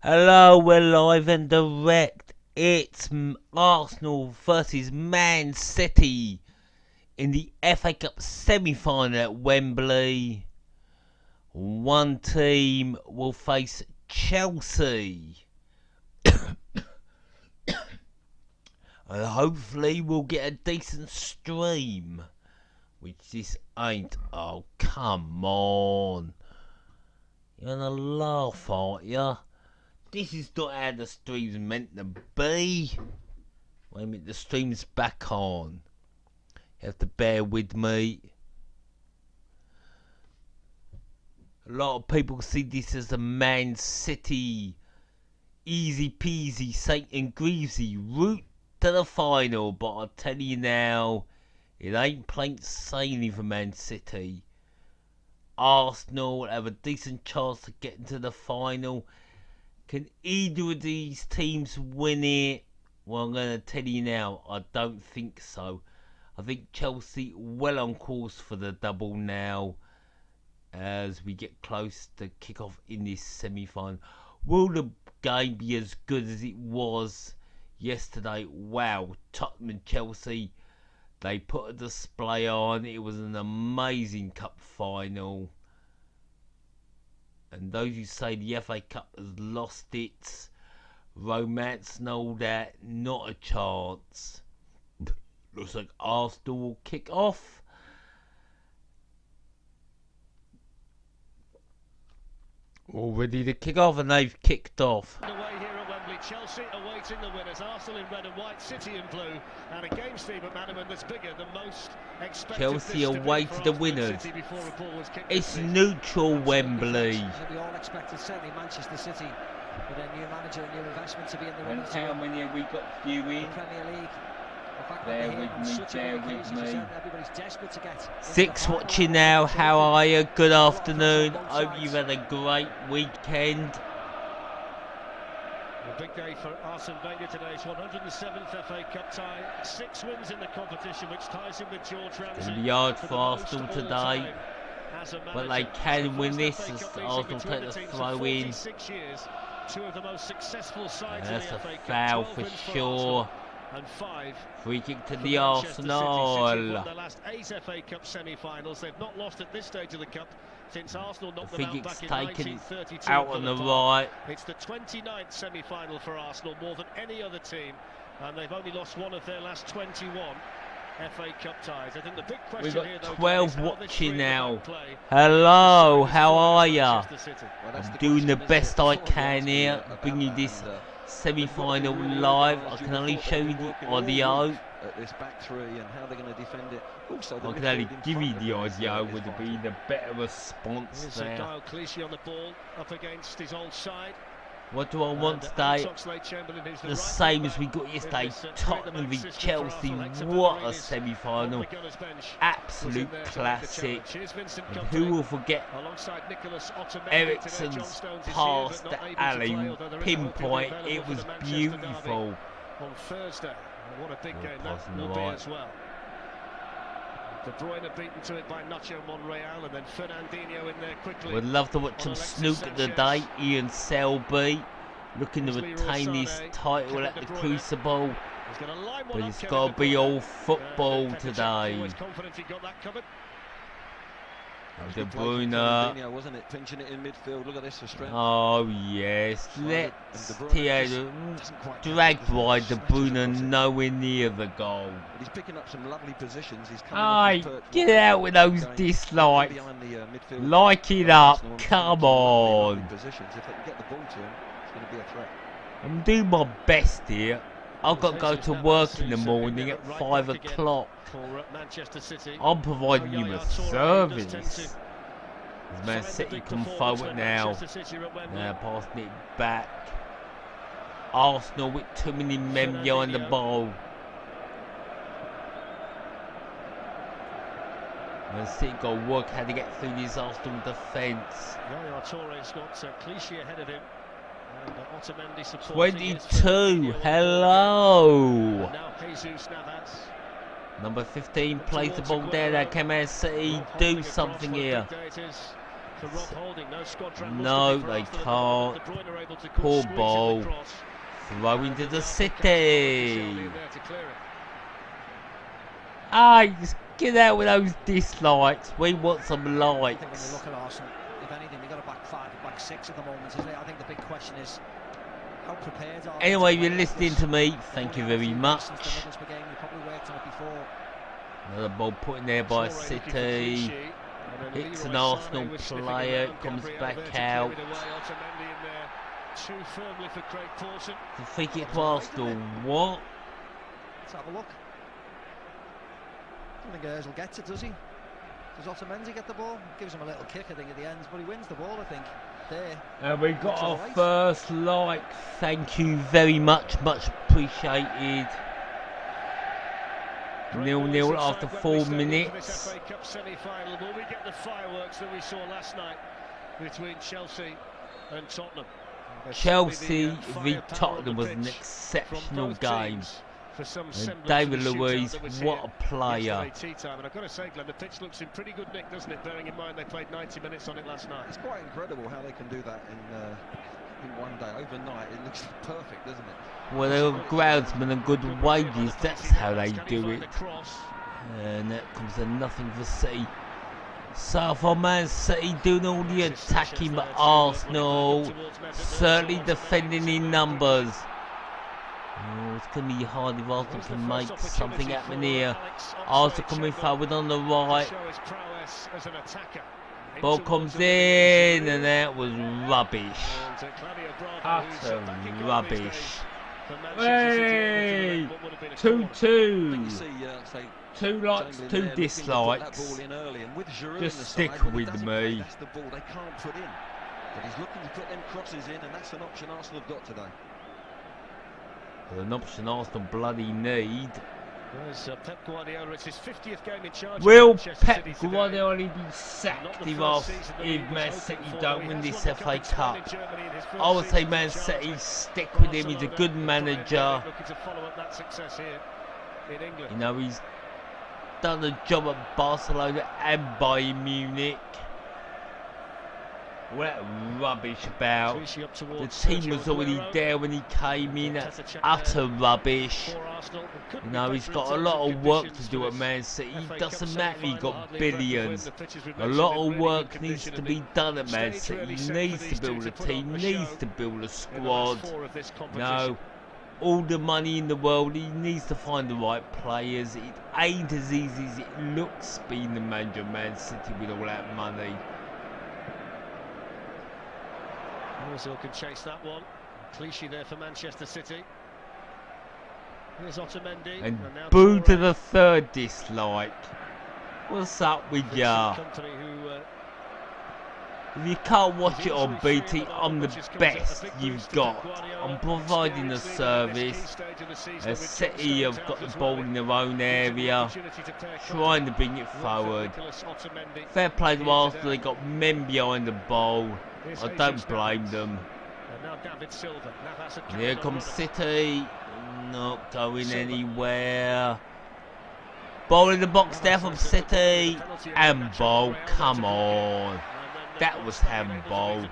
Hello, we're live and direct. It's Arsenal versus Man City in the FA Cup semi-final at Wembley. One team will face Chelsea. And hopefully we'll get a decent stream. Which this ain't. Oh, come on. You're gonna laugh, aren't you? This is not how the stream's meant to be. Wait a minute, the stream's back on. You have to bear with me. A lot of people see this as a Man City easy peasy St. and Greavesy route to the final, but I'll tell you now, it ain't plain sailing for Man City. Arsenal have a decent chance to get into the final. Can either of these teams win it? Well, I'm going to tell you now, I don't think so. I think Chelsea well on course for the double now as we get close to kick-off in this semi-final. Will the game be as good as it was yesterday? Wow, Tottenham and Chelsea, they put a display on. It was an amazing cup final. And those who say the FA Cup has lost its romance and all that, not a chance. Looks like Arsenal will kick off. All ready to kick off, and they've kicked off. Away here at Wembley, Chelsea awaiting the winners. Arsenal in red and white, City in blue, and a game stream at Manaman that's bigger than most expected. Chelsea away to the winners. It's neutral Wembley. We all expected, certainly Manchester City, with a new manager and new investment, to be in the And winners. how many have we got viewing? Premier League. Bear with me. Everybody's desperate to get. Six watching now. How are you? Good afternoon. Hope you've had a great weekend. A big day for Arsene Wenger today. It's 107th FA Cup tie. 6 wins in the competition, which ties him with George Ramsay. It's going to be hard for Arsenal today, but they can win this as Arsenal take the throw in. Two of the most successful sides That's in the a FA Cup. foul for sure. And 5 free kick to for the Arsenal. City won their last 8 FA Cup semi-finals. They've not lost at this stage of the cup since Arsenal knocked them out back in 1932. Out on the right. It's the 29th semi-final for Arsenal, more than any other team, and they've only lost one of their last 21 FA Cup ties. I think the big question We've got here, though, 12 watching now. Hello, how are ya? I'm doing the best I can here, bringing this semi-final live. I can only show you the audio. This back three and how they're going to defend it. Also, I can only give you the audio. Would have been a better response there. Kyle Clichy on the ball up against his old side. What do I want today? The same as we got yesterday. Tottenham v Chelsea. What a semi-final! Absolute classic. And who will forget Ericsson's pass to Ali? Pinpoint. It was beautiful. On Thursday, what a big game that will be as well. Bruyne beaten to it by Nacho Monreal, and then Fernandinho in there quickly. Would love to watch some snooker today. Ian Selby looking to retain his title at the Crucible, but it's got to be all football today. De Bruyne. Wasn't it pinching it in midfield? Look at this for strength. Oh yes, let's dragged by De Bruyne nowhere near the goal. He's picking up some lovely positions. He's Aye, get out with those dislikes. Like it up, come on. If they can get the ball to him, it's going to be a threat. I'm doing my best here. I've got to go to work in the morning at 5 o'clock. I'm providing you a service. As Man City come forward now. Now passing it back. Arsenal with too many men behind the ball. Man City got to work how to get through this Arsenal defence. Touré's got Clichy ahead of him. 22, hello. Now Jesus Navas. Number 15 plays the ball there. That can Man City do something here. For Rob Holding, no squad No, they can't. Poor ball. Throw into the City. Ah, just get out with those dislikes. We want some I think when you likes. look at Arsenal, if anything, they've got a back 5, a back 6 at the moment, isn't it? I think the big question is how prepared are they? Anyway, you're listening to me. Thank you very much. Another ball put in there by City. Hits an Arsenal player. Comes back out. Too firmly for Craig Pawson. The free kick to Arsenal. What? Let's have a look. I don't think Ozil gets it, does he? Does Otamendi get the ball? Gives him a little kick, I think, at the end, but he wins the ball, I think. There. And we got That's our all right. first like. Thank you very much. Much appreciated. 0-0 after 4 minutes. FA Cup semi-final. Will we get the fireworks that we saw last night between Chelsea and Tottenham? Chelsea v Tottenham was an exceptional game. And David Luiz, what a player. And I've got to say, Glenn, the pitch looks in pretty good nick, doesn't it? Bearing in mind they played 90 minutes on it last night. It's quite incredible how they can do that in one day, overnight. It looks perfect, doesn't it? Well, they're groundsmen and good wages, that's how they do it. And that comes to nothing for City. So for Man City doing all the attacking, but Arsenal certainly defending in numbers. Oh, it's going to be hard if Arsenal can make something happen here. Arsenal coming forward on the right. Ball comes in, and that was rubbish. Utter rubbish. Hey! 2-2. 2 likes, 2 dislikes. Just stick with me. That's the ball they can't put in. But he's looking to put them crosses in, and that's an option Arsenal have got today. An option Arsenal bloody need. Pep Guardiola, it's his 50th game in charge. Will Pep Guardiola be sacked if Man City don't win this FA Cup? I would say Man City stick with him. He's a good manager. You know, he's done a job at Barcelona and Bayern Munich. What rubbish about. The team was already there when he came in. That's utter rubbish. You know, he's got a lot of work to do at Man City. It doesn't matter, he got billions. A lot of work needs to be done at Man City. He needs to build a team, needs to build a squad. You know, all the money in the world, he needs to find the right players. It ain't as easy as it looks being the manager of Man City with all that money. Ozil can chase that one. Clichy there for Manchester City. Here's Otamendi. And now boo to Touré. the 3rd dislike. What's up with ya? If you can't watch it on BT, I'm the best you've got. I'm providing a service. City have got the ball in their own area, trying to bring it forward. Fair play to Arsenal, they got men behind the ball. I don't blame them. And here comes City, not going anywhere. Ball in the box there from City, and ball, come on. That was handball.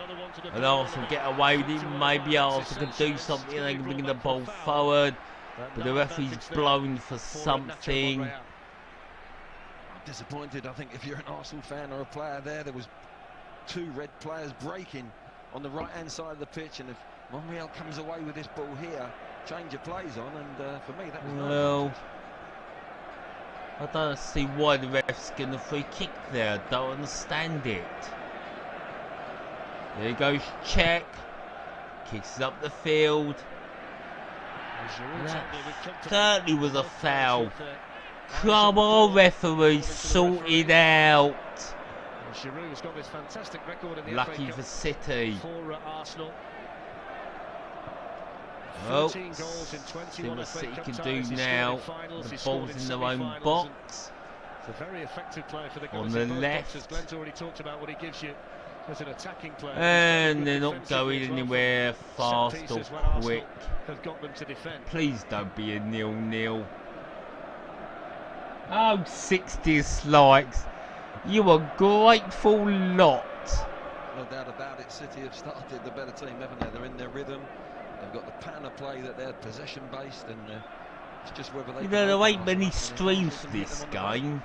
And Arsenal get away with it. Maybe Arsenal can do something, they can bring the ball forward. But the referee's blowing for something. I'm disappointed, I think, if you're an Arsenal fan or a player there. There was 2 red players breaking on the right-hand side of the pitch, and if Monreal comes away with this ball here, change of plays on, and for me that was well, I don't see why the ref's getting a free kick there. I don't understand it. There goes Czech, kicks it up the field. That certainly was a foul. Come on, referee, sort it out. Giroud's got this fantastic record in the Lucky FA for Cup City. for Arsenal. Well, 13 goals in 21 see what FA City Cup can ties. do He now. scored in finals, The he scored ball's in their own semi-finals, box. It's a very effective player for the On guys the in both left. boxes. Glenn's already talked about what he gives you as an attacking player. And they're not going anywhere fast or quick. Have got them to defend. Please don't be a 0-0. Oh, 6 dislikes. You a grateful lot. No doubt about it. City have started the better team, haven't they? They're in their rhythm. They've got the pattern of play that they're possession-based, and it's just whether they. You know, there ain't many streams to this game.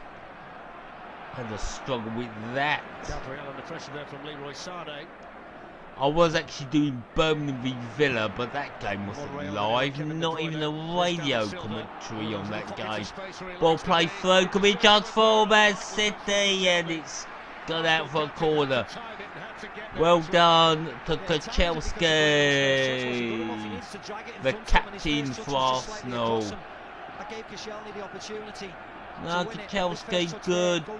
I had a struggle with that. Gabriel under pressure there from Leroy Sané. I was actually doing Birmingham v Villa, but that game wasn't live. Not even a radio commentary on that game. Ball play through, could be a chance for Man City, and it's gone out for a corner. Well done to Kachelski, the captain for Arsenal. No, Kachelski,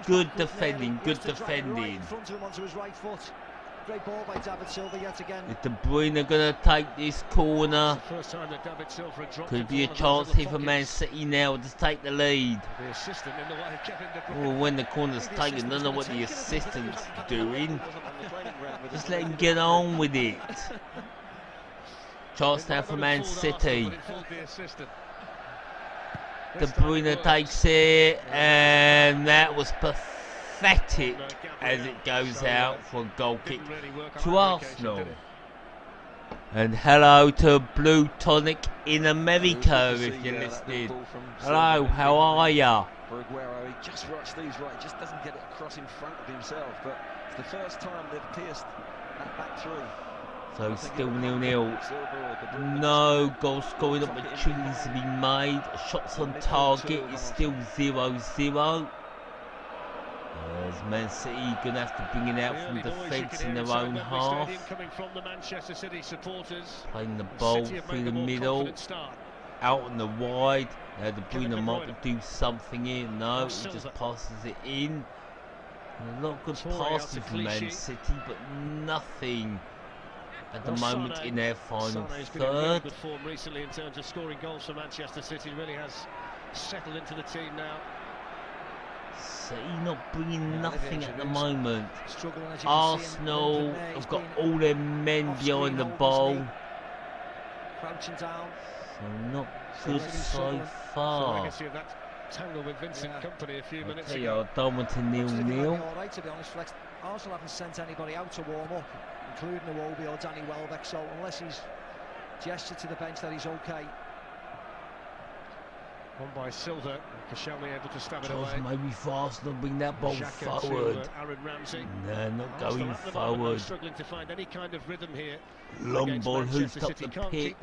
good defending, good defending. Great ball by David Silva yet again. Is De Bruyne gonna take this corner? Could be a chance here for Man City now to take the lead. Oh, when the corner's taken, I don't know what the assistant's doing. Just let him get on with it. Chance now for Man City. De Bruyne takes it, and that was pathetic as it goes out for a goal kick to Arsenal. And hello to Blue Tonic in America if you're listening. Hello, how are ya? For Aguero, he just watched these right, he just doesn't get it across in front of himself, but it's the first time they've pierced that back through. So still 0-0. No goal scoring opportunities to be made. Shots on target is still 0-0. As Man City going to have to bring it out from defence in their own half. Playing the ball through the middle. Out on the wide. De Bruyne might do something here. No, he just passes it in. A lot of good passing from Man City, but nothing at the moment in their final third. Good form recently in terms of scoring goals for Manchester City. Really has settled into the team now. City not bringing nothing at the moment. Arsenal have got all their men behind the ball. Crouching down. So not good so far. Tangle with Vincent Kompany a few minutes ago. I don't want to 0-0. All right, to be honest, Flex. Arsenal haven't sent anybody out to warm up, including Iwobi or Danny Welbeck. So unless he's gestured to the bench that he's okay. One by Silva, Koscielny able to stab it away. Maybe for Arsenal bring that ball forward. No, not going forward. Struggling to find any kind of rhythm here. Long ball hooked up the pitch.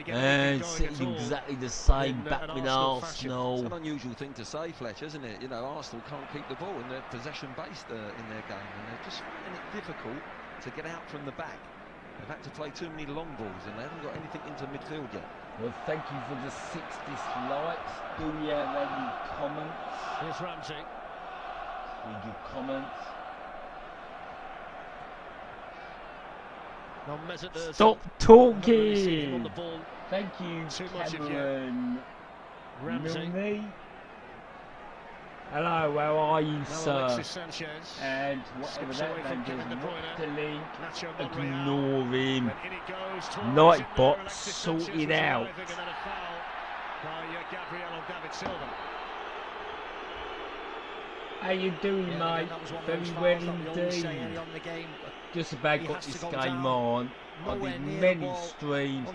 And City's exactly the same back with Arsenal. It's an unusual thing to say, Fletcher, isn't it? You know, Arsenal can't keep the ball and they're possession-based in their game, and they're just finding it difficult to get out from the back. They've had to play too many long balls and they haven't got anything into midfield yet. Well, thank you for the 6 dislikes. Do we have any comments? Here's Ramsey. Read your comments. Stop talking! Thank you, Cameron. Ramsey. Hello, how are you, sir? Sanchez. And whatever that man does, not the link, ignore him. Nightbot, sort it out. How you doing, mate? Very well indeed. Just about got this game on. I did many streams,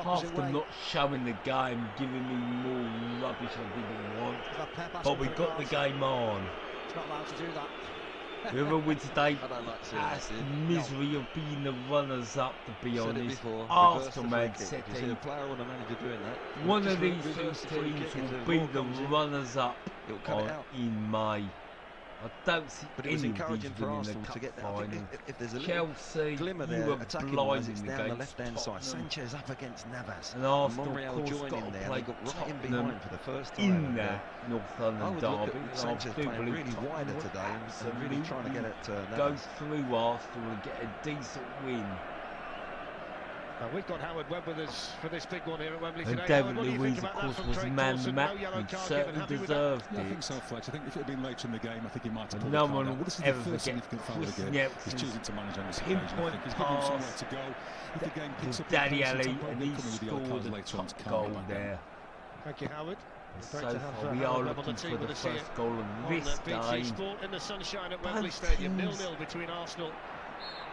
half of them not showing the game, giving me more rubbish I didn't want. But we got the game on. It's not allowed to do that. Whoever wins today has the misery of being the runners-up, to be honest. Arsenal, Man City. One of these two teams will be the runners-up in May. I don't see any of these winning the cup final. Chelsea, you were blinding against Tottenham. Sanchez up against Navas. And Arsenal, of course, got to play Tottenham in that North London derby. I do believe really wider today and really trying to get it go through Arsenal and get a decent win. We've got Howard Webb with us for this big one here at Wembley today. And David Luiz, of course, was man of the match and certainly deserved it. I think so, Fletch. I think if it had been later in the game, I think he might have. No one will ever forget Chris He's choosing to manage on this occasion. I think he's given him somewhere to go. If the game picks up Daddy Ali, and he scored a top goal there. Thank you, Howard. So far, we are looking for the first goal of this game. Sport in the sunshine at Wembley Stadium, 0-0 between Arsenal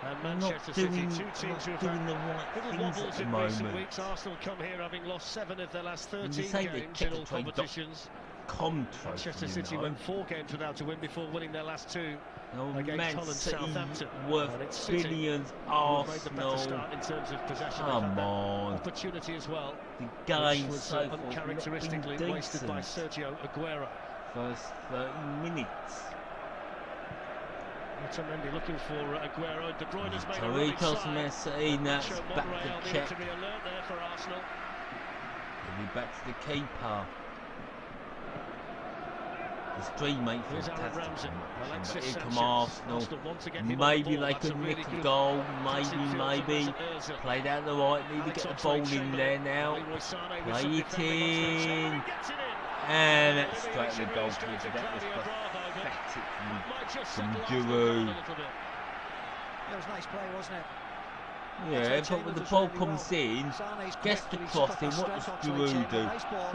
And not Manchester City, doing, two teams who have doing had the right little things at wobbles the in recent moment. weeks. Arsenal come here having lost 7 of their last And you 13 say the games in all Kickoff trophy competitions. Manchester City went 4 games without a win before winning their last 2 against Man Hull and City Southampton. worth And it's City billions. who've made the better Arsenal, start in terms of possession. They've come had that on. opportunity as well, The which game was so far uncharacteristically been wasted by decent. Sergio Aguero. First 30 minutes. Otamendi looking for Aguero. De Bruyne has made a Touré running cross side. Messi, that's Nacho back Monreal to needed check. to be alert there for Arsenal. Give it back to the keeper. His dream mate Here's Aaron fantastic. Ramsey. But Alexis here come Sanchez. Arsenal. Want to get him on the Maybe ball. they That's a could really nick a good goal. passing field from Maybe. Mesut Ozil. Played out the right. Need to get the ball in there now. Play it in. And that's straight to the goalkeeper. That was pathetic from Giroud. It was a nice play, wasn't it? Yeah, but when the ball comes in, gets the cross in, what does Giroud do?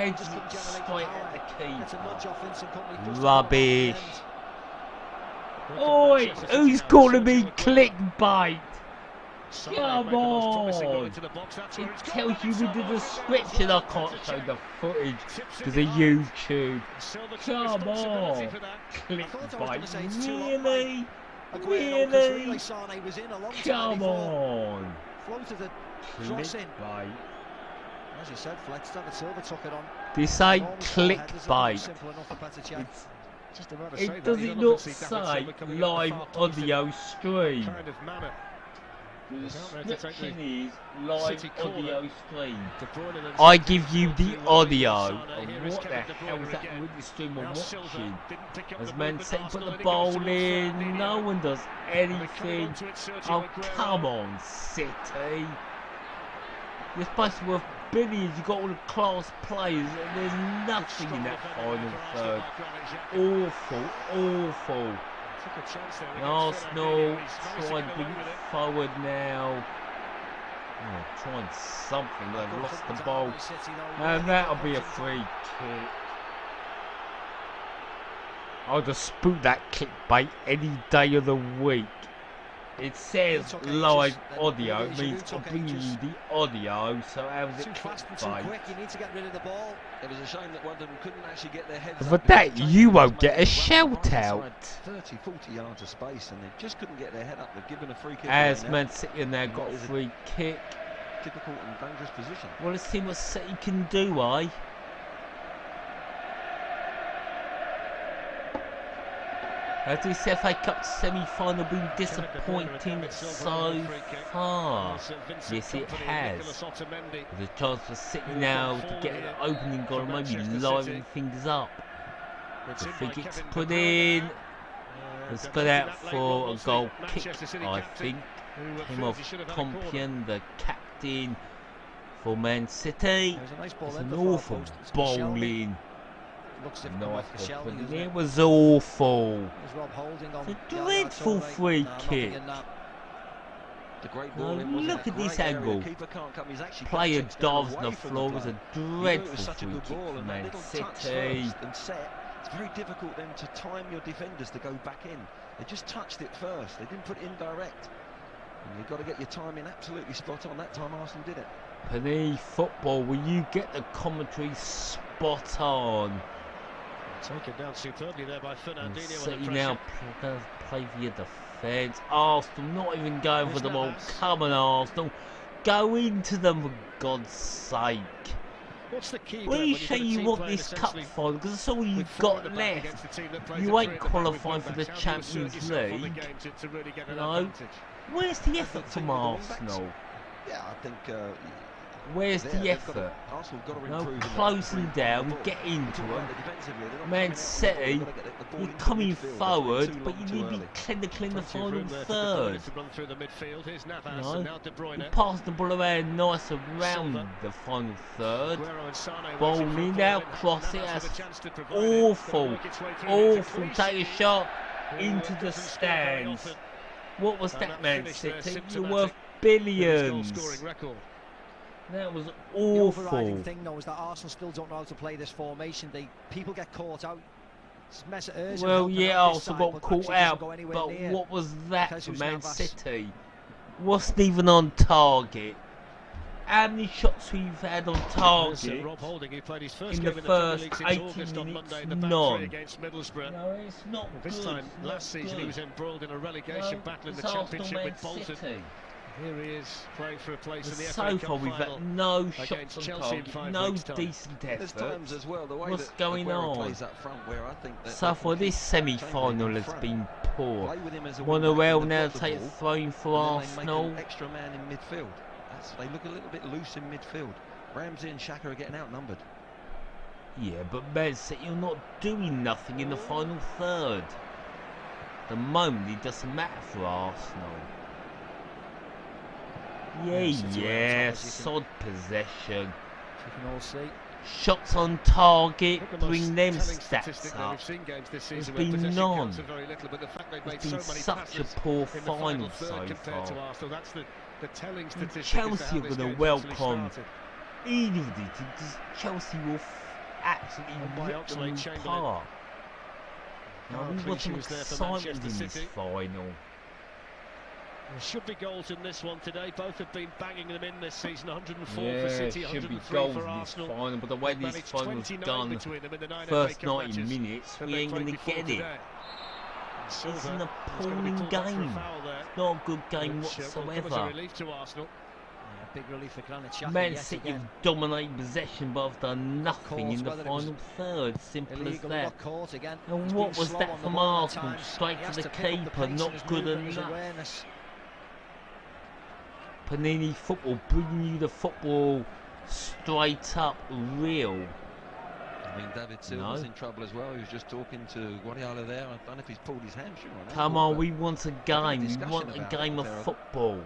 Heads it straight at the keeper. Rubbish. Oi, who's calling me clickbait? Come on! It tells you in the description. I can't show the footage because of YouTube. Come on! Clickbait. Really? Really? Come on! Floated the cross in. Clickbait. As you said, David Silva took it on. This ain't clickbait. It does it not say live audio stream? The description is live audio stream. I give you the audio. And what the hell is that with the stream I'm watching? As Man City put the ball in, no one does anything. Oh, come on, City. You're supposed to worth billions, you've got all the class players, and there's nothing in that final third. Awful, awful. Arsenal try and bring it forward now. Oh, trying something, they've lost the ball. And that'll be a free kick. I'll just spook that clickbait any day of the week. It says live audio, it means I'm bringing you the audio, so how's it clickbait? You need to get rid of the ball. It was a shame that one of them couldn't actually get their heads For up that, because you Chambers won't made get a it shout right out. inside 30, 40 yards of space, and they just couldn't get their head up. They've given a free kick. As away Man now. City now got a free kick. Difficult and dangerous position. Well, let's see what City can do, eh? Has this FA Cup semi-final been disappointing so far? Yes, it has. There's a chance for City now to get an opening goal and maybe liven things up. The free kick's put in. It's got out for a goal kick, I think. Came off Compion, the captain for Man City. It's an awful bowling. It was awful. It's a dreadful free kick. Now look at this angle. Player dives on the floor. It was a dreadful free kick for Man City. It's very difficult then to time your defenders to go back in. They just touched it first. They didn't put it in direct. And you've got to get your timing absolutely spot on. That time Arsenal did it. Penny football, will you get the commentary spot on? Taken down superbly there by Fernandinho. City now play for your defence. Arsenal not even going for the ball. Come on, Arsenal. Go into them for God's sake. What's the key? When you say you want this cup final, because that's all you've got left. You ain't qualifying for the Champions League. You know? Where's the effort from Arsenal? Yeah, I think. Where's the effort? No, closing down, get into them. Man City, you're coming forward, but you need to be clean the final third. You pass the ball around nice around the final third. Ball in now, cross it. That's awful, awful. Take a shot into the stands. What was that, Man City? You're worth billions. That was awful. The overriding thing, though, is that Arsenal still don't know how to play this formation. People get caught out Well, yeah, also got caught out, but what was that for Man City? Wasn't even on target. How many shots we've had on target Rob Holding, who played his first in game the in the Premier first League since 80 August on minutes? Monday in the back None. three against Middlesbrough. No, it's not Well, good. this time It's last not season he good. was embroiled in a relegation battle in the Championship with Bolton. Here he is playing for a place in the FA So Cup far we've final had no shots against on Chelsea in target, 5 no weeks' time. decent There's effort. times as well, the way What's that going Aguero on? plays up front, where I think that So far this semi-final has been poor. play with him as a Monorail wing-back, now and they've got the take ball, throwing for and then they make Arsenal. an extra man in midfield. They look a little bit loose in midfield. Ramsey and Xhaka are getting outnumbered. Yeah, but Man City are not doing nothing in the final third. The moment it doesn't matter for Arsenal. Yeah, sod possession. You can all see. Shots on target, I think the bring most them telling stats statistic that up. we've seen games this There's season where been possession none. counts for very little, but the fact they've made It's been so many such a passes poor in the final final third so compared to far. Arsenal. That's the telling statistic. Chelsea as to how are this going game's to actually welcome started. either of these. Chelsea will absolutely And by rip them Oxlade-Chamberlain. apart. Now, Oh, we clean want sheet some was there for excitement Manchester in this City. final. There should be goals in this one today. Both have been banging them in this season. 104 Yeah, for City, should be 103 goals for in this Arsenal. final, but the way They've this managed final's 29 done, between them in the 9 first FA Cup 90 matches minutes, that we they ain't played going to before get it. today. It's Silva an is going to be appalling pulled back for a game. foul there, Not a good game which will come as a whatsoever. relief to Arsenal. Yeah, big relief for Granit Xhaka Man yet City again. have dominated possession but have done nothing caught, in the whether it was final third. Simple as Illegal, that. got caught again. And He's what been was slow that on the from ball at Arsenal? times. Straight He to has the to pick up keeper, pace in not his good movement, his enough. awareness. Panini football, bringing you the football straight up real. I mean, David Silva's in trouble as well. He was just talking to Guardiola there. I don't know if he's pulled his hamstring or not. Come on, we want a game. We discussion want a about game it, of Terrell. football.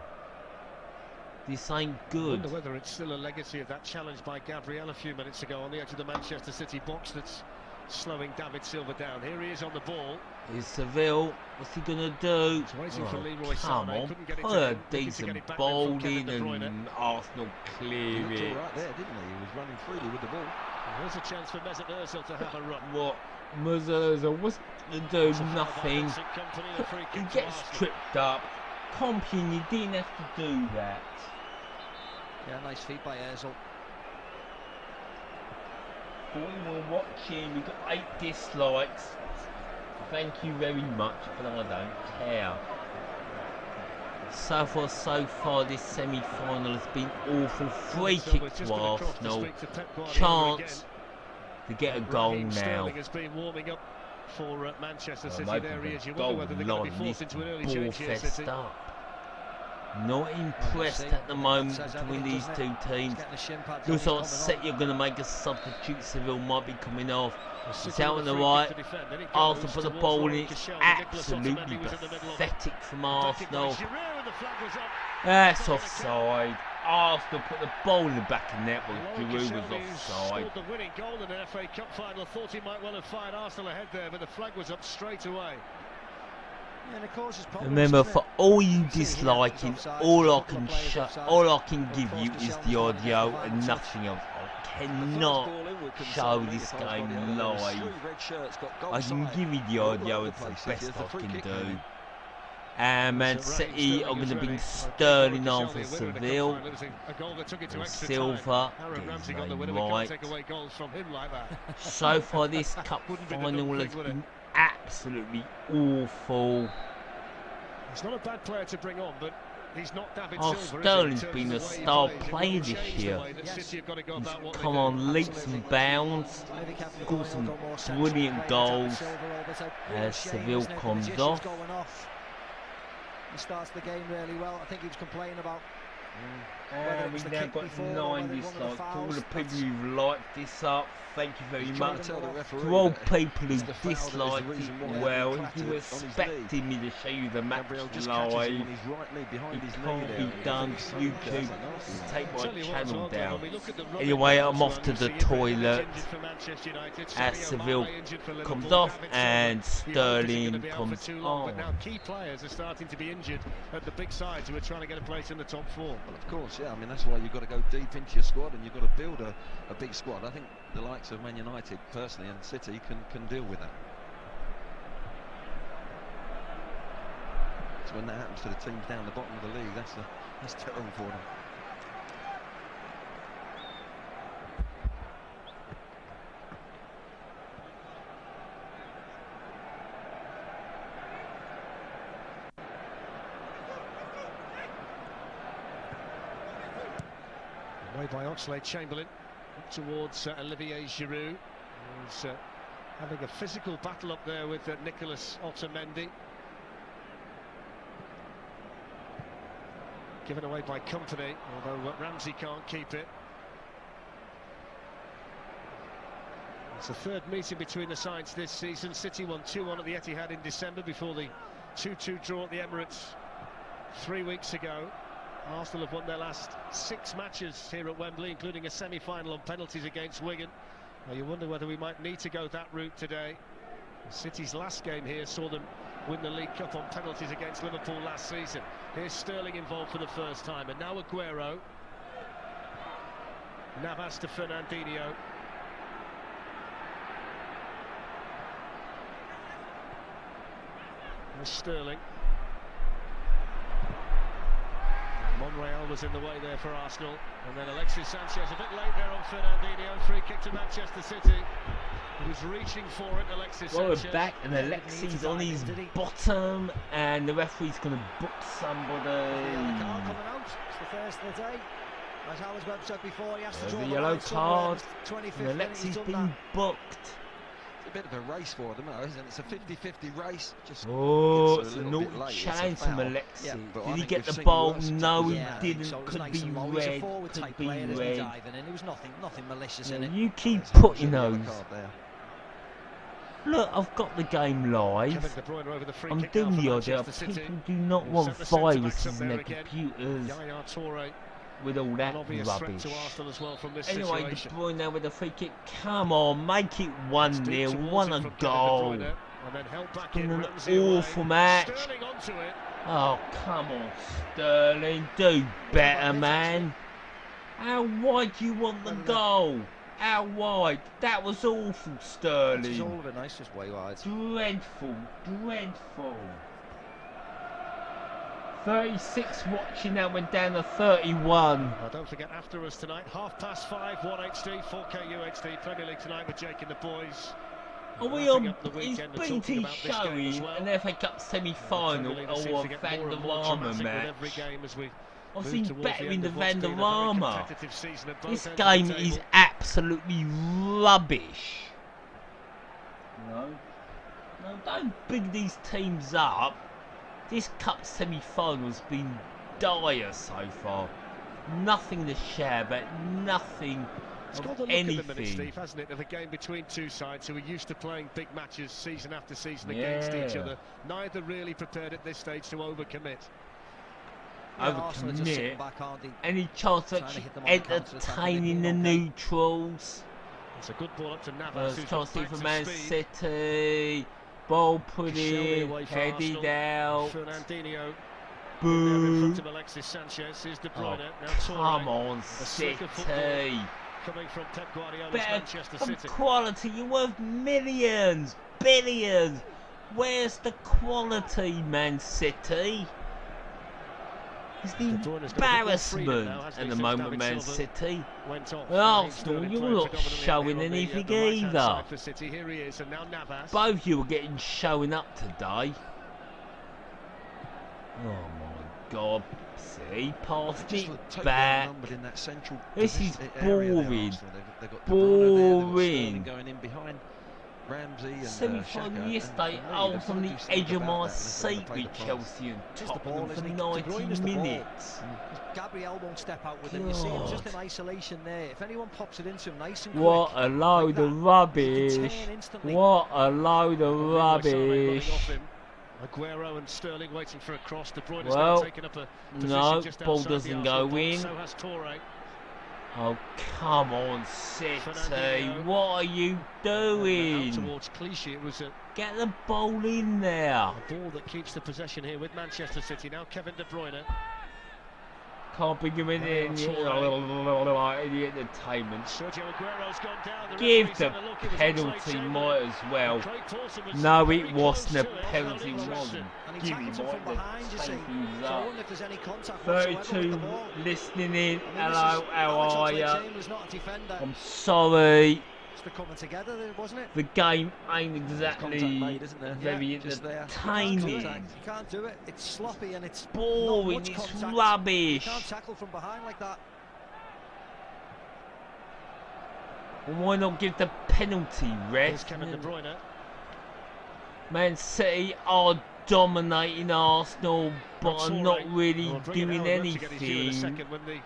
This ain't I good. wonder whether it's still a legacy of that challenge by Gabriel a few minutes ago on the edge of the Manchester City box that's slowing David Silva down. Here he is on the ball. Is Seville? What's he gonna do? He's waiting for Leroy Come Sané. on, Couldn't get it put to a him. Looking to get decent it back ball then from Kevin in De Bruyne. and Arsenal He clear looked all it. right there, didn't he? He was running freely with the ball. Here's a chance for Mesut Ozil to have a run. What? Muzza what's to do? It's a foul by Nothing. Vincent Kompany, and a free He kick to gets Arsenal. tripped up. Company, you didn't have to do that. Yeah, nice feed by Ozil. For we were watching, we got 8 dislikes. Thank you very much, but I don't care. So far, this semi-final has been awful. Free kick Silva's to just been across to Arsenal. speak to Pep Guardiola Chance again. to get a goal Raheem now. Sterling has been warming up for Manchester City. I'm There hoping he is. You the wonder whether they're going to be goal forced line into an early is change here, ball-fessed City. up. Not impressed at the moment between these two teams. Looks like City are going to make a substitute. Seville might be coming off. It's out on the right. Arsenal put the ball in. It's absolutely pathetic from Arsenal. That's offside. Arsenal put the ball in the back of net, but Touré was offside. Scored the winning goal in an FA Cup final. Thought he might well have fired Arsenal ahead there, but the flag was up straight away. Yeah, and it causes problems, Remember, doesn't for it? all you See, disliking, offside, all I double can players offside. all I can Both give you forced is themselves the on the audio final and touch. nothing else. I cannot show this game live. I can give you the audio, it's the best I can do. And Man City are going to bring Sterling on for Seville. And Silva gets his name right. So far, this cup final has been absolutely awful. He's not a bad player to bring on, but he's not David Oh, Silva. Sterling's been a star player this year. He's come on leaps and bounds, scored some brilliant goals as Seville comes off. He starts the game really well. I think he was complaining about And we've now got 9 dislikes. To all the people who've liked this up, thank you very much. To all people who disliked it, well, if you were expecting me to show you the match live, it can't be done. YouTube will take my channel down. Anyway, I'm off to the toilet as Seville comes off and Sterling comes on. Now key players are starting to be injured at the big sides who are trying to get a place in the top 4. Well, of course, yeah. I mean, that's why you've got to go deep into your squad and you've got to build a big squad. I think the likes of Man United, personally, and City can deal with that. So when that happens to the teams down the bottom of the league, that's terrible for them. Away by Oxlade-Chamberlain up towards Olivier Giroud, who's having a physical battle up there with Nicolas Otamendi. Given away by Company, although Ramsey can't keep it. It's the third meeting between the sides this season. City won 2-1 at the Etihad in December before the 2-2 draw at the Emirates 3 weeks ago. Arsenal have won their last 6 matches here at Wembley, including a semi-final on penalties against Wigan. Well, you wonder whether we might need to go that route today. City's last game here saw them win the League Cup on penalties against Liverpool last season. Here's Sterling involved for the first time, and now Aguero. Navas to Fernandinho. Here's Sterling. Monreal was in the way there for Arsenal, and then Alexis Sanchez a bit late there on Fernandinho. Free kick to Manchester City. He was reaching for it, Alexis Sanchez. We're back, and Alexis on his bottom, and the referee's going to book somebody. The card coming out. It's the first of the day. As Howard's Webb said before, he has to draw the the yellow line card, and and Alexis been booked. It's a bit of a race for them, though, isn't it? It's a 50-50 race. Just oh, it's it's a a little naughty bit late. challenge from Alexis. Yeah, did he get the seen ball? worse No, he yeah, didn't. so Could nice be and low. He's a red. forward Could type be player, isn't he, red. diving in? There was nothing malicious in Yeah, it. you keep There's putting a yellow those. card there. Look, I've got the game Kevin live. De Bruyne over the free I'm kick now doing for the idea. Manchester City. People do not We'll want set the centre-backs viruses up in there their again. computers Yaya Touré, with all that an obvious threat rubbish. to Arsenal as well from this Anyway, De situation. Bruyne now with a free kick. Come on, make it 1-0. Won a goal. And then held back Been in, an Ramsey awful away. match. Sterling onto it. Oh, come on, Sterling. Do better, man. How wide do you want the goal? How wide? That was awful, It's Sterling. all of it nice, just way wide. Dreadful, dreadful. 36 watching, that went down to 31. Oh, don't forget, after us tonight, 5:30, 1HD, 4K UHD, Premier League tonight with Jake and the boys. Are we Wrapping on? up the Is weekend and BT talking about this game as showing well. an FA Cup semi-final Premier League seems or to get more and more Vanderlama dramatic with every match? game as we I've move seen towards better the in end the of what's been a very Vanderlama. competitive season at both This ends of the game table. is absolutely rubbish. No, don't big these teams up. This cup semi-final's been dire so far. Nothing to share about, nothing It's got of the look at the minute, anything. Steve, hasn't it, of a game between two sides who are used to playing big matches season after season against each Yeah. other. Neither really prepared at this stage to overcommit. Yeah, Arsenal are just sitting Overcommit. back, aren't they? Any chance of Trying to actually hit them on the counter-attack, entertaining the they've been okay. neutrals? It's a good ball up to Navas, First who's chance got back for to Man speed. City. Ball put Shelby in, away for headed Arsenal. out. Fernandinho there in Boo. front of Alexis Sanchez. Here's De Oh, Bruyne. Now come Touré. on, slicker football City. coming from Pep Guardiola's Better Manchester City. quality. You're worth millions, billions. Where's the quality, Man City? It's the De Bruyne's got a bit more freedom embarrassment now, hasn't at he, the since moment, David Man Silva City. Went off. Arsenal, Sterling you're playing not predominantly showing on the anything right-hand either. side for City. Here he is, and now Navas. Both of you are getting showing up today. Oh my God! See, passed Just it look totally back. outnumbered in that central This is area there, boring. Arsenal. They've got De Bruyne there, they've got Boring. Sterling going in behind Ramsey and Semi-final Xhaka, yesterday, and for me, I was they've on got the to do something edge of about my that unless they're seat gonna play with the pass. Chelsea and It's the Tottenham ball, for isn't it? De Bruyne is 90 the ball. minutes. Gabriel won't step out with him. You see him just God. in isolation there. If anyone pops it into him nice and What quick, a load like of that, he can rubbish. turn instantly. What a load of Leroy Sané running rubbish. off him. Aguero and Sterling waiting for a cross. De Bruyne has Well, now taken up a position no, just ball outside the doesn't Arsenal go box. in. So has Touré. Oh, come on, City. Fernandinho. What are you Out doing? towards Clichy. It was a Get the ball in there. ball that keeps the possession here with Manchester City. Now Kevin De Bruyne. Can't bring him in Touré. the entertainment. Sergio Aguero's gone down. The Give referee's the had a look. It was penalty, offside, might as well. Craig Pawson was No, very it wasn't close a to it. penalty, Very wasn't. And he Give me tackles him from the behind, you see. take things So I up. wonder if there's any contact whatsoever with 32 the ball. listening in. I mean, Hello, how are Alex ya? Oxlade-Chamberlain's not a defender. I'm sorry. It's the coming together, wasn't it? The game ain't exactly Contact made, isn't there? very Yeah, just there. entertaining. You can't do it. It's sloppy and it's Boring, not much it's contact. rubbish. You can't tackle from behind like that. Why not give the penalty, Here's ref? Kevin De Bruyne. Man City are dominating Arsenal, but are not really Well, bringing doing Howard to get his due in a anything. second when the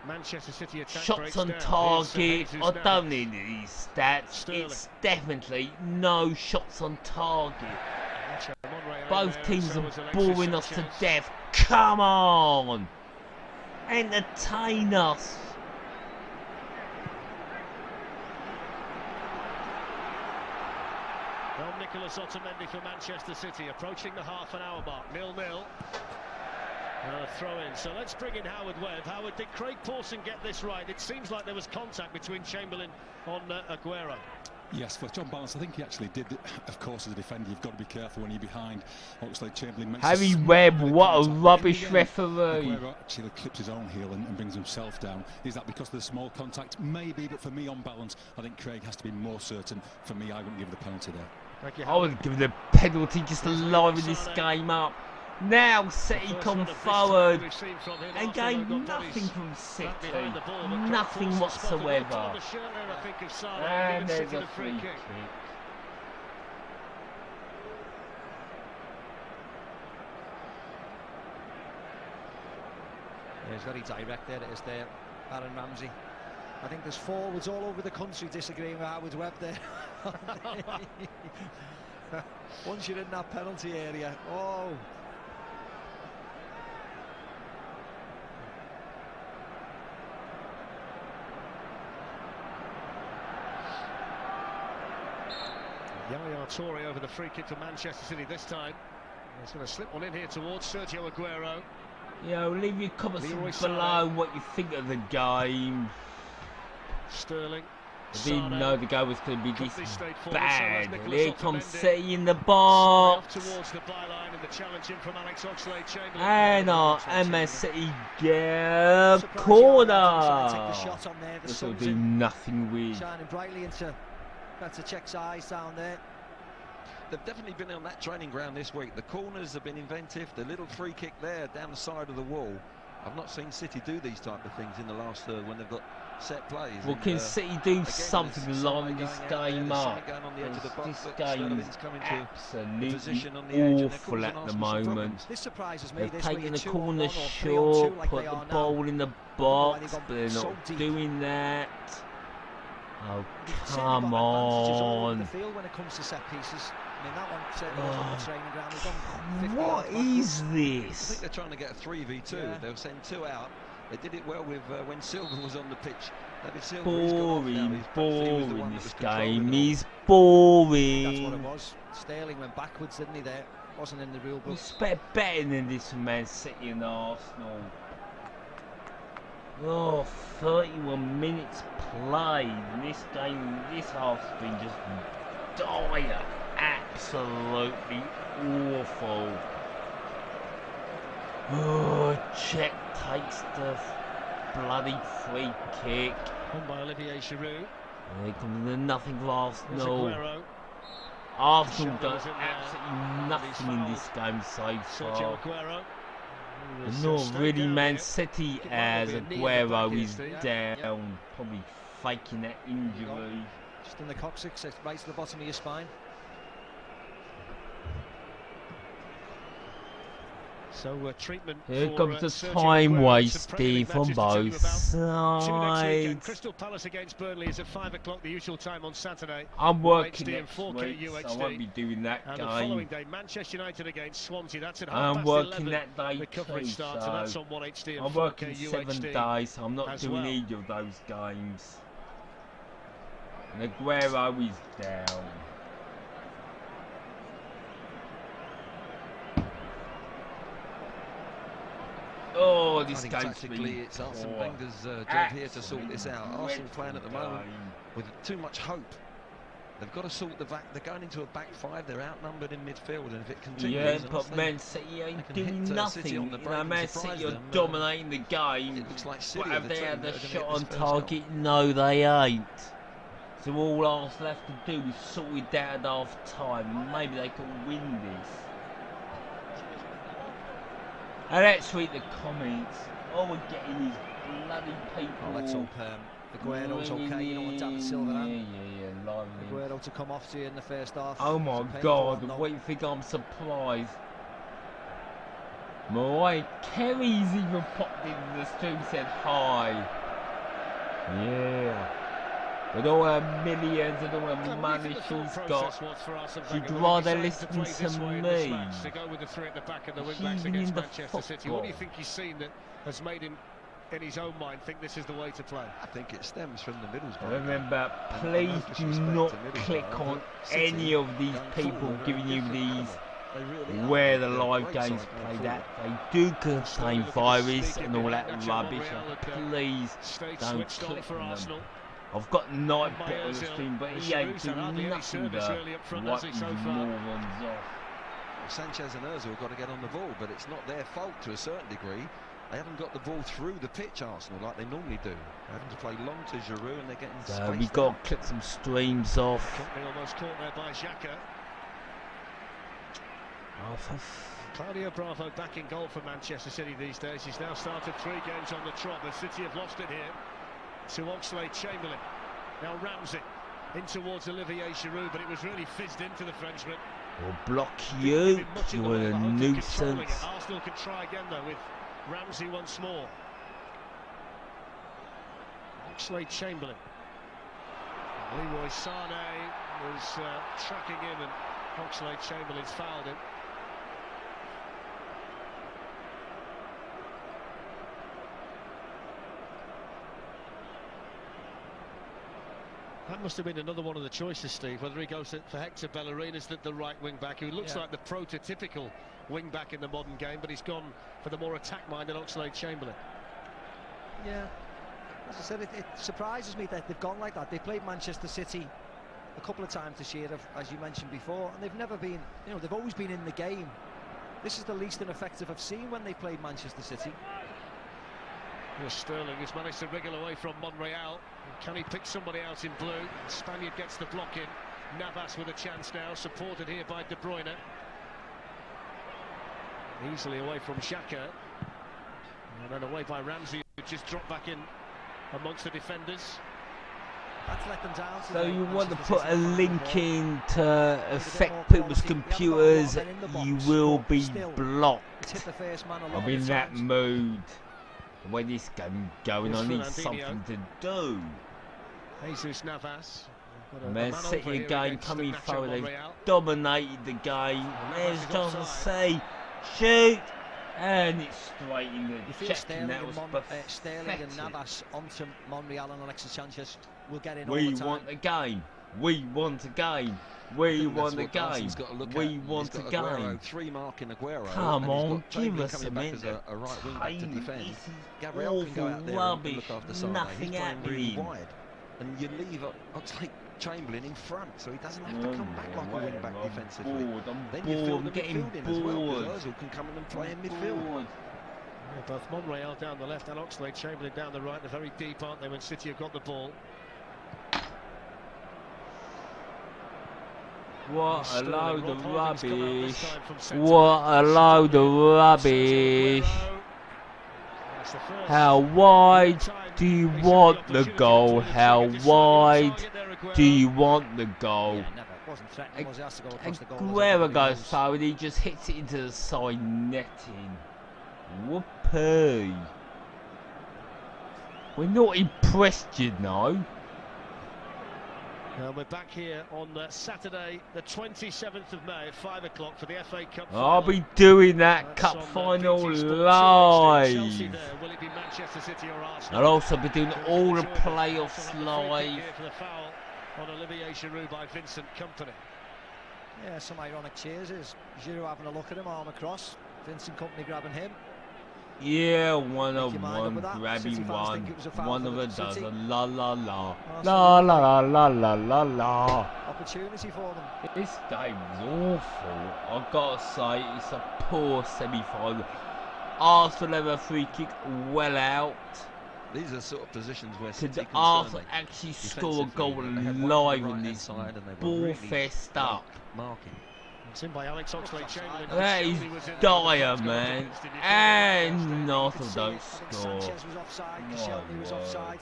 Manchester City attack Shots breaks on down. target. Here's, I Jesus don't Navas. need these stats. Sterling. It's definitely no shots on target. Monreal Both there, teams so are was Alexis boring us to Sanchez. death. Come on! Entertain us. Well, Nicolas Otamendi for Manchester City, approaching the half-an-hour mark, 0-0. A throw-in, so let's bring in Howard Webb. Howard, did Craig Pawson get this right? It seems like there was contact between Chamberlain on Aguero. Yes, for John Balance, I think he actually did. Of course, as a defender, you've got to be careful when you're behind. Oxlade-Chamberlain makes Harry a Webb, small what a contact. rubbish Again, referee. Aguero actually clips his own heel and brings himself down. Is that because of the small contact? Maybe, but for me, on balance, I think Craig has to be more certain. For me, I wouldn't give the penalty there. Thank you, I would give the penalty just to liven this game up. Now City come forward and gain nothing from City. Nothing whatsoever. And there's a free kick. Yeah, it's very direct there, it is there, Aaron Ramsey. I think there's forwards all over the country disagreeing with Howard Webb there. Once you're in that penalty area, oh. Yaya Touré over the free kick for Manchester City this time. He's going to slip one in here towards Sergio Aguero. Yo, leave your comments Leroy below Sané. what you think of the game. Sterling. I didn't know the game was going to be this bad. Nicolas Here comes Otamendi. City in the Off box. towards the byline and the challenge in from Alex Oxlade-Chamberlain. And our MS City get Surprised corner. Yaya didn't try to take the shot on there. The This will sun's do in, nothing with. shining brightly into Better Check's eyes down there. They've definitely been on that training ground this week. The corners have been inventive. The little free kick there down the side of the wall. I've not seen City do these type of things in the last third when they've got set plays. Well, And, can City do again, something there's liven Sané this going out there, game there's up? Sané going on the edge of the box, This but game is Sterling's coming to absolutely position on the edge and they're awful causing at the Arsenal some moment. problems. This surprises me. They've This taken week, the 2-on-1 corner or 3-on-2 short, like put they the are now. ball in the why box, they've gone but they're so not deep. doing that. Oh, Certainly come got advantages all over on. the field when it comes to set pieces. I mean, that one certainly wasn't on the training ground. They've gone 50 What yards backwards. is I think this? they're trying to get a 3v2. Yeah. They'll send two out. They did it well with when Silva was on the pitch. David Silva, he's got off now. Boring, Perhaps he was the boring one that this was controlling game. it all. He's That's what it boring. was. Sterling went backwards, didn't he, there? Wasn't in the real book. Expect better than this from Man City and Arsenal. Oh, 31 minutes played. And this game, this half's been just dire. Absolutely awful. Oh, Czech takes the bloody free kick. Won by Olivier Giroud. Here comes the nothing for There's Arsenal. Aguero. Arsenal Shot done was in there. absolutely nothing in this game so Sergio far. Aguero. Not really Man City It might as well be a knee at the Aguero back, is is down, probably faking that injury. Just in the coccyx, it's right to the bottom of your spine. So treatment Here for, comes the Sergio time Aguero. Some Premier League wasted from matches to tell you both about. Two next weekend. sides. Crystal Palace against Burnley is at 5 o'clock, the usual time on Saturday. I'm working UHD and next 4K week, so I UHD. won't be doing that And the following game. day, Manchester United against Swansea. That's at I'm 11:30. working that day The coverage too, starts, and that's so on 1HD and I'm 4K working UHD. 7 days, so I'm not as doing well. either of those games. And Aguero is down. Oh, this think game's tactically been it's Arsene poor. Wenger's job here to sort this out. Arsenal playing at the moment with too much hope. They've got to sort the back. They're going into a back five. They're outnumbered in midfield, and if it continues, Yeah, unless but they Man City ain't can doing hit, nothing. City on the You break know, and Man surprise City are them, dominating the game. it looks like City But are have the they team had that a are gonna shot get this on first target? goal. No, they ain't. So all Arsenal have to do is sort it out at half time. Maybe they can win this. And let's read the comments. All we're getting is bloody people. Oh, let's hope Aguero's okay. You don't want David Silva and Yeah, lovely. Aguero to come off to you in the first half. Oh my God, what do you think I'm surprised? Mariah Carey's even popped into the stream, said hi. Yeah. With all her millions and all her money she's got, she'd rather listen to me. To go with the three at the back and the wing She's backs even against in the Manchester City. What do you football. think he's seen that has made him, in his own mind, think this is the way to play? I think it stems from the Middlesbrough. Remember, And please no do disrespect not to Middlesbrough, click on but City any of these going people forward are giving a you different these animal. They really are. where the They're a live great games side play going that. forward. They do contain virus and all that Nacho rubbish. Monreal And please stayed don't switched on click for on them. Arsenal. I've got Nightbot on the Ozil, stream, but the he ain't Giroud's doing had hardly any nothing service to early up front, wipe has he, these so far? morons off. Sanchez and Ozil have got to get on the ball, but it's not their fault to a certain degree. They haven't got the ball through the pitch, Arsenal, like they normally do. They're having to play long to Giroud, and they're getting So spaced we got out. to click some streams off. Company almost caught there by Xhaka. Claudio Bravo back in goal for Manchester City these days. He's now started 3 games on the trot, but City have lost it here to Oxlade-Chamberlain. Now Ramsey in towards Olivier Giroud, but it was really fizzed into the Frenchman. We'll block you. You You're a nuisance. Arsenal can try again though with Ramsey once more. Oxlade-Chamberlain. Leroy Sané was tracking him, and Oxlade-Chamberlain's fouled him. That must have been another one of the choices, Steve, whether he goes for Hector Bellerin as the right wing-back, who looks like the prototypical wing-back in the modern game, but he's gone for the more attack-minded Oxlade-Chamberlain. Yeah, as I said, it surprises me that they've gone like that. They played Manchester City a couple of times this year, as you mentioned before, and they've never been, you know, they've always been in the game. This is the least ineffective I've seen when they played Manchester City. Here's Sterling, who's managed to wriggle away from Monreal. Can he pick somebody out in blue? The Spaniard gets the block in. Navas with a chance now, supported here by De Bruyne. Easily away from Xhaka. And then away by Ramsey, who just dropped back in amongst the defenders. That's let them down. So you want to put a link in to affect people's computers, you will be blocked. I'm in that mood. When this game going, I need something to do. Jesus Navas. Man City again coming forward, they've dominated the game. There's Johnson say, shoot! And it's straight in the check, and that was Sterling and Navas onto Monreal and Alexis Sanchez will get in all We the time. want the game. We want a game. We want the game. We want a game. 3 marking Aguero. Come on, give us coming a back minute. as a right wing back to defend. This is Gabriel can go out there rubbish. and look after Sané. Nothing He's playing really happening. wide, and you leave Oxlade-Chamberlain in front, so he doesn't have to come back like a wing back defensively. Then you fill the midfield in as well, because Ozil can come in and play in midfield. Yeah, both Monreal down the left and Oxlade-Chamberlain down the right. They're very deep, aren't they, when City have got the ball? What a load of rubbish. What a load of rubbish. How wide do you want the goal? How wide do you want the goal? Aguero goes forward, he just hits it into the side netting. Whoopee. We're not impressed, you know. We're back here on Saturday, the 27th of May at 5 o'clock for the FA Cup final. I'll be doing that cup final live. Chelsea there. Will it be Manchester City or Arsenal? I'll also be doing all the playoffs live. For the foul on Olivier Giroud by Vincent Kompany. Yeah, some ironic cheers is Giroud having a look at him, arm across. Vincent Kompany grabbing him. Yeah, one Make of your mind up one, with that. grabbing City fans one, think it was a foul one for of a City. dozen, la la la, la Absolutely. la la la la la. Opportunity for them. This game's awful. I've got to say, it's a poor semi-final. Arsenal have a free kick well out. These are sort of positions where Could City Arsenal concern actually score a defensively. goal They had one on the live in right-hand this side and they were ball really fessed late up? It's marking. in by Alex Oxlade-Chamberlain. That is Shelby was in there, dire, the first goal man. against the And You Arsenal could see don't it. I think score. Sanchez was offside. My Koscielny was word. offside.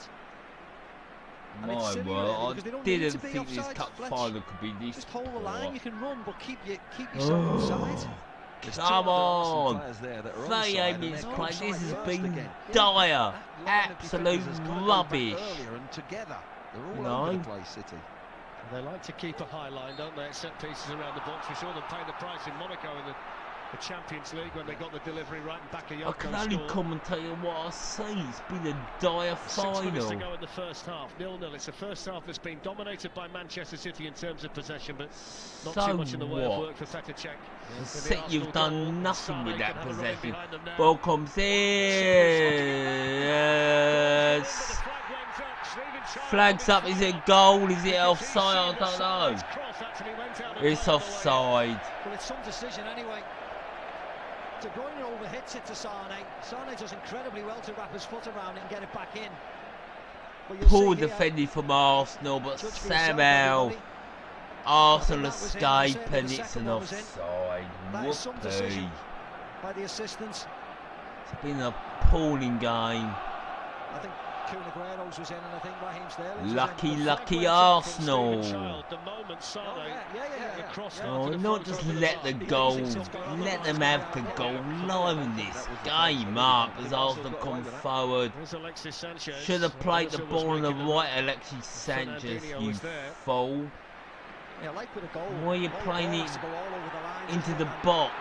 And My it's silly, word, really, because they I don't need didn't to be think this offside, cup Fletch. final could be this Just hold the poor. line. You can run, but keep yourself offside. There's two Come other Arsenal on. players there that are 38 onside and minutes they're play. offside This has first been again. dire. That line of Absolute defenders has got to go back rubbish. Earlier and together, they're all No. over the place, City. They like to keep a high line, don't they? Set pieces around the box. We saw them pay the price in Monaco in the Champions League when they got the delivery right and back. I can only commentate on what I see. It's been a dire 6 minutes to final. go in the first half. 0-0. It's the first half that's been dominated by Manchester City in terms of possession, but not So too much in the way of what? work for Petr Cech. City, you've done nothing with that possession. possession. Ball comes in. Yes. Flags up. Is it goal? Is it offside? I don't know. It's offside. Well, it's some decision anyway. De Bruyne overhits it to Sane. Sane does incredibly well to wrap his foot around it and get it back in. But you'll Poor see here, defending from Arsenal, but judge for yourself, somehow everybody. Arsenal I think that was him, escape the and it's second an one was in. offside. That is some Whoopee. decision by the assistants. It's been an appalling game. I think Kun Aguero's was in, and I think Raheem Sterling's was in. Lucky, The lucky flag Arsenal. went in from The moment Sane, yeah. the cross Yeah. Oh, started to not float just over let the bar. goals, let them have the goal live in this game up as Arsenal come forward. Here's Alexis Sanchez. Should have played the Ozil was ball on the making a- right, Alexis Sanchez, Fernandinho you was there. fool. Yeah, like with a goal. Why are you All the playing ball it has to go all over the line, into doesn't the it? And- box?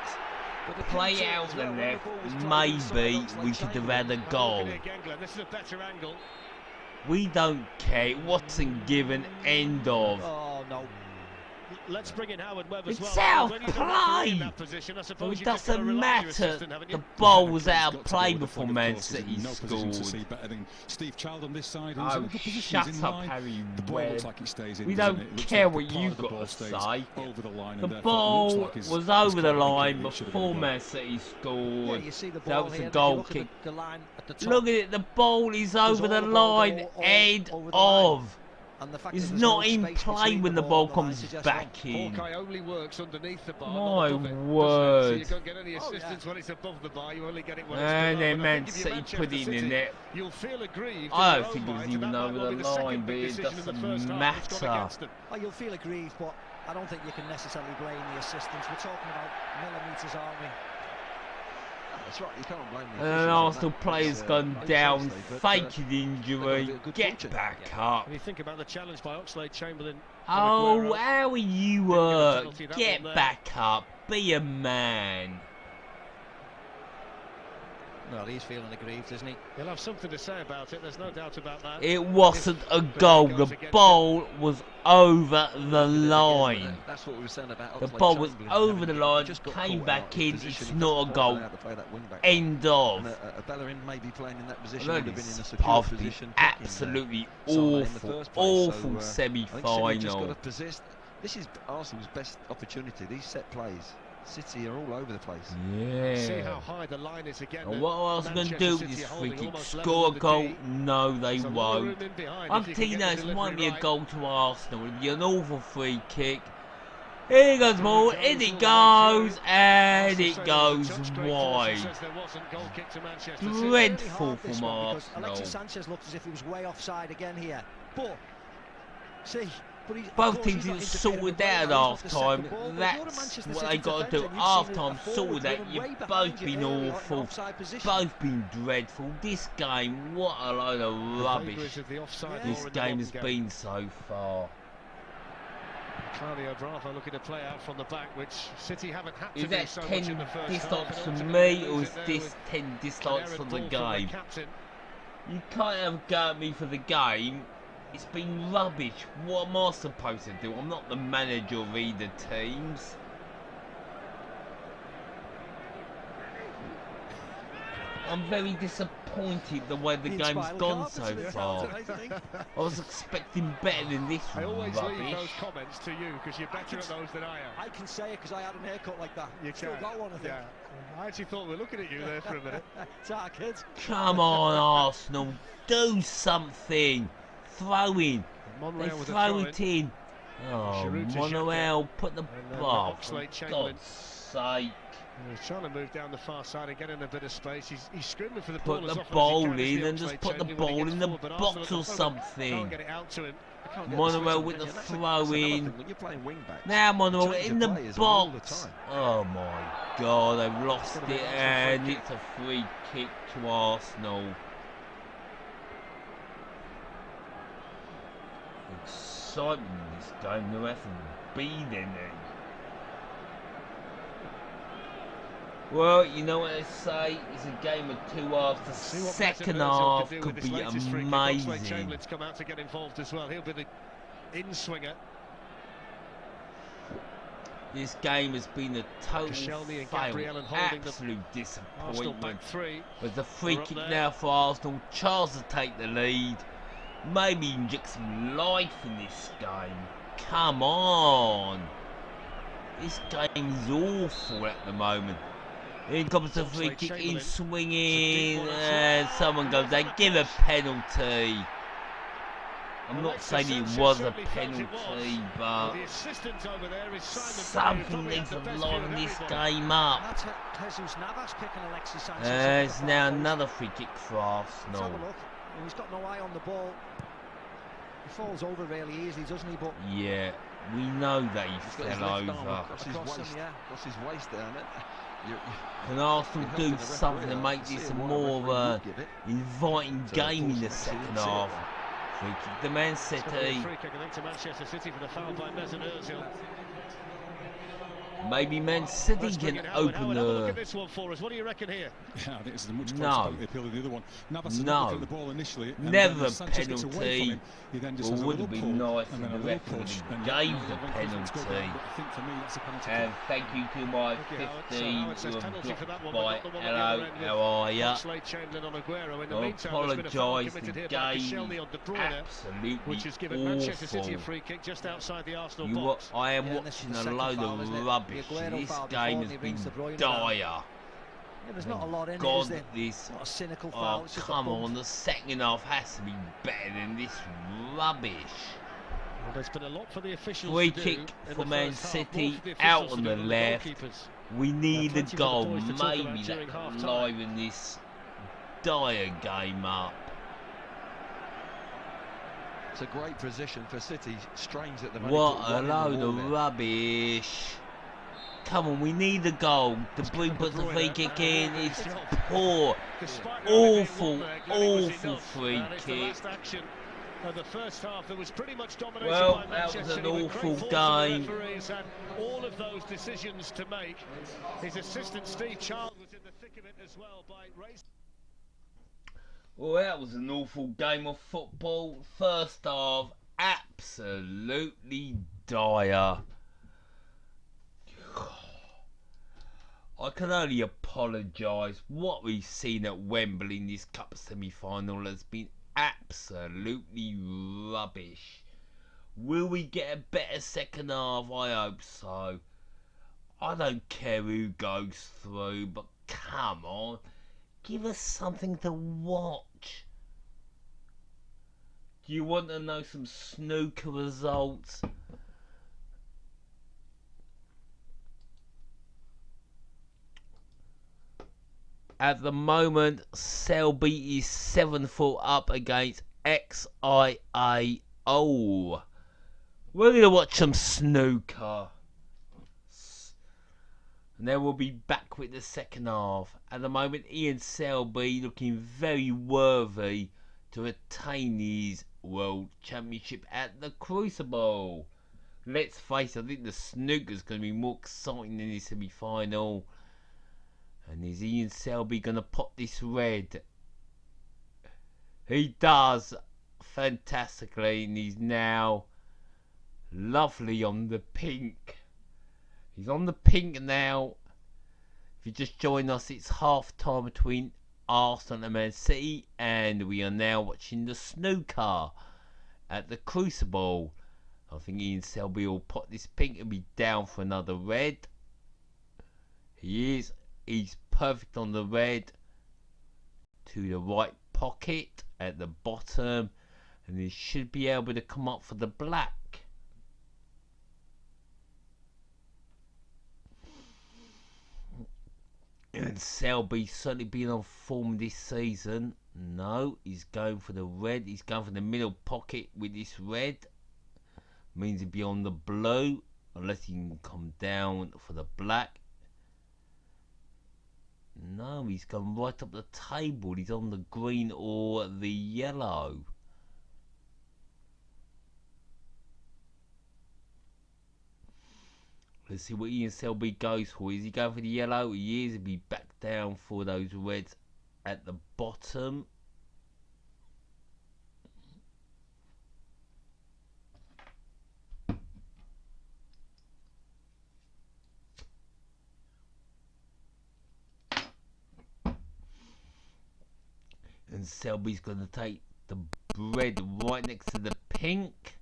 but the Play key to it out as the well, when the left, ball was played maybe inside, we Oxlade could have had a Chamberlain. goal. Looking at Gengler, this is a better angle. We don't care, it wasn't given, end of. Oh no. Let's bring in Howard Webb as It's well. out When you of don't have to be in play. that position, I Well, suppose it you just gotta doesn't rely on your matter. assistant, haven't you? The ball was He's out got of to play go with the before flag, of Man course. He's City in no position to see scored. better than Steve Child on this side. Who's in Oh, a good position. shut He's in up, line. Harry The ball Webb. looks like it stays in. We doesn't don't it? It looks care like what a part you've of the got ball to stays say. over the line, The and therefore it ball looks like his was over the corner kick, line but it should have before been a Man City Yeah, scored. you see the That ball was here. a and if you goal look at kick. the line at the top. Look at it, the ball is over the all the ball line, all end over the line. of. And the fact It's that there's not no in space play between when the ball ball and the line comes suggests back in. Hawkeye only works underneath the bar, My not above it, word. doesn't it? So you don't get any Oh, yeah. assistance when it's above the bar. You only get it when it's And below. then And I Man think if you're City put it in Manchester the net. You'll feel aggrieved. I in don't your think own it was mind, even and that over might the well be the second line, big but it decision in the doesn't first half that's gone matter. against them. Oh, you'll feel aggrieved, but I don't think you can necessarily blame the assistants. We're talking about millimetres, aren't we? That's right, you can't blame And the an officials on Arsenal that. player's It's, gone down, unfortunately, but, faking they've injury, got a good get fortune. back up. When you think about the challenge by Oxlade-Chamberlain. Oh, how are you Didn't get a penalty, that Get one there. back up, be a man. Well, he's feeling aggrieved, isn't he? He'll have something to say about it, there's no doubt about that. It wasn't a goal, the ball was over the line. That's what we were saying about The Oxlade ball was Chamberlain over having the line, just got came caught back out of in, position. it's He not a doesn't goal. know how to play that wing back. End of. And a Bellerin maybe playing in that position That would have been in a is secure puffy, position. absolutely Salah in the awful, first place. awful So, I think City just got semi-final. to persist. This is Arsenal's best opportunity. These set plays. City are all over the place. See Yeah. how high the line is again. And what are Arsenal going to do with Manchester this City free holding kick? almost level Score a with the goal? D. No, they There's a lot of won't. room in behind I'm if you can telling you get now, the this delivery might be a right. goal to Arsenal. It'll be an awful free kick. Here goes ball, in it goes, and it goes wide. Dreadful from Alexis Arsenal. Sanchez looked as if he was way offside again here. But, see... Both teams didn't sort it out at half time. That's what they got to do. Half time, sort that. You've both been awful, both been dreadful. This game, what a load of rubbish this game has been so far. Claudio Bravo looking to play out from the back, which City haven't had to Is do that so much 10 in the first dislikes half. from me, or is this 10 dislikes for the game? You can't have a go at me for the game. It's been rubbish. What am I supposed to do? I'm not the manager of either teams. I'm very disappointed the way the game's gone so far. I was expecting better than this I always rubbish. leave those comments to you because you're better at those than I am. I can say it because I had an haircut like that. You Still can. got one, I think. Yeah. I actually thought we were looking at you there for a minute. It's our kids. Come on, Arsenal, do something. Throw in. They throw it in. Oh, Monreal, put the bar. For God's sake. He's trying to move down the far side and get in a bit of space. He's screaming for the Put ball as the often ball as he in can and just put the ball in the box or something. Can't get it out to him. Monreal with the throw in. When you're playing wing backs, Now Monreal change in your the players all the box. time. Oh my God, they've lost it and it's a free kick to Arsenal. Excitement in this game, there hasn't been any. Well, you know what they say, it's a game of two halves. The second half could be amazing. Chamberlain's come out to get involved as well. He'll be the in-swinger. This game has been a total fail, absolute disappointment. With the free kick now for Arsenal, Charles to take the lead. Maybe inject some life in this game. Come on! This game is awful at the moment. In comes the free kick, in swinging, and someone goes, they give a penalty. I'm not saying it was a penalty, but something needs to line this game up. There's now another free kick for Arsenal. He's got no eye on the ball. He falls over really easily, doesn't he? But yeah, we know that he fell over. What's his waist down it? Can Arsenal do something to make this a more of an inviting game in the second half? Free kick to Man City. Free kick, I think, to Manchester City for the foul by Mesut Ozil. Maybe Man City can open the... This one for us. What do you reckon here? Yeah, I think this is a much closer appeal than the other one. Navas no, the ball initially, never penalty. Well, would have been nice if the referee gave the penalty. And thank you to my 50 who have dropped by. Hello, how are ya? I apologise, the game absolutely awful. I am watching a load of rubbish. This game has been dire. Yeah, there's not a lot in God, it, this. Not a cynical foul. Oh, come on, the second half has to be better than this rubbish. Well, there's been a lot for the officials. Free kick for Man City, out on the left. We need a goal, maybe that can liven this dire game up. It's a great position for City. Strange at the moment. What a load of rubbish. Come on, we need a goal. Bruyne puts the free kick in. It's poor. Awful, awful free kick. The first half that was pretty much dominated well, by that was an awful game. All of those decisions to make. His assistant Steve Charles was in the thick of it as well by raising. Well, that was an awful game of football. First half, absolutely dire. I can only apologise. What we've seen at Wembley in this Cup semi-final has been absolutely rubbish. Will we get a better second half? I hope so. I don't care who goes through, but come on. Give us something to watch. Do you want to know some snooker results? At the moment, Selby is 7-4 up against XIAO. We're going to watch some snooker. And then we'll be back with the second half. At the moment, Ian Selby looking very worthy to attain his World Championship at the Crucible. Let's face it, I think the snooker's going to be more exciting than the semi-final. And is Ian Selby going to pop this red? He does fantastically, and he's now lovely on the pink. He's on the pink now. If you just join us, it's half time between Arsenal and Man City, and we are now watching the snooker at the Crucible. I think Ian Selby will pot this pink and be down for another red. He is. He's perfect on the red to the right pocket at the bottom, and he should be able to come up for the black. And Selby certainly been on form this season. No, he's going for the red. He's going for the middle pocket with this red. Means he'll be on the blue unless he can come down for the black. No, he's gone right up the table. He's on the green or the yellow. Let's see what Ian Selby goes for. Is he going for the yellow? He is. He'll be back down for those reds at the bottom. And Selby's going to take the red right next to the pink.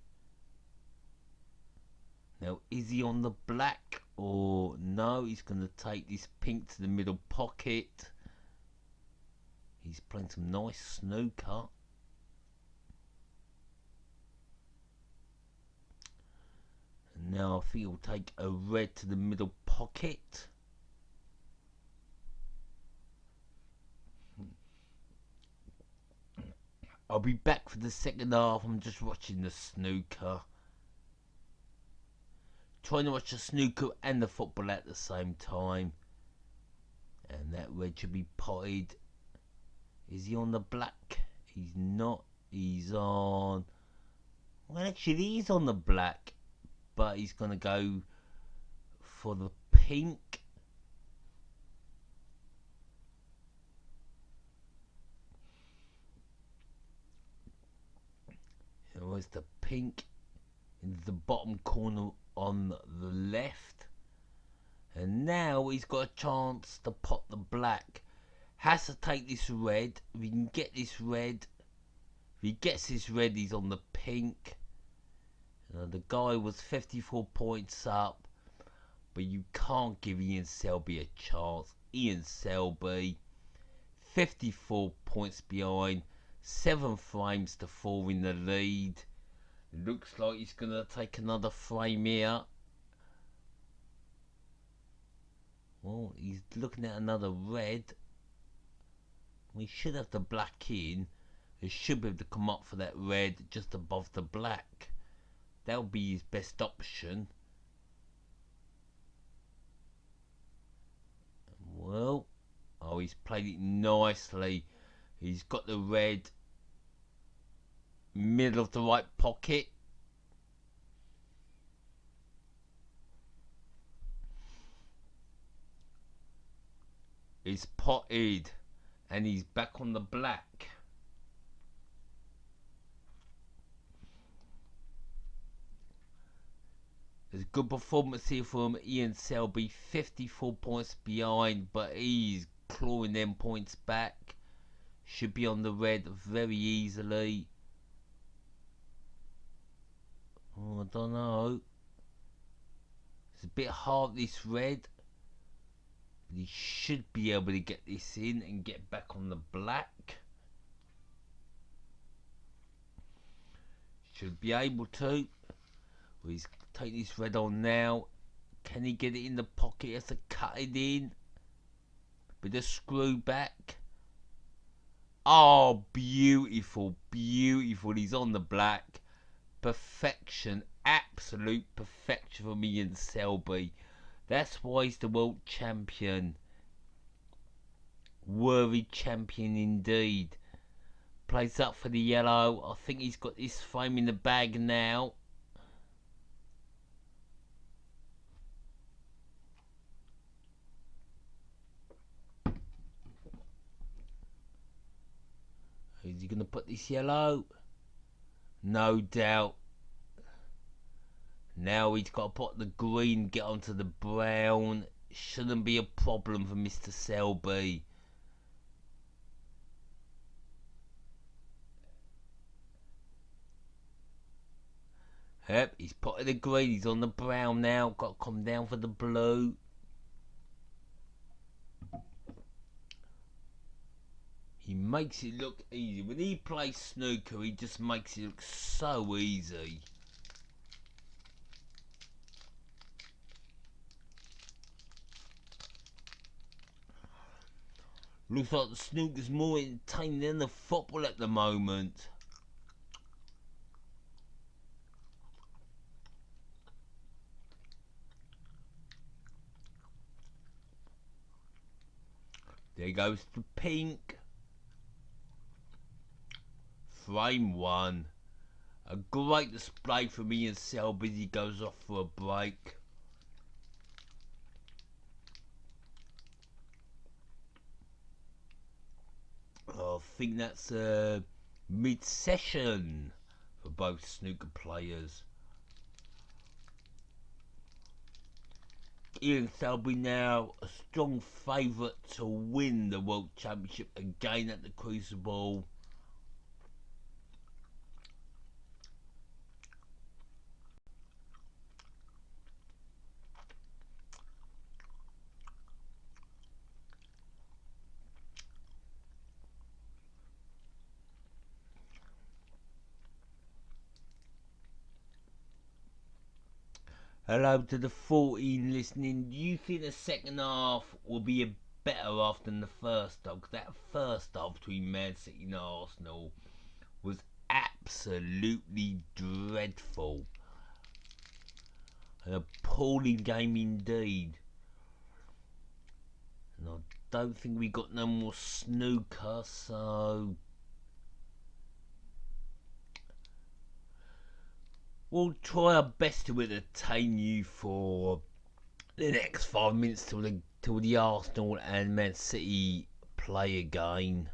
Now, is he on the black or no? He's going to take this pink to the middle pocket. He's playing some nice snooker. And now I think he'll take a red to the middle pocket. I'll be back for the second half. I'm just watching the snooker. Trying to watch the snooker and the football at the same time. And that red should be potted. Is he on the black? He's not. He's on... Well, actually, he's on the black. But he's going to go for the pink. There was the pink in the bottom corner on the left, and now he's got a chance to pot the black. Has to take this red. If he can get this red, if he gets this red, he's on the pink. The guy was 54 points up, but you can't give Ian Selby a chance. Ian Selby 54 points behind, 7 frames to 4 in the lead. Looks like he's going to take another frame here. Well, he's looking at another red. We should have the black in. He should be able to come up for that red just above the black. That'll be his best option. Well, oh, he's played it nicely. He's got the red middle of the right pocket. He's potted and he's back on the black. There's a good performance here from Ian Selby, 54 points behind, but he's clawing them points back. Should be on the red very easily. Oh, I don't know. It's a bit hard, this red. But he should be able to get this in and get back on the black. Should be able to. Well, he's taking this red on now. Can he get it in the pocket? He has to cut it in. With a screw back. Oh, beautiful, beautiful. He's on the black. Perfection, absolute perfection from Ian Selby. That's why he's the world champion. Worthy champion indeed. Plays up for the yellow. I think he's got this frame in the bag now. Is he going to put this yellow? No doubt. Now he's got to put the green, get onto the brown. Shouldn't be a problem for Mr. Selby. Yep, he's potted the green, he's on the brown now. Got to come down for the blue. He makes it look easy. When he plays snooker, he just makes it look so easy. Looks like the snooker's more entertaining than the football at the moment. There goes the pink. Frame 1. A great display from Ian Selby as he goes off for a break. I think that's a mid-session for both snooker players. Ian Selby now a strong favourite to win the World Championship again at the Crucible. Hello to the 14 listening. Do you think the second half will be a better half than the first half? Because that first half between Man City and Arsenal was absolutely dreadful. An appalling game indeed. And I don't think we got no more snooker, so we'll try our best to entertain you for the next 5 minutes till the Arsenal and Man City play again.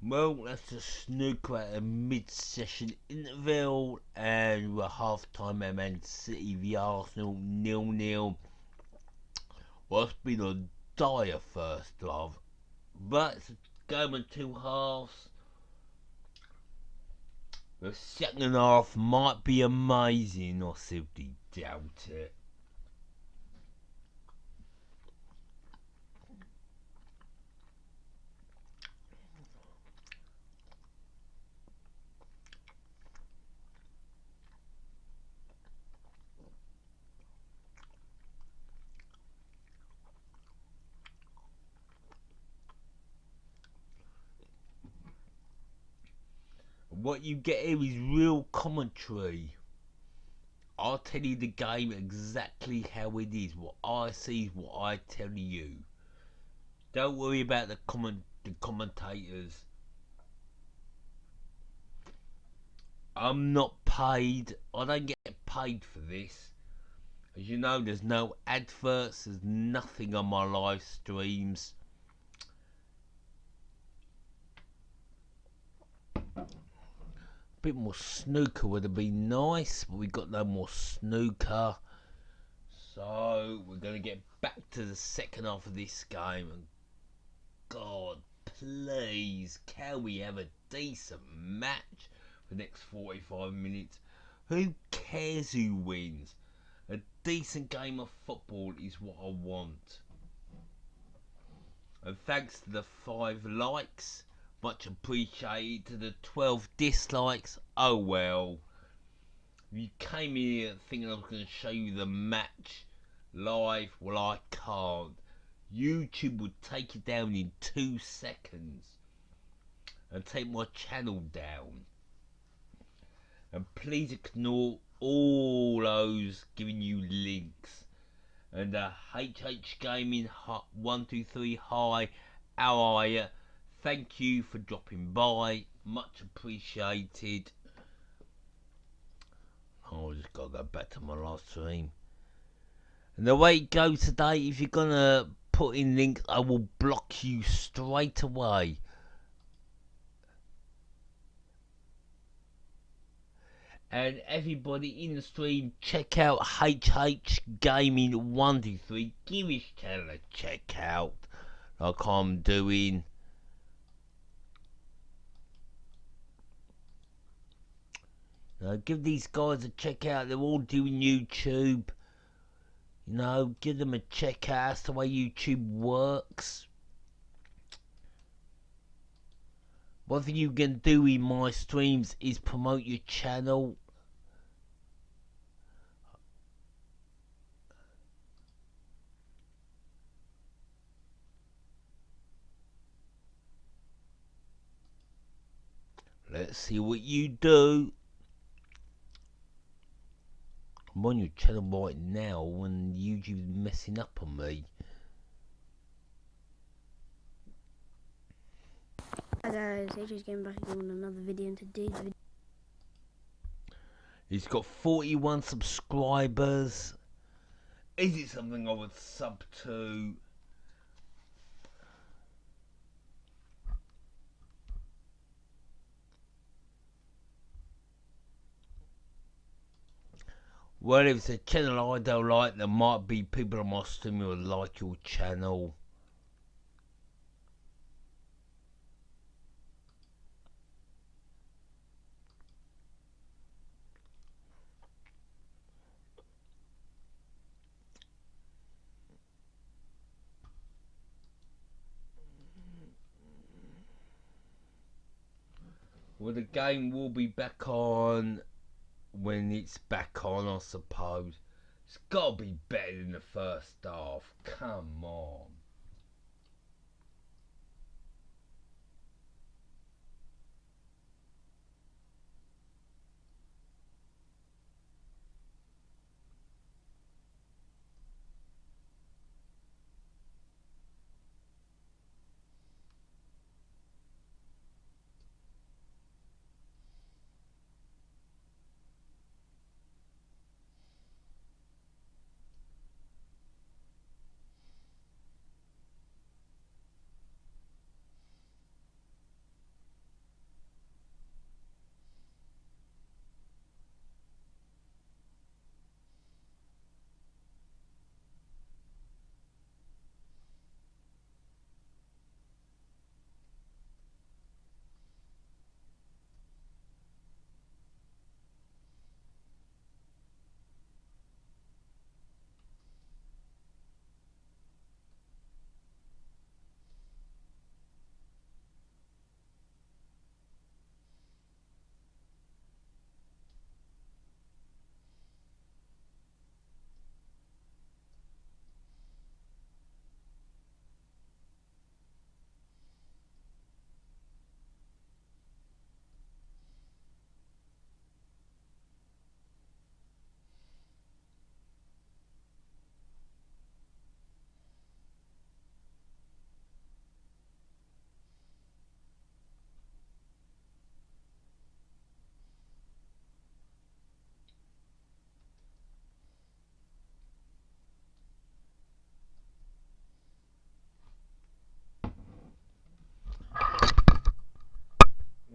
Well, that's a snooker at a mid-session interval, and we're half-time at Man City v Arsenal 0-0. Well, it's been a dire first half, but it's a game of two halves. The second half might be amazing, I simply doubt it. What you get here is real commentary. I'll tell you the game exactly how it is. What I see is what I tell you. Don't worry about the commentators. I'm not paid. I don't get paid for this. As you know, there's no adverts. There's nothing on my live streams. Bit more snooker would have been nice, but we got no more snooker, so we're going to get back to the second half of this game. And God, please, can we have a decent match for the next 45 minutes? Who cares who wins? A decent game of football is what I want. And thanks to the 5 likes, much appreciated. To the 12 dislikes, oh well. You came here thinking I was going to show you the match live. Well, I can't. YouTube would take it down in 2 seconds. and take my channel down. And please ignore all those giving you links. And HH Gaming 123 hi, how are you? Thank you for dropping by, much appreciated. Oh, I just gotta go back to my last stream. And the way it goes today, if you're gonna put in links, I will block you straight away. And everybody in the stream, check out HH Gaming 123. Give his channel a check out, like I'm doing. Give these guys a check out. They're all doing YouTube. You know, give them a check out. That's the way YouTube works. One thing you can do in my streams is promote your channel. Let's see what you do. I'm on your channel right now when YouTube's messing up on me. Hi guys, AJ's getting back again with another video, and today's video He's got 41 subscribers. Is it something I would sub to? Well, if it's a channel I don't like, there might be people on my stream who would like your channel. Well, the game will be back on when it's back on, I suppose. It's got to be better than the first half. Come on.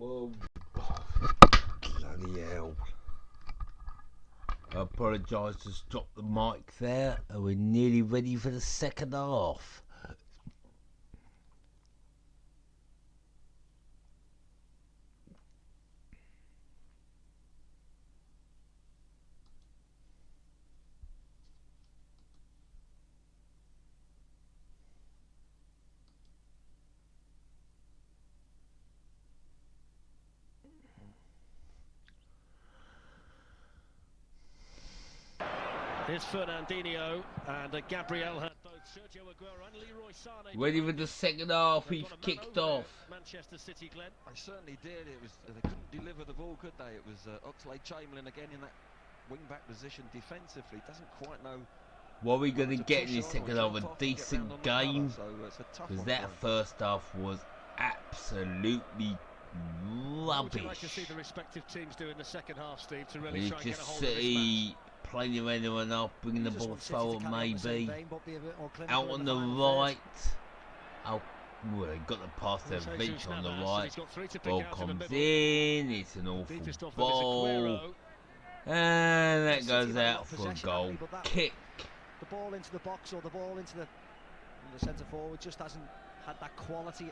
Whoa. Bloody hell. I apologise, just dropped the mic there, and we're nearly ready for the second half. Here's Fernandinho, and Gabriel had both. Ready for the second half. He's kicked off. Manchester City, Glenn. They certainly did. It was they couldn't deliver the ball, could they? It was Oxlade-Chamberlain again in that wing-back position defensively. Doesn't quite know. What are we going to get in this second half? A decent game? Because that first half was absolutely rubbish. Would you like to see the respective teams do in the second half, Steve, to really try and get a hold City of playing around and up, bringing the ball forward maybe. Out on the right. Oh, well, they got the pass to Vinch on the right. Ball comes in. It's an awful ball. And that goes out for a goal kick. The ball into the box or the ball into the centre forward just hasn't had that quality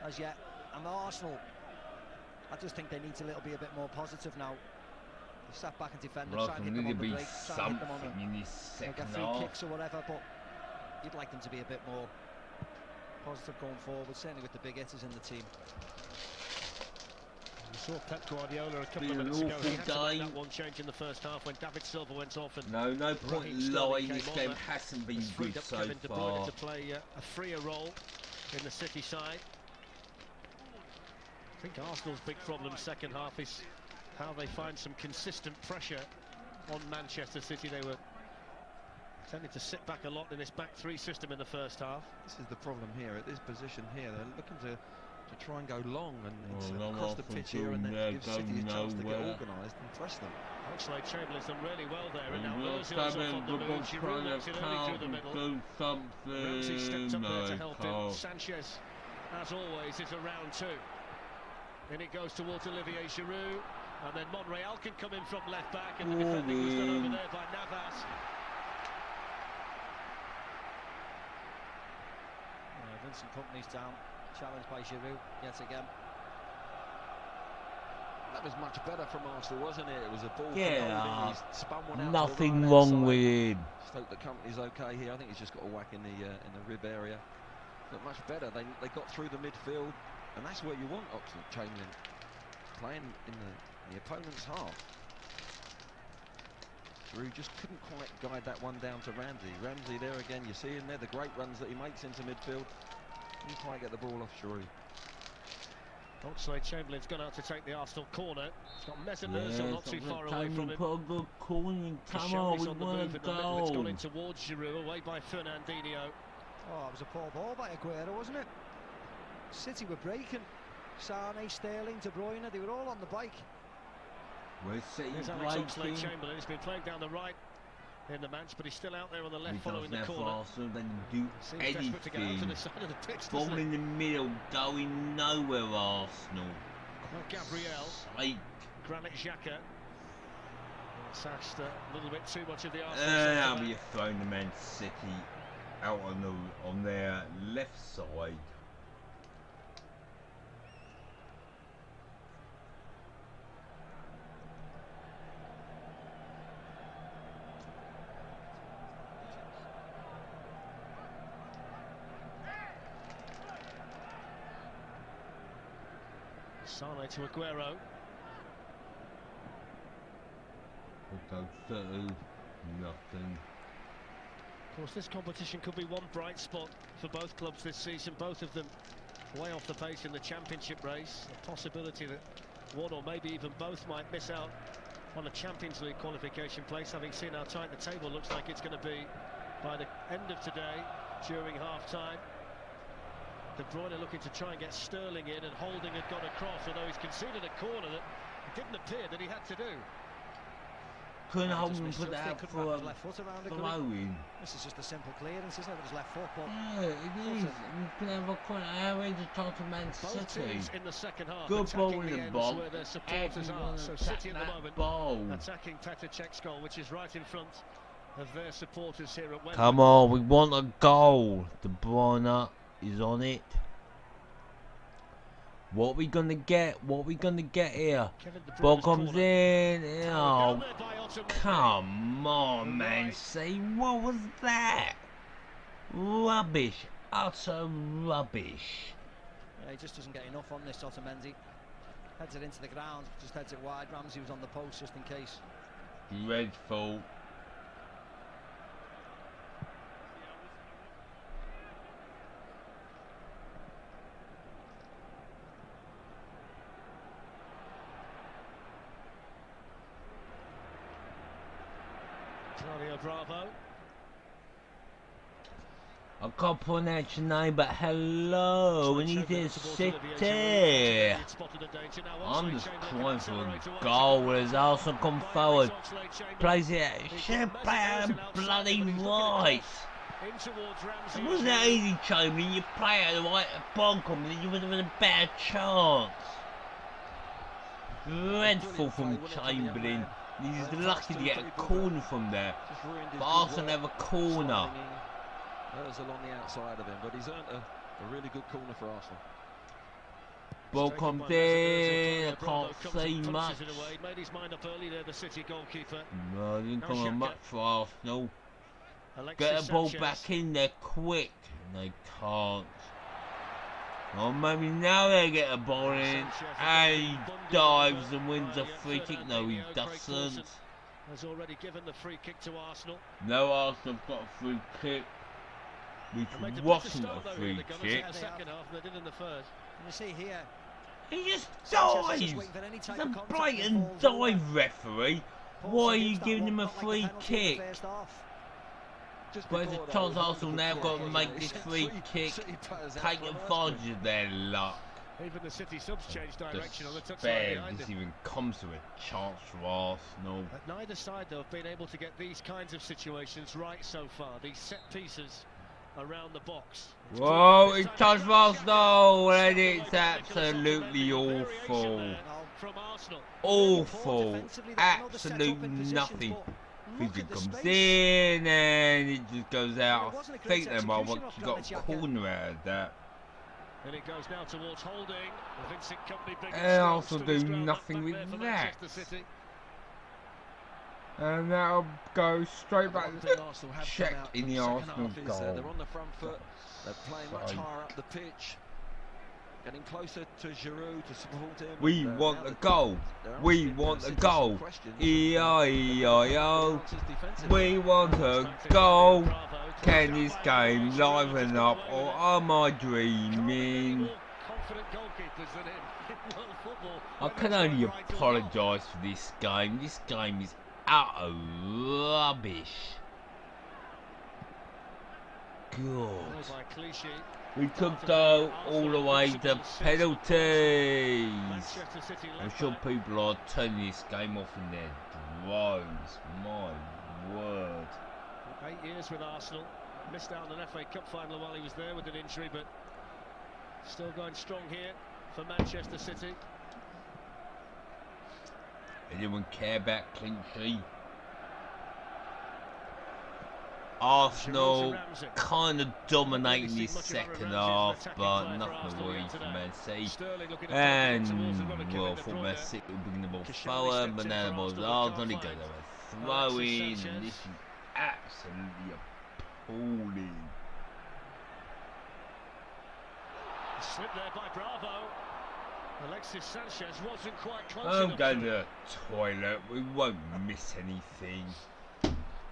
as yet. And Arsenal, I just think they need to be a bit more positive now. They sat back and defended, try and hit them on the break, try and hit them on get free kicks or whatever, but you'd like them to be a bit more positive going forward, certainly with the big hitters in the team. We saw Pep Guardiola a couple of minutes ago. He had to make that one change in the first half when David Silva went off. And no point lying. This game hasn't been good so Kevin De Bruyne far. to play a freer role in the City side. I think Arsenal's big problem second half is how they find some consistent pressure on Manchester City. They were tending to sit back a lot in this back three system in the first half. This is the problem here at this position here. They're looking to try and go long and across the pitch here and then give City a chance to get organised and press them. Oxlade-Chamberlain's done really well there, and now Ozil's off on the move. Giroud walks it early through the middle. Ramsey stepped up there to help him. Sanchez, as always, is a round two. Then it goes towards Olivier Giroud, and then Monreal can come in from left back, and the defending was done over there by Navas. Vincent Kompany's down, challenged by Giroud yet again. That was much better from Arsenal, wasn't it? It was a ball Yeah, he spun one out nothing wrong with him. Just hope the Kompany's okay here. I think he's just got a whack in the rib area. But much better. They got through the midfield, and that's where you want Oxlade-Chamberlain, playing in the opponent's half. Giroud just couldn't quite guide that one down to Ramsey. Ramsey there again, you see in there the great runs that he makes into midfield. Didn't quite get the ball off Giroud. Oxlade-Chamberlain's gone out to take the Arsenal corner. It's got Mesut Ozil not too far away from him. Come on, we want to go. It's gone in towards Giroud, away by Fernandinho. Oh, it was a poor ball by Aguero, wasn't it? City were breaking. Sane, Sterling, De Bruyne, they were all on the bike. Where's City breaking? Oxlade-Chamberlain, he's been playing down the right in the match, but he's still out there on the left following the corner. Arsenal then do anything. Pitch, ball in the middle, going nowhere, Arsenal. Well, Gabriel, Granit Xhaka. Sashed a little bit too much of the Arsenal. Now you're throwing the Man City out on their left side. Sane to Aguero. Nothing. Of course, this competition could be one bright spot for both clubs this season. Both of them way off the pace in the championship race. A possibility that one or maybe even both might miss out on a Champions League qualification place. Having seen how tight the table looks like it's going to be by the end of today, during half-time. De Bruyne looking to try and get Sterling in, and Holding had gone across, although he's conceded a corner that it didn't appear that he had to do. Couldn't Holding put that out for left foot around it. Blowing. This is just a simple clearance, isn't it, with his left foot? But yeah, it is. You can have a corner. I already talked to Man both City. teams in the second half. Good ball in the box. Where their supporters are. So City at the moment attacking Petr Cech's goal, which is right in front of their supporters here at Wembley. Come on, we want a goal. De Bruyne is on it. What we gonna get? What we gonna get here? Ball comes in. Oh, come on, man. Say, what was that? Rubbish. Utter rubbish. Yeah, he just doesn't get enough on this, Otamendi. Heads it into the ground, just heads it wide. Ramsey was on the post just in case. Dreadful. Claudio Bravo. I can't pronounce your name, but hello, and he's in City. I'm just crying for a goal as Arsenal come forward. Plays it, should play out bloody right. It wasn't that easy, Chamberlain. You play it right at Bonkum, then you would have had a better chance. Dreadful from Chamberlain. He's lucky to get a corner from there. But Arsenal have a corner. Hers along the outside of him, but he's earned a really good corner for Arsenal. Ball comes in, I can't see much. Made his mind up early there, the City goalkeeper. No, he didn't come on much for Arsenal. Get the ball back in there quick. And they can't. Or maybe now they get a ball in and he dives and wins a free kick. No, he doesn't. Has already given the free kick to Arsenal. No, Arsenal have got a free kick. Which wasn't a free kick. Second half than they did in the first. And you see here, He just dives. It's a blatant dive, referee. Why are you giving him a free kick? But there's a chance Arsenal now got to make this free kick, take advantage of their luck. Even the City subs changed direction on the touchline behind this him. even comes to a chance for Arsenal. But neither side, though, have been able to get these kinds of situations right so far. These set pieces around the box. Whoa, he touched Arsenal and it's absolutely awful. Awful. Absolute nothing. Fidget comes in and it just goes out. I think they might want to got a corner out of that. And it goes now towards holding. Vincent Company big and also do nothing with that. And that'll go straight back to check in the Arsenal goal. They're on the front foot. They're playing much higher up the pitch. Getting closer to Giroud to support him. We want the goal. We want the goal. E-I-E-I-O. We want a goal. Can this game liven up, or am I dreaming? I can only apologise for this game. This game is utter rubbish. God. We could go all the way to penalties. I'm sure people are turning this game off in their droves. My word. 8 years with Arsenal. Missed out on an FA Cup final while he was there with an injury, but still going strong here for Manchester City. Anyone care about Clinchy? Arsenal kind of dominating this second half, but nothing really for Man City. And, well, for Man City will bring the ball forward, but now the ball's Arsenal. He goes over throw in, and this is absolutely appalling. Slipped there by Bravo. Alexis Sanchez wasn't quite close I'm enough. going to the toilet. We won't miss anything.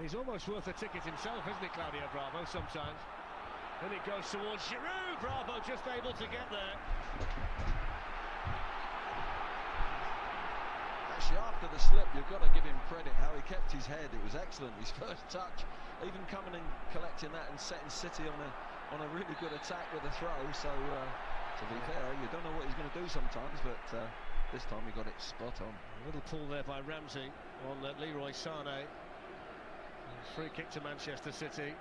He's almost worth a ticket himself, isn't he, Claudio Bravo, sometimes? And it goes towards Giroud. Bravo just able to get there. Actually, after the slip, you've got to give him credit how he kept his head. It was excellent, his first touch. Even coming and collecting that and setting City on a really good attack with a throw. So, to be fair, you don't know what he's going to do sometimes, but this time he got it spot on. A little pull there by Ramsey on Leroy Sané. Free kick to Manchester City.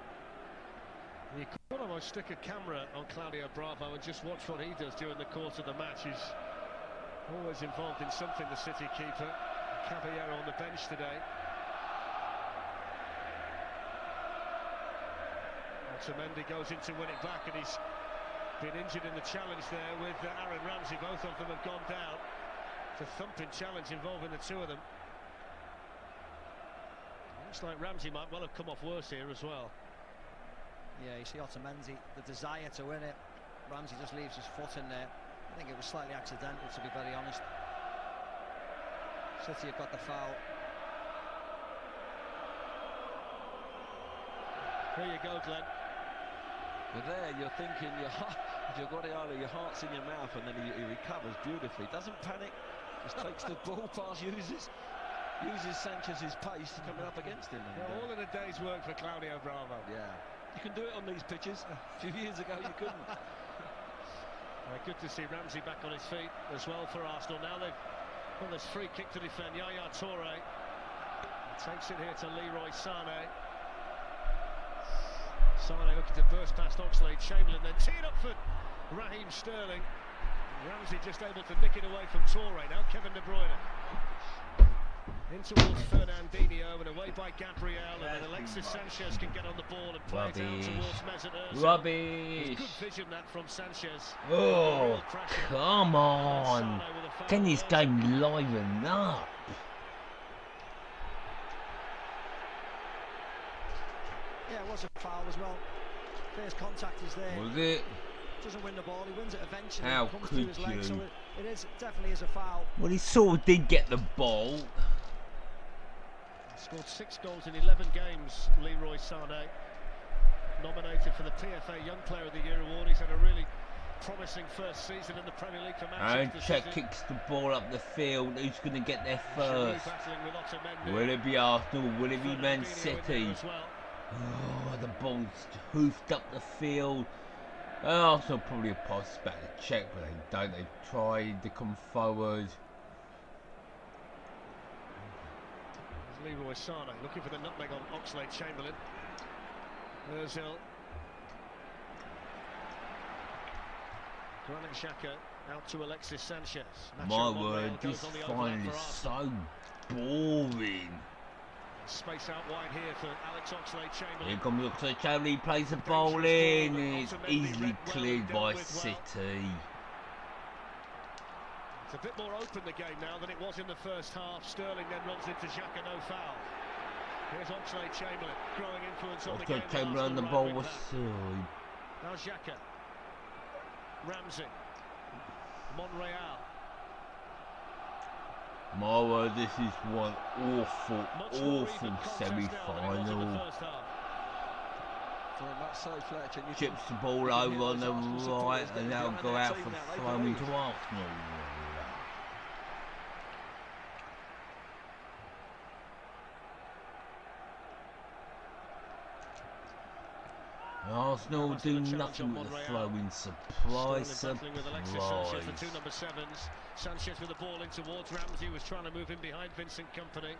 You could almost stick a camera on Claudio Bravo and just watch what he does during the course of the match. He's always involved in something, the City keeper. Caballero on the bench today. Otamendi goes in to win it back, and he's been injured in the challenge there with Aaron Ramsey. Both of them have gone down. It's a thumping challenge involving the two of them. Looks like Ramsey might well have come off worse here as well. Yeah, you see Otamendi, the desire to win it. Ramsey just leaves his foot in there. I think it was slightly accidental, to be very honest. City have got the foul. Here you go, Glenn. But there you're thinking, you've got your heart's in your mouth, and then he recovers beautifully. Doesn't panic, just takes the ball, pass uses. uses Sanchez's pace coming up against him. And, all in a day's work for Claudio Bravo. Yeah, you can do it on these pitches. A few years ago you couldn't. Good to see Ramsey back on his feet as well for Arsenal. Now there's free kick to defend. Yaya Touré takes it here to Leroy Sané. Sané looking to burst past Oxlade-Chamberlain, then teed up for Raheem Sterling. Ramsey just able to nick it away from Touré. Now Kevin De Bruyne. In towards Fernandinho and away by Gabriel, and then Alexis Sanchez can get on the ball and play it out towards Mesut Ozil. Rubbish. Good vision that from Sanchez. Oh, come on. Can this game liven up? Yeah, it was a foul as well. First contact is there. Was it? Doesn't win the ball, he wins it eventually. How Comes could through his leg, you? so it definitely is a foul. Well, he sort of did get the ball. Scored 6 goals in 11 games, Leroy Sané. Nominated for the PFA Young Player of the Year award. He's had a really promising first season in the Premier League for And Manchester Czech City. kicks the ball up the field. Who's going to get there first? Battling with Otamendi. Will it be Arsenal? Will it be Man Fernandinho in City? there as well. Oh, the ball's hoofed up the field. Arsenal probably a pass back to Czech, but they don't. They've tried to come forward. There's Leroy Sané looking for the nutmeg on Oxlade-Chamberlain. Ozil. Granit Xhaka out to Alexis Sanchez. My word, this final is so boring. Space out wide here for Alex Oxlade-Chamberlain. Here comes Oxlade-Chamberlain, he plays the ball in, and it's easily cleared by City. It's a bit more open the game now than it was in the first half. Sterling then runs into Xhaka, no foul. Here's Oxlade-Chamberlain, growing influence on the game. Oxlade-Chamberlain, the ball was... Now Xhaka. Ramsey. Monreal. My word, this is one awful semi-final. Chips the ball over on the right, and they'll go out for throwing to Arsenal. Arsenal do nothing with the throw-in. Surprise. The two number 7s. Sanchez with the ball in towards Ramsey, was trying to move in behind Vincent Kompany.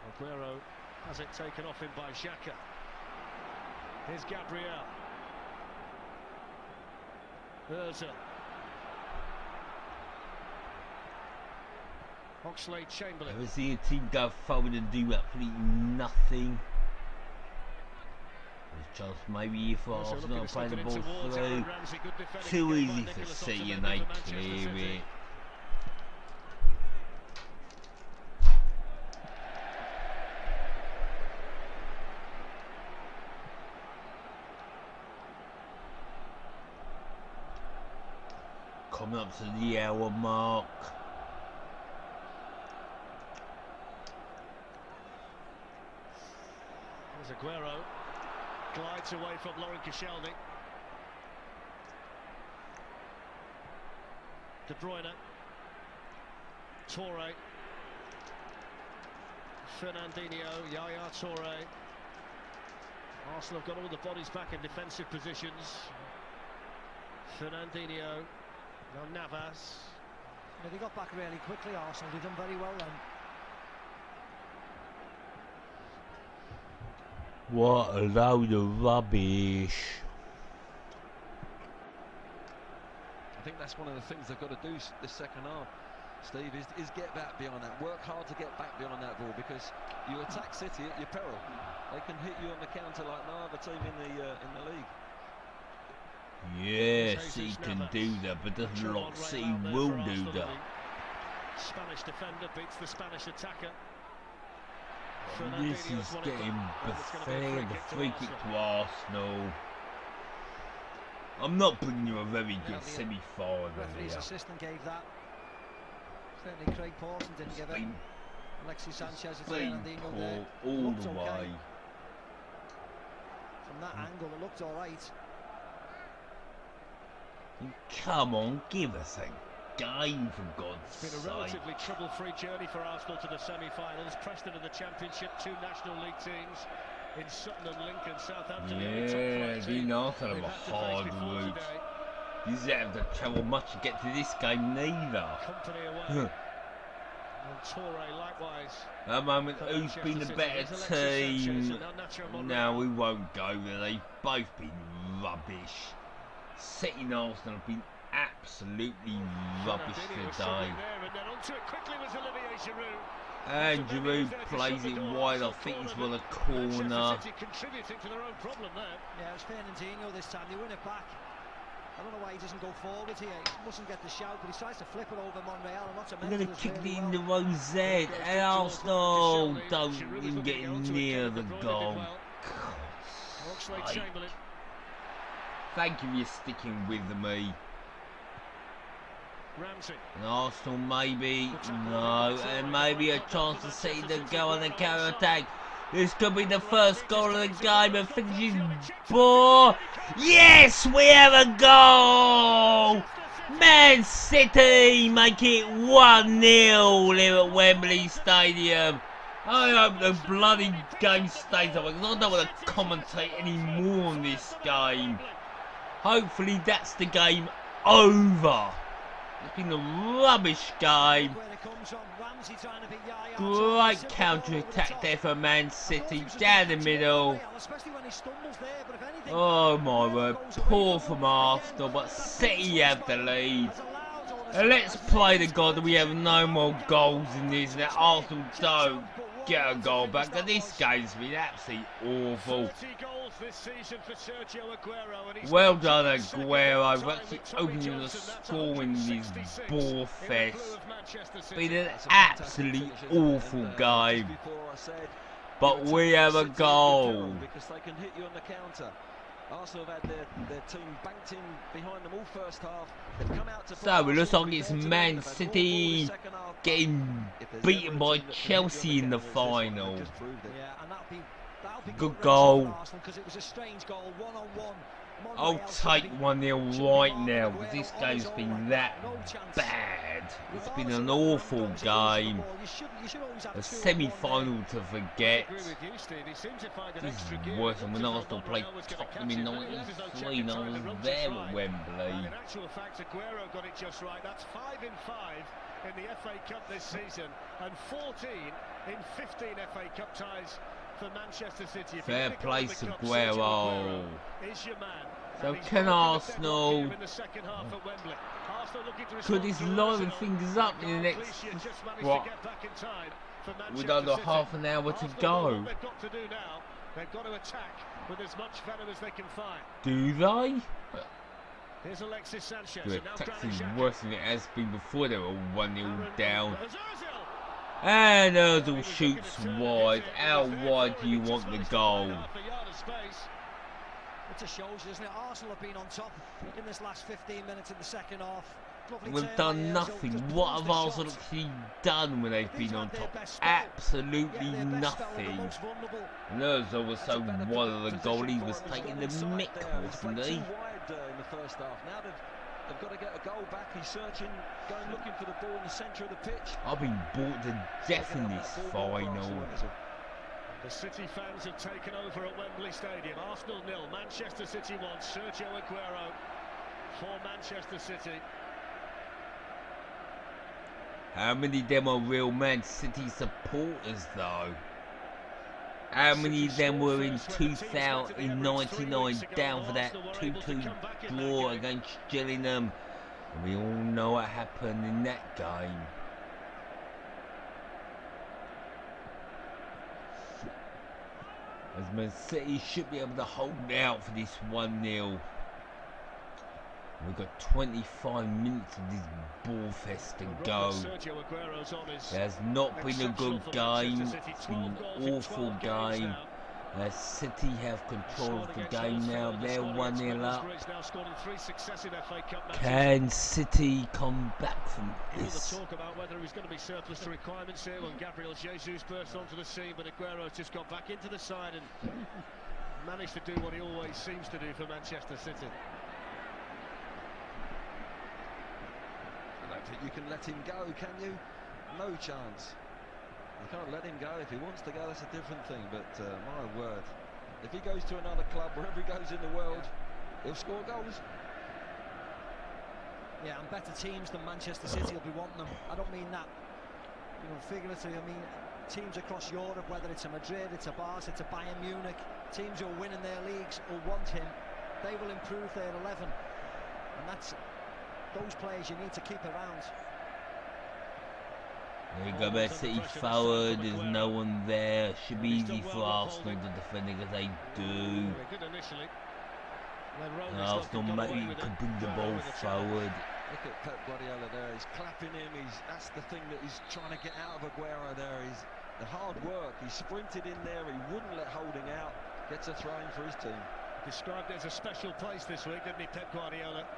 Aguero has it taken off him by Xhaka. Here's Gabriel. Ozil. Oxlade-Chamberlain. Ever see a team go forward and do absolutely nothing? There's chance maybe if Arsenal play the ball through. Too easy for City and they clear it. Coming up to the hour mark. There's Aguero. Glides away from Lauren Koscielny. De Bruyne. Touré. Fernandinho. Yaya Touré. Arsenal have got all the bodies back in defensive positions. Fernandinho. Now Navas. Yeah, they got back really quickly, Arsenal. They've done very well then. What a load of rubbish. I think that's one of the things they've got to do this second half, Steve, is get back beyond that. Work hard to get back beyond that ball, because you attack City at your peril. They can hit you on the counter like no other team in the league. Yes, he can do that, but doesn't look like City will do that. Spanish defender beats the Spanish attacker. This is getting pathetic. The free kick to Arsenal. I'm not putting you a very good semi-final Referee's here. assistant gave that. Certainly Craig Pawson didn't give it. Alexis Sanchez and Fernandinho there. All the way. From that angle, it looked all right. Come on, give us a game for God's It's been a sake. relatively trouble-free journey for Arsenal to the semi-finals. Preston in the Championship, 2 National League teams in Sutton and Lincoln, Southampton. Yeah, Dean Arsenal have a hard route. You didn't have to travel much to get to this game neither. Company away. And Touré likewise. At the moment, who's been the better team? No, we won't go there. They've both been rubbish. City and Arsenal have been absolutely rubbish today. And Giroud plays it wide. I think he's on a corner. Contributing to their own problem there. Yeah, it's Fernandinho this time. They win it back. I don't know why he doesn't go forward here. He mustn't get the shout, but he tries to flip it over Monreal. And not to We're going to mention kick really it in the rosette. And Arsenal don't even get near the goal. Thank you for sticking with me. And Arsenal maybe, no, and maybe a chance to see them go on the counter-attack. This could be the first goal of the game and finishes ball. Yes, we have a goal! Man City make it 1-0 here at Wembley Stadium. I hope the bloody game stays on because I don't want to commentate any more on this game. Hopefully that's the game over. It's been a rubbish game. Great counter-attack there for Man City, down the middle. Oh my word, poor from Arsenal, but City have the lead. And let's pray to God that we have no more goals in this and that Arsenal don't get a goal back. But this game's been absolutely awful. Well done, Aguero. We're actually opening the score in this ball fest. Been an absolutely awful game. But we have a goal. Because they can hit you on the counter. Arsenal have had their team banked in behind them all first half. They've come out to so it looks like it's Man City getting beaten by Chelsea in the final. Good goal. I'll take 1-0 right now because this game's been that bad. It's been an awful game. A semi-final to forget. This is worse than when Arsenal played Tottenham in '93 and I was there at Wembley. In actual fact, Aguero got it just right. That's 5 in 5 in the FA Cup this season and 14 in 15 FA Cup ties for Manchester City. Fair play to Aguero. So can Arsenal, could this line things up in the next, what, with under half an hour to go? They've got to attack with as much venom as they can find. Do they? Here's Alexis Sanchez. The attack is worse than it has been before. They were 1-0 down. And Ozil shoots wide. How wide do you want the goal? It just shows you, doesn't it? Arsenal have been on top in this last 15 minutes in the second half. We've done nothing. What have Arsenal actually done when they've been on top? Absolutely nothing. And Ozil was so wide of the goal, he was taking the mick, wasn't he? In the first half. Now they've got to get a goal back. He's searching, going looking for the ball in the centre of the pitch. I've been bored to death in this final. The City fans have taken over at Wembley Stadium. Arsenal 0, Manchester City 1. Sergio Aguero for Manchester City. How many of them are real Man City supporters though? How many of them were in 1999 down for that 2-2 draw against Gillingham? And we all know what happened in that game. As Man City should be able to hold out for this 1-0. We've got 25 minutes of this ball fest to go. It has not been a good game. It's been an awful game. City have control of the game now. They're 1-0 up. Can City come back from this? Talk about whether he's going to be surplus to requirements here when Gabriel Jesus burst onto the scene, but Aguero's just got back into the side and managed to do what he always seems to do for Manchester City. that you can let him go, can you? No chance. You can't let him go. If he wants to go, that's a different thing. But my word, if he goes to another club, wherever he goes in the world, he'll score goals. Yeah, and better teams than Manchester City will be wanting them. I don't mean that, you know, figuratively. I mean teams across Europe, whether it's a Madrid, it's a Barca, it's a Bayern Munich, teams who are winning their leagues will want him. They will improve their 11, and that's those players you need to keep around. There you go, Man City forward, there's no one there. Should be easy for Arsenal to defend because they do. And Arsenal maybe could bring the ball forward. Look at Pep Guardiola there, he's clapping him, that's the thing that he's trying to get out of Aguero there. He's the hard work, he sprinted in there, he wouldn't let holding out, gets a throw in for his team. Described it as a special place this week, didn't he, Pep Guardiola?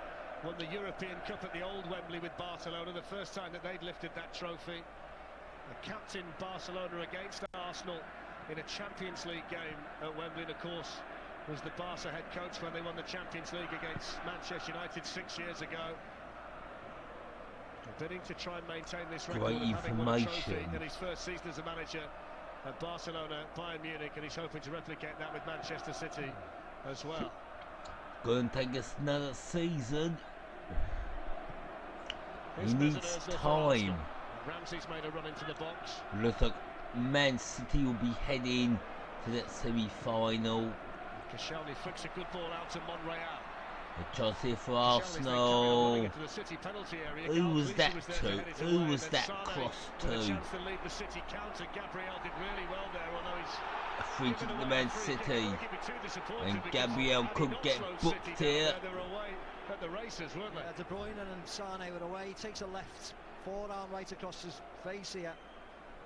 Won the European Cup at the old Wembley with Barcelona, the first time that they'd lifted that trophy. The captain Barcelona against Arsenal in a Champions League game at Wembley, and of course was the Barca head coach when they won the Champions League against Manchester United 6 years ago. Bidding to try and maintain this record of having won a trophy in his first season as a manager at Barcelona, Bayern Munich, and he's hoping to replicate that with Manchester City as well. Going to take us another season. He needs time. Ramsey's made a run into the box. Looks like Man City will be heading to that semi-final. Koscielny flicks a good ball out to Monreal. A chance here for Arsenal. Who was that to? Who was that cross to? A free kick to Man City. And Gabriel could get booked here. De Bruyne and Sane were away. He takes a left forearm right across his face here.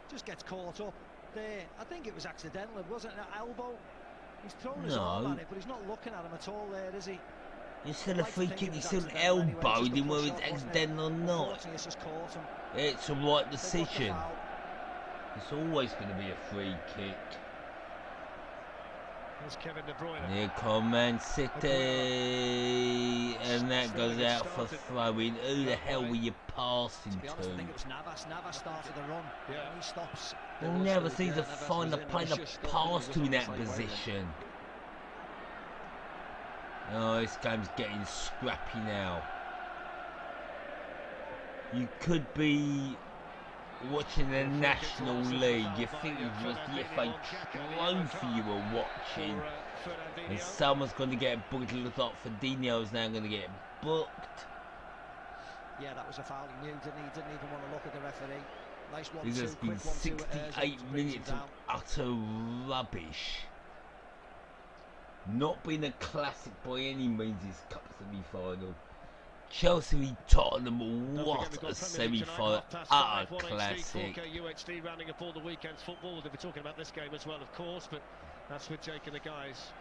Just gets caught up there. I think it was accidental. It wasn't an elbow. He's thrown his arm at it, but he's not looking at him at all there, is he? You said a free kick, you said elbowed him, whether it's accidental or not. It's a right decision. It's always going to be a free kick. Here come Man City, and that goes out for throwing. Who the hell were you passing to? I think it was Navas. Navas started the run, and he stops. He never seems to find a player to pass to in that position. Oh, this game's getting scrappy now. You could be watching the National League. You think it was the FA Trophy you were watching, and someone's going to get booked. It looks like Fabinho's now going to get booked. Yeah, that was a foul. He knew, didn't he? Didn't even want to look at the referee. Nice one. This has been 68 minutes of utter rubbish. Not been a classic by any means, this cup semi-final. Chelsea v Tottenham, what a semi-final, utter classic. UHD rounding up all the weekend's football. We'll be talking about this game as well, of course, but that's with Jake and the guys.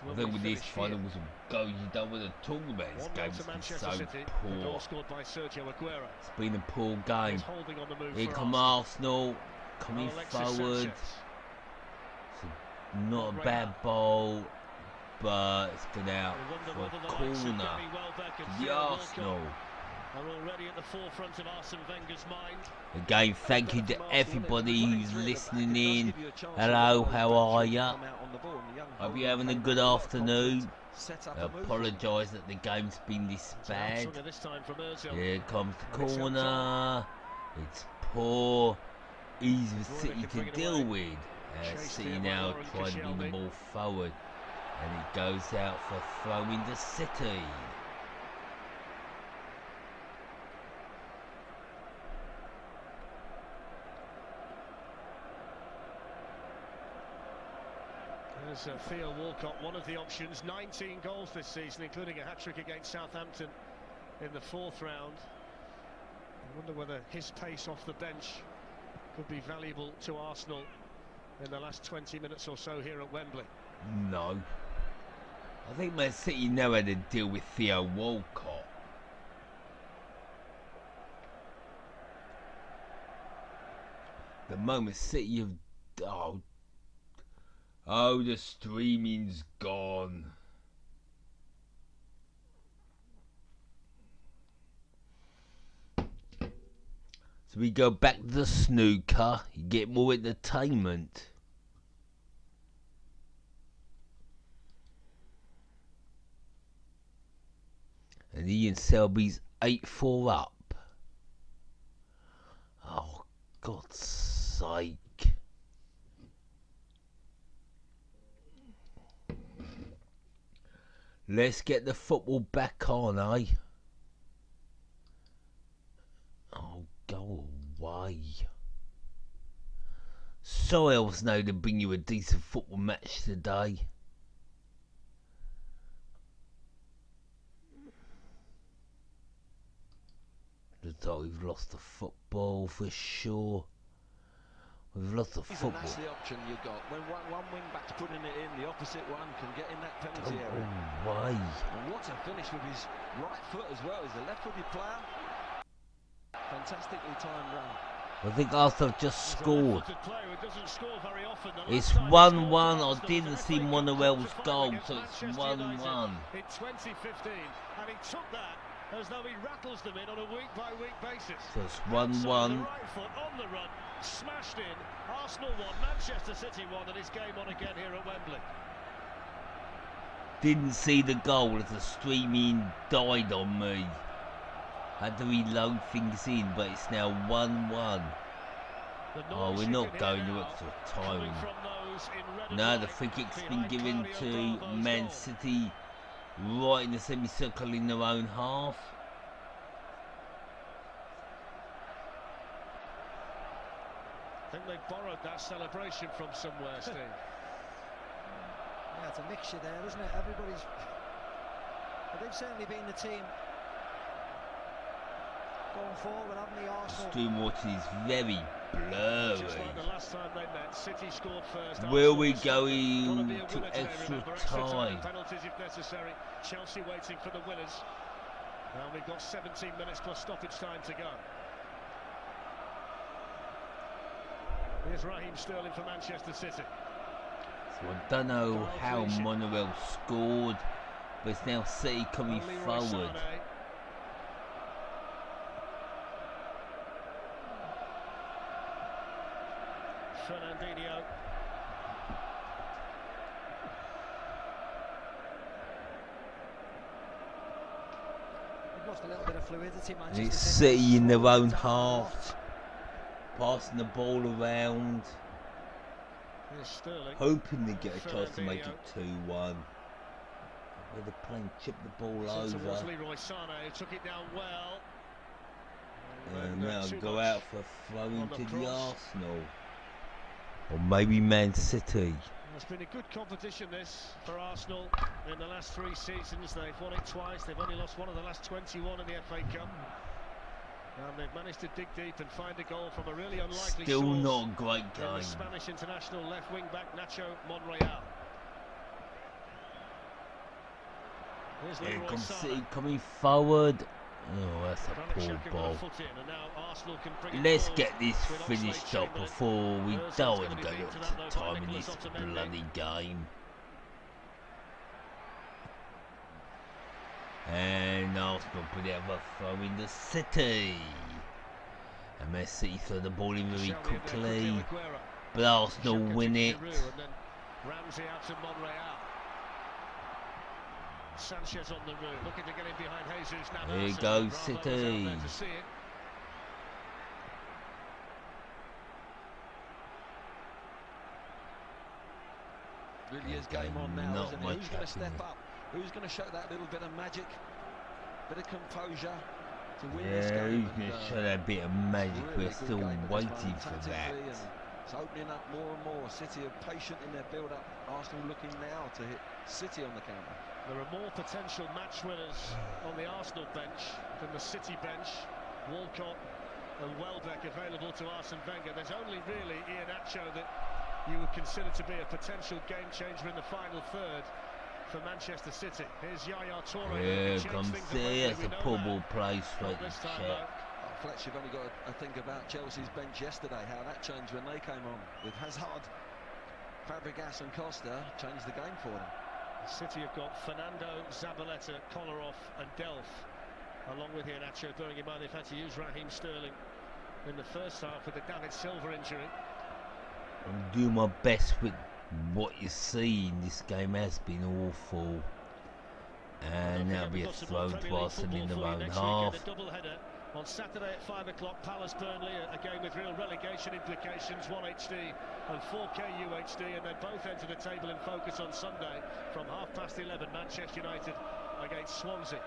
I think with this final was a go, you don't want to talk about this game. It's been so poor. It's been a poor game. Here come Arsenal, coming forward. It's not a bad ball, but it's gone out for a corner to the Arsenal. Again, thank you to everybody who's listening in. Hello, how are ya? Hope you're having a good afternoon. I apologise that the game's been this bad. Here comes the corner. It's poor, easy for City to deal with. City now trying to bring the ball forward, and it goes out for throwing to City. There's Theo Walcott, one of the options. 19 goals this season, including a hat-trick against Southampton in the 4th round. I wonder whether his pace off the bench could be valuable to Arsenal in the last 20 minutes or so here at Wembley. No. I think Man City know how to deal with Theo Walcott. The moment City have... Oh, the streaming's gone. So we go back to the snooker. You get more entertainment. And Ian Selby's 8-4 up. Oh, God's sake. Let's get the football back on, eh? Oh, go away. Sorry I wasn't able to bring you a decent football match today. Looks like we've lost the football for sure. We've lost the football. That's the option you got. When one wing back's putting it in, the opposite one can get in that penalty area. Why? And what a finish with his right foot as well. He's a left-footed player. Fantastically timed run. I think Arsenal just scored. It's 1-1. I didn't see Monreal's goal, so it's 1-1. In 2015, and he took that as though he rattles them in on a week-by-week basis. So it's 1-1. Right foot on the run, smashed in. Arsenal won, Manchester City won, and it's game on again here at Wembley. Didn't see the goal as the streaming died on me. Had to reload things in, but it's now 1-1. Oh, we're not going to extra time. No, the free kick's been given to Man City right in the semicircle in their own half. I think they borrowed that celebration from somewhere, Steve. Yeah, it's a mixture there, isn't it? Everybody's... But they've certainly been the team going forward, haven't they, Arsenal? Stream watching is very blurry. Just like the last time they met, City scored first. Will we go into extra time? Penalties if necessary. Chelsea waiting for the winners. Now we've got 17 minutes plus stoppage time to go. Here's Raheem Sterling for Manchester City. So I don't know how Monreal scored, but it's now City coming forward. Fernandinho. They've lost a little bit of fluidity, Manchester It's City. City in their own half, passing the ball around, Here's Sterling. hoping they get a chance to make it 2-1. Where they're playing, chip the ball over. Leroy Sané, who took it down well. And now go out for a throw into the Arsenal. Or maybe Man City. It's been a good competition this for Arsenal in the last 3 seasons. They've won it twice. They've only lost one of the last 21 in the FA Cup. And they've managed to dig deep and find a goal from a really unlikely Still source. not a great game. The Spanish international left wing back Nacho Monreal. Here's Here Leroy comes Sané. City coming forward. Oh, that's a poor ball. Let's get this finished up before we don't want to go to time in this bloody game. And Arsenal put it over throw in the City. And Man City throw the ball in very quickly. But Arsenal win it. Ramsey out to Monreal. Sanchez on the route, looking to get in behind Jesus. Navas. Here goes City. Really is game on now, Not isn't it? much Who's going to step happening. up? Who's going to show that little bit of magic, bit of composure to win Yeah, this game? who's going to show that bit of magic? Really We're good still game at this waiting moment, for that. tactically, and it's opening up more and more. City are patient in their build-up. Arsenal looking now to hit City on the counter. There are more potential match winners on the Arsenal bench than the City bench. Walcott and Welbeck available to Arsene Wenger. There's only really Iheanacho that you would consider to be a potential game changer in the final third for Manchester City. Here's Yaya Touré. Here comes City. That's a poor ball play straight to check. Fletch, you've only got to think about Chelsea's bench yesterday, how that changed when they came on. With Hazard, Fabregas and Costa, changed the game for them. City have got Fernando, Zabaleta, Kolarov and Delph, along with Iheanacho. Bearing in mind they've had to use Raheem Sterling in the first half with the David Silva injury. I'll do my best with what you see. This game has been awful. And that'll be a throw to Pawson in their own half. On Saturday at 5 o'clock, Palace Burnley, a game with real relegation implications, 1 HD and 4K UHD, and then both enter the table in focus on Sunday from 11:30, Manchester United against Swansea.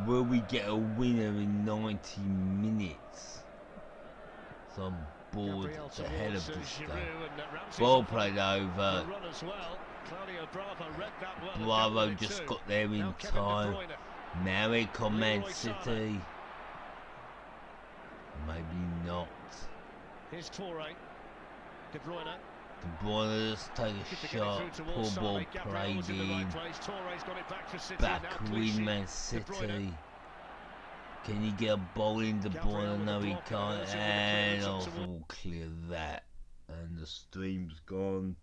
Will we get a winner in 90 minutes? So I'm bored to hell of this game. Ball played over. Bravo just got there in time. Now here come Man City. Maybe not. Here's Touré. De Bruyne. De Bruyne just take a shot. Poor ball played in. Back win Man City. Can he get a ball in De Bruyne? No, he can't. And Arsenal clear that. And the stream's gone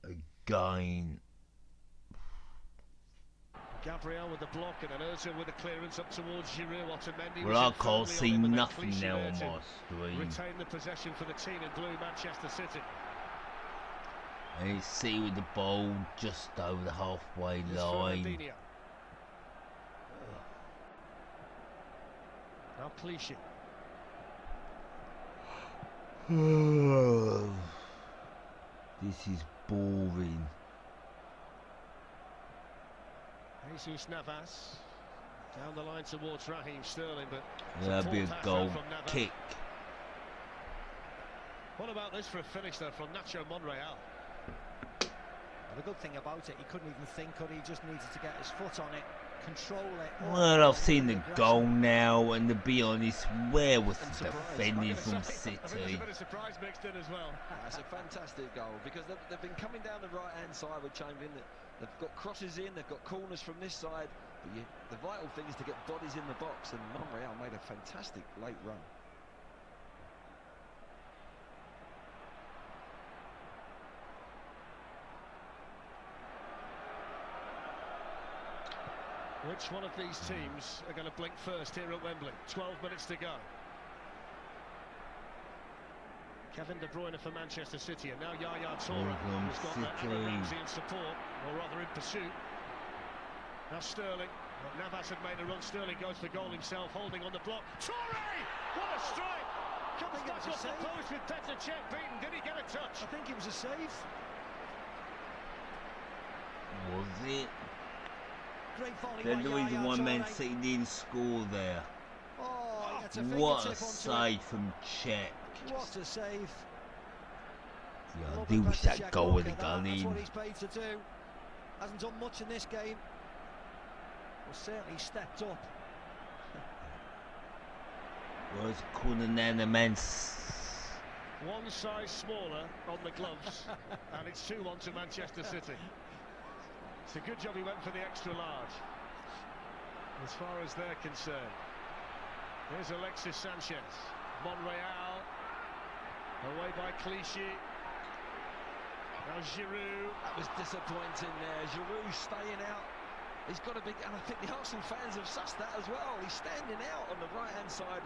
again. Gabriel with the block and then Ozil with the clearance up towards Giroud. Otamendi. Well, I can't see nothing now on my stream. Retain the possession for the team in blue, Manchester City. And it's City with the ball just over the halfway line. Now Clichy. This is boring. Jesus Navas down the line towards Raheem Sterling, but that'll be a goal kick. What about this for a finish though from Nacho Monreal? Well, the good thing about it, he couldn't even think, could he? Just needed to get his foot on it, control it. Well, I've seen the goal now, and to be honest, where was the defending from City? There's a bit of surprise mixed in as well. That's a fantastic goal, because they've been coming down the right-hand side with Chamberlain. They've got crosses in, they've got corners from this side, but the vital thing is to get bodies in the box, and Monreal made a fantastic late run. Which one of these teams are going to blink first here at Wembley? 12 minutes to go. Kevin De Bruyne for Manchester City, and now Yaya Touré, who's got Aaron Ramsey in support, or rather in pursuit. Now Sterling. Well, Navas had made a run. Sterling goes for goal himself, holding on the block. Touré! What a strike! Comes back off the post with Petr Cech beaten. Did he get a touch? I think it was a save. Was it? Great volley. There's the reason why Man City didn't score there. Oh, what a save from Cech. What a save. Yeah, I do wish that goal would have gone in. That's what he's paid to do. Hasn't done much in this game. Well, certainly stepped up. Was Kunanana man. One size smaller on the gloves, and it's 2-1 to Manchester City. It's a good job he went for the extra large, as far as they're concerned. Here's Alexis Sanchez. Monreal. Away by Clichy. Now Giroud. That was disappointing there. Giroud staying out. He's got a big, and I think the Arsenal fans have sussed that as well. He's standing out on the right-hand side.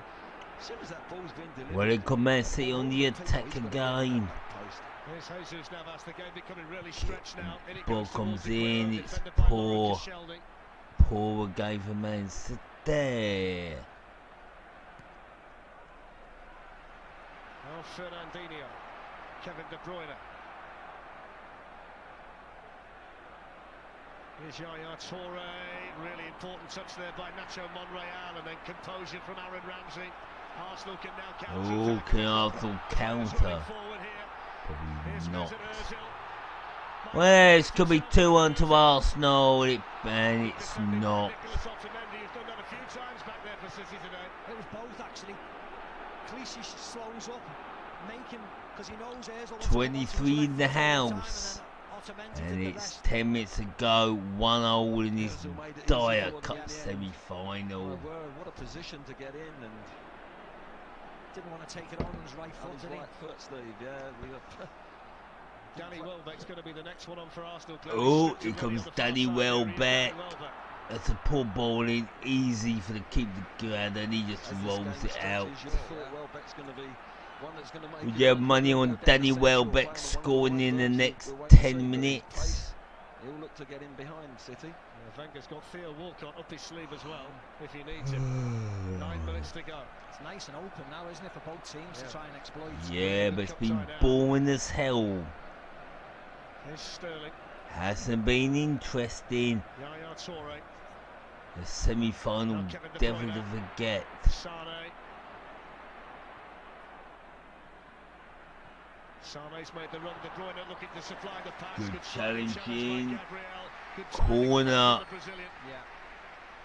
As soon as that ball's been delivered. Well, it come Man City on the attack again. Here's Jesus Navas, the game becoming really stretched now. Ball comes in, it's poor. Poor game for Man City. Oh, Fernandinho. Kevin De Bruyne. Here's Yaya Touré. Really important touch there by Nacho Monreal, and then composure from Aaron Ramsey. Arsenal can now counter. Oh, can Arsenal counter? Probably not. Well, it could be 2-1 to Arsenal, and it's not. It was both, actually. Clichy slows up, making, because he knows Ozil 23 in the house, and it's 10 minutes to go. 1-0 in his Dyer Cup semi-final. What a position to get in, and didn't want to take it on his right foot, did he? Right foot, Steve. Yeah, Danny Welbeck's going to be the next one on for Arsenal. Oh, here comes Danny Welbeck. That's a poor ball in, easy for the keeper to grab, and he just rolls it out. Would you have money on Danny Welbeck scoring in the next 10 minutes? He'll look to get in behind City. Yeah, Wenger's got Theo Walcott up his sleeve as well, if he needs him. 9 minutes to go. It's nice and open now, isn't it, for both teams to try and exploit. Yeah, but it's been boring as hell. Here's Sterling. Hasn't been interesting. Yaya Touré. The semi-final, devil to forget. Sane's made the run. Bruyne looking to supply the pass. Good challenging. Good Corner yeah.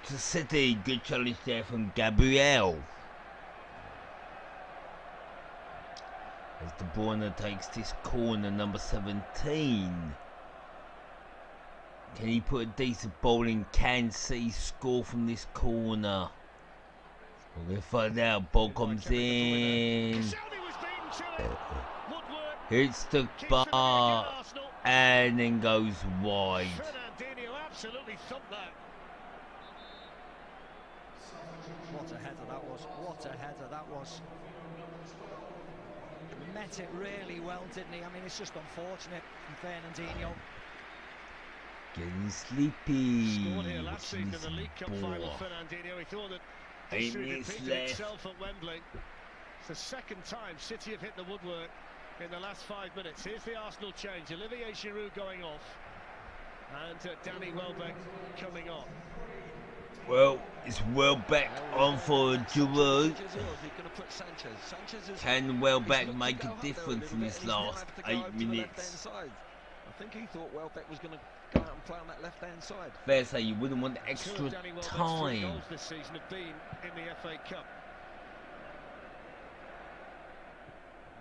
to City. Good challenge there from Gabriel. As De Bruyne takes this corner, number 17. Can he put a decent ball in? Can City score from this corner? We're going to find out. Ball comes in. Hits the bar and then goes wide. Absolutely thumped that. What a header that was. What a header that was. Met it really well, didn't he? I mean, it's just unfortunate from Fernandinho. Getting sleepy. Scored here last season in the League Cup final, Fernandinho. He thought that history repeated itself at Wembley. It's the second time City have hit the woodwork in the last 5 minutes. Here's the Arsenal change. Olivier Giroud going off. And Danny Welbeck coming on. Well, it's Welbeck on for Giroud. Can Welbeck make a difference in this last 8 minutes? I think he thought Welbeck was going to go out and play on that left-hand side. Fair say, you wouldn't want extra time. This season have been in the FA Cup.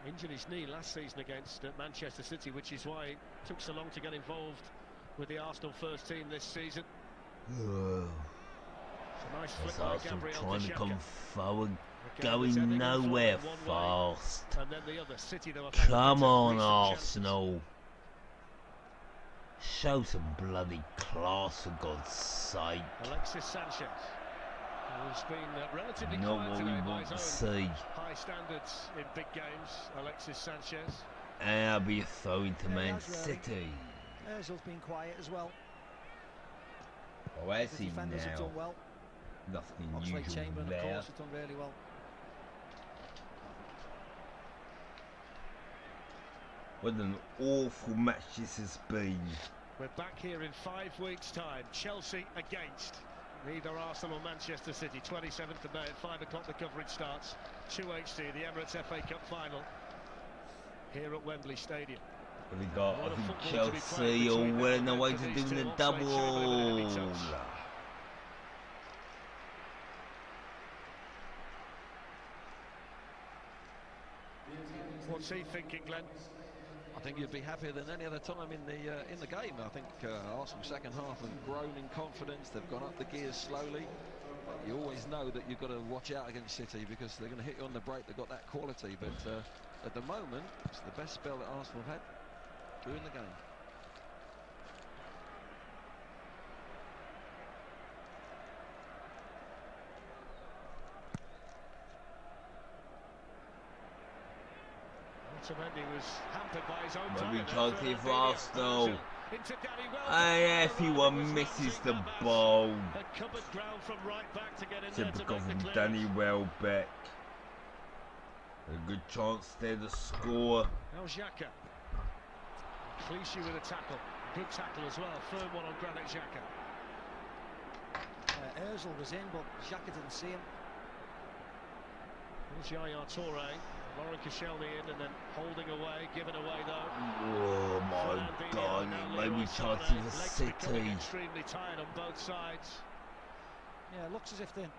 Injured his knee last season against Manchester City, which is why it took so long to get involved with the Arsenal first team this season. Nice flick by Gabriel trying to come forward, again, going nowhere fast. And then the other, City, come on, Arsenal. Show some bloody class, for God's sake. Alexis Sanchez, who's been relatively not quiet what today we by want to his own see. high standards in big games. Alexis Sanchez. And I'll be a throw into Man City. Ozil's been quiet as well. Oh, I see now. Defenders have done well. Nothing Oxlade unusual Chamberlain, there. of course, has done really well. What an awful match this has been. We're back here in 5 weeks' time. Chelsea against neither Arsenal or Manchester City. 27th of May at 5 o'clock the coverage starts. 2HD, the Emirates FA Cup final here at Wembley Stadium. We got I think Chelsea all well in the way to doing the double. What's he thinking, Glenn? I think you'd be happier than any other time in the game. I think Arsenal's second half have grown in confidence. They've gone up the gears slowly. But you always know that you've got to watch out against City because they're going to hit you on the break. They've got that quality. But at the moment, it's the best spell that Arsenal have had during the game. Was hampered by his own Maybe chance here for Arsenal. And everyone misses the ball. Typical from Danny Welbeck. A good chance there to score. Now Xhaka. Clichy with a tackle. Good tackle as well. Firm one on Granit Xhaka. Ozil was in, but Xhaka didn't see him. Here's Yaya Touré. Lauren Koscielny in and then holding away, giving away though. Oh my God! Maybe chances for City. Extremely tired on both sides. Yeah, it looks as if they're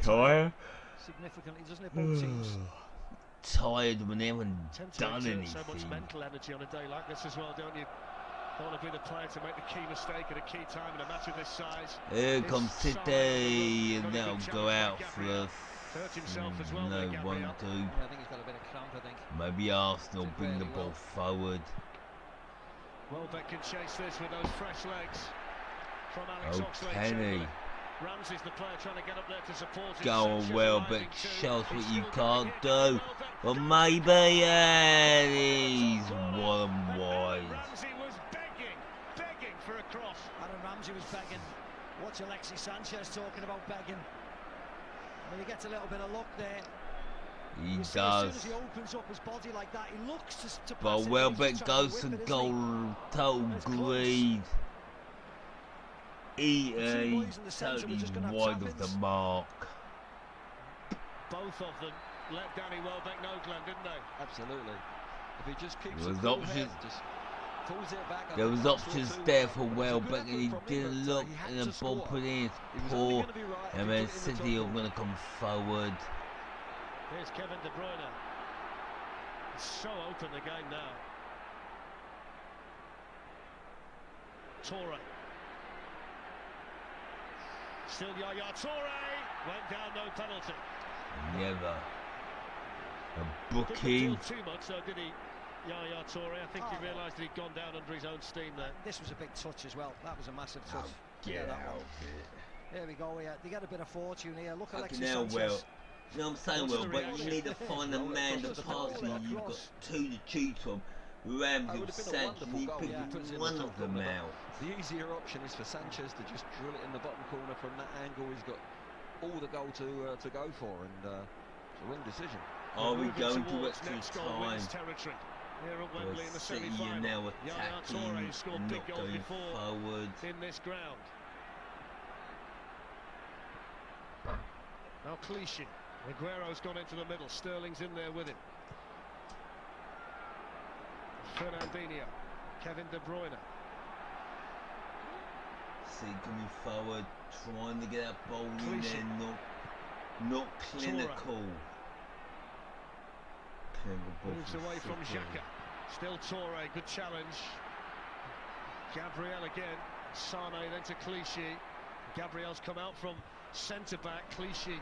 tired significantly, doesn't it? Both teams. Tired when they haven't done anything. So much mental energy on a day like this as well, don't you? Don't want to be the player to make the key mistake at a key time in a match of this size. Here comes City, and they'll go out for a. Well, no, 1-2. Yeah, I think he's got a bit of cramp, I think. Maybe Arsenal bring the ball forward. Welbeck can chase this with those fresh legs from Alex Kenny. Ramsey's the player trying to get up there to support him. Go on, Welbeck, show us what you can't do. Well, maybe, And he's one wide. Ramsey was begging for a cross. Aaron Ramsey was begging. Watch Alexis Sanchez talking about begging. When he gets a little bit of luck there. He As does. soon as he opens up his body like that, he looks to pass But it. Welbeck goes to goal, total greed. Totally wide of the mark. Both of them let Danny Welbeck know, Glenn, didn't they? Absolutely. If he just keeps There was a cool options. head, just pulls it back. There was options there for Welbeck, and he didn't look, and the ball put in. It's poor, and then City are going to come forward. Here's Kevin De Bruyne. It's so open the game now. Touré. Still Yaya Touré. Went down, no penalty. Never. A Didn't booking. feel too much though, did he? Yaya Touré. I think he realised that he'd gone down under his own steam there. This was a big touch as well. That was a massive touch. Get that out one. of it. There we go. Yeah, they get a bit of fortune here. Look, Fucking Alexis hell, Sanchez. Well. You know what I'm saying, What's Well, the but you reaction? need to find a man to pass you. You've got two to choose from. Ramsey or Sanchez, you pick one of them out. The easier option is for Sanchez to just drill it in the bottom corner from that angle. He's got all the goal to go for, and it's a wrong decision. Are we going to towards extra next goal time? wins territory here at Wembley in the City are semi-final. now Yaya attacking, Touré scored big not goals going before forward. in this ground. Now Clichy. Aguero's gone into the middle. Sterling's in there with him. Fernandinho. Kevin De Bruyne. City coming forward, trying to get that ball in Clichy. there, not clinical. Moves away from Xhaka. Still Touré, good challenge. Gabriel again. Sane then to Clichy. Gabriel's come out from centre-back. Clichy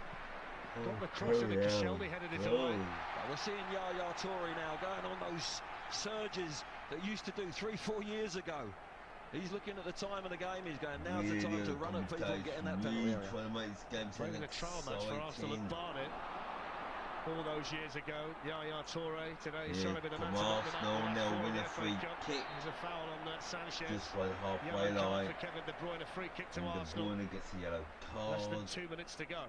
got the cross and Koscielny headed it away. Well, we're seeing Yaya Touré now going on those surges that used to do 3-4 years ago. He's looking at the time of the game. He's going, now's the time to run at people and get in that penalty area. Trying to make this game Playing a trial match for Arsenal at Barnet all those years ago. Yaya Touré today celebrated an Arsenal, they'll win a free kick. There's a foul on that Sanchez. Just by the halfway Yellow card line. for Kevin De Bruyne, a free kick to And De Arsenal. Bruyne gets a yellow Less than card. 2 minutes to go.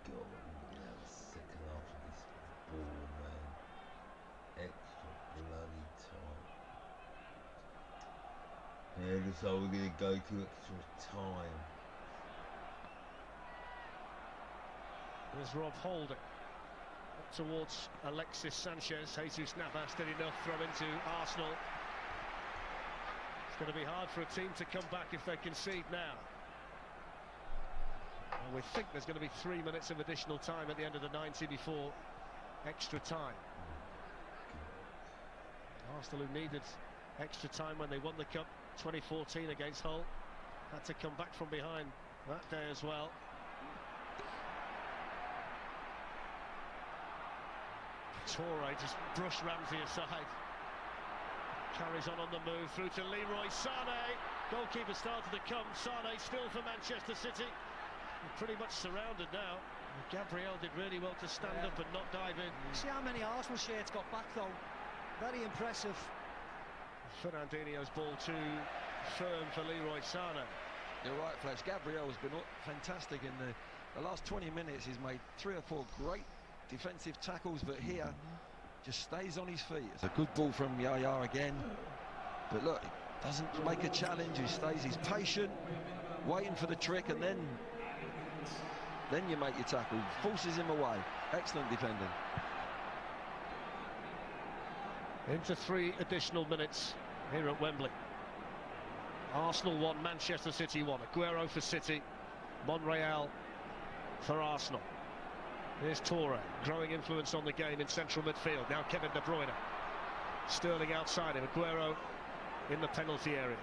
God, I'm sick after this ball, man. Extra bloody time. Yeah, looks like we're going to go to extra time. There's Rob Holding. Up towards Alexis Sanchez. Jesus Navas did enough, throw into Arsenal. It's going to be hard for a team to come back if they concede now. And we think there's going to be 3 minutes of additional time at the end of the 90 before extra time. Arsenal, who needed extra time when they won the Cup 2014 against Hull, had to come back from behind that day as well. Touré just brushed Ramsey aside. Carries on the move through to Leroy Sané. Goalkeeper started to come. Sané still for Manchester City. Pretty much surrounded now. Gabriel did really well to stand up and not dive in. See how many Arsenal shirts got back though. Very impressive. Fernandinho's ball too firm for Leroy Sané. You're right, Fletch. Gabriel's been fantastic in the last 20 minutes. He's made 3 or 4 great defensive tackles, but here just stays on his feet. It's a good ball from Yaya again, but look, doesn't make a challenge. He stays, he's patient, waiting for the trick, and then you make your tackle. Forces him away. Excellent defending. Into 3 additional minutes here at Wembley. Arsenal 1, Manchester City 1. Aguero for City, Monreal for Arsenal. Here's Touré, growing influence on the game in central midfield. Now Kevin De Bruyne. Sterling outside him. Aguero in the penalty area.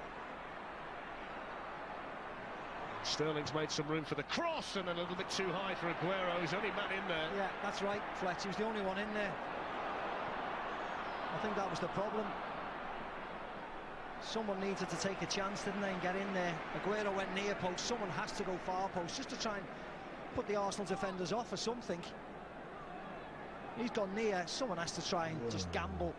Sterling's made some room for the cross, and a little bit too high for Aguero. He's only man in there. Yeah, that's right, Fletch. He was the only one in there. I think that was the problem. Someone needed to take a chance, didn't they, and get in there. Aguero went near post. Someone has to go far post just to try and put the Arsenal defenders off or something. He's gone near. Someone has to try and just gamble.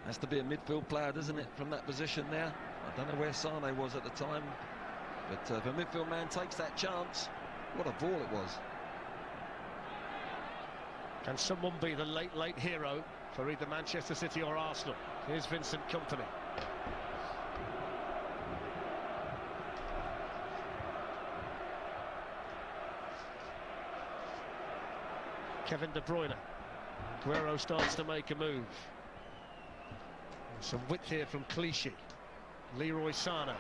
Has to be a midfield player, doesn't it, from that position there? I don't know where Sane was at the time, but if a midfield man takes that chance, what a ball it was. Can someone be the late hero for either Manchester City or Arsenal? Here's Vincent Kompany. Kevin De Bruyne. Aguero starts to make a move. Some width here from Clichy. Leroy Sane.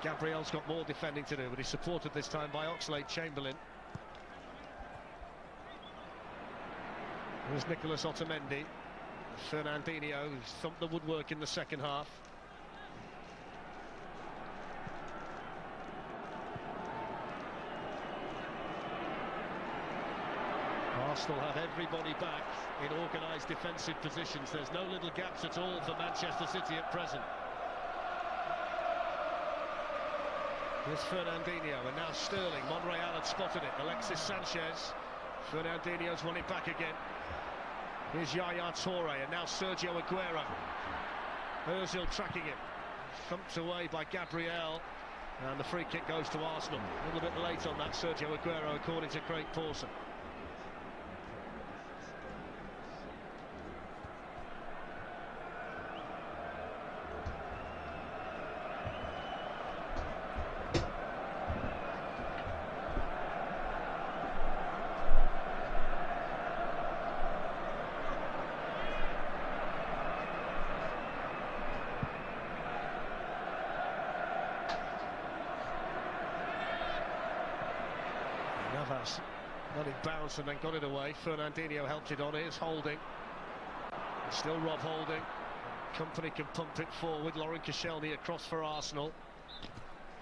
Gabriel's got more defending to do, but he's supported this time by Oxlade-Chamberlain. There's Nicholas Otamendi. Fernandinho, who's thumped the woodwork in the second half. Arsenal have everybody back in organised defensive positions. There's no little gaps at all for Manchester City at present. Here's Fernandinho, and now Sterling. Monreal had spotted it. Alexis Sanchez. Fernandinho's won it back again. Here's Yaya Touré, and now Sergio Aguero. Ozil tracking him. Thumped away by Gabriel. And the free kick goes to Arsenal. A little bit late on that, Sergio Aguero, according to Craig Pawson. Navas let it bounce and then got it away. Fernandinho helped it on. Here's Holding. Still Rob Holding. Kompany can pump it forward. Lauren Koscielny across for Arsenal.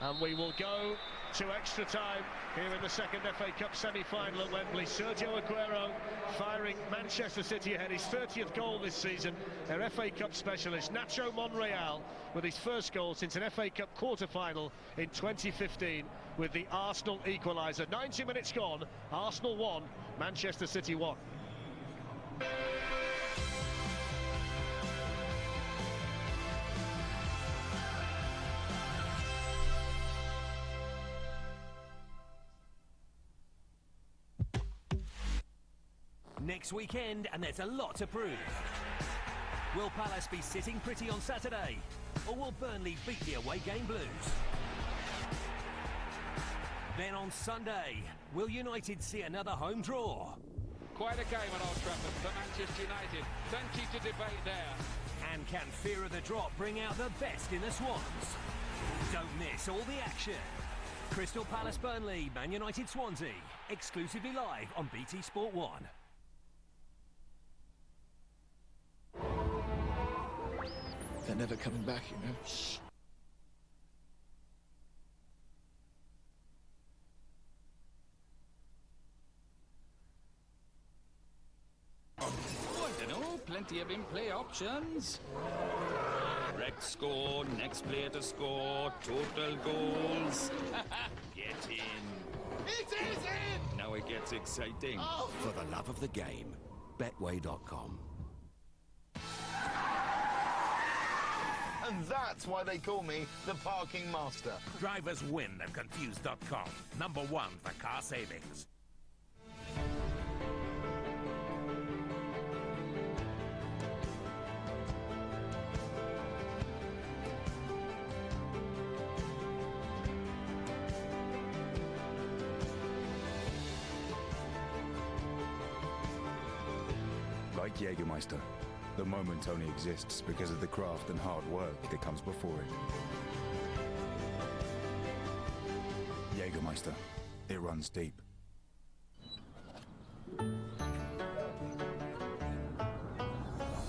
And we will go to extra time here in the second FA Cup semi-final at Wembley. Sergio Aguero firing Manchester City ahead, his 30th goal this season. Their FA Cup specialist, Nacho Monreal, with his first goal since an FA Cup quarter-final in 2015 with the Arsenal equalizer. 90 minutes gone, Arsenal 1, Manchester City 1. Next weekend, and there's a lot to prove. Will Palace be sitting pretty on Saturday? Or will Burnley beat the away game Blues? Then on Sunday, will United see another home draw? Quite a game at Old Trafford for Manchester United. Plenty to debate there. And can fear of the drop bring out the best in the Swans? Don't miss all the action. Crystal Palace Burnley, Man United Swansea, exclusively live on BT Sport 1. They're never coming back, you know. Shh. I don't know, plenty of in-play options. Correct score, next player to score, total goals. Get in. It is in! Now it gets exciting. Oh. For the love of the game, Betway.com. And that's why they call me the parking master. Drivers win at Confused.com. #1 for car savings. Like Jägermeister, the moment only exists because of the craft and hard work that comes before it. Jägermeister, it runs deep.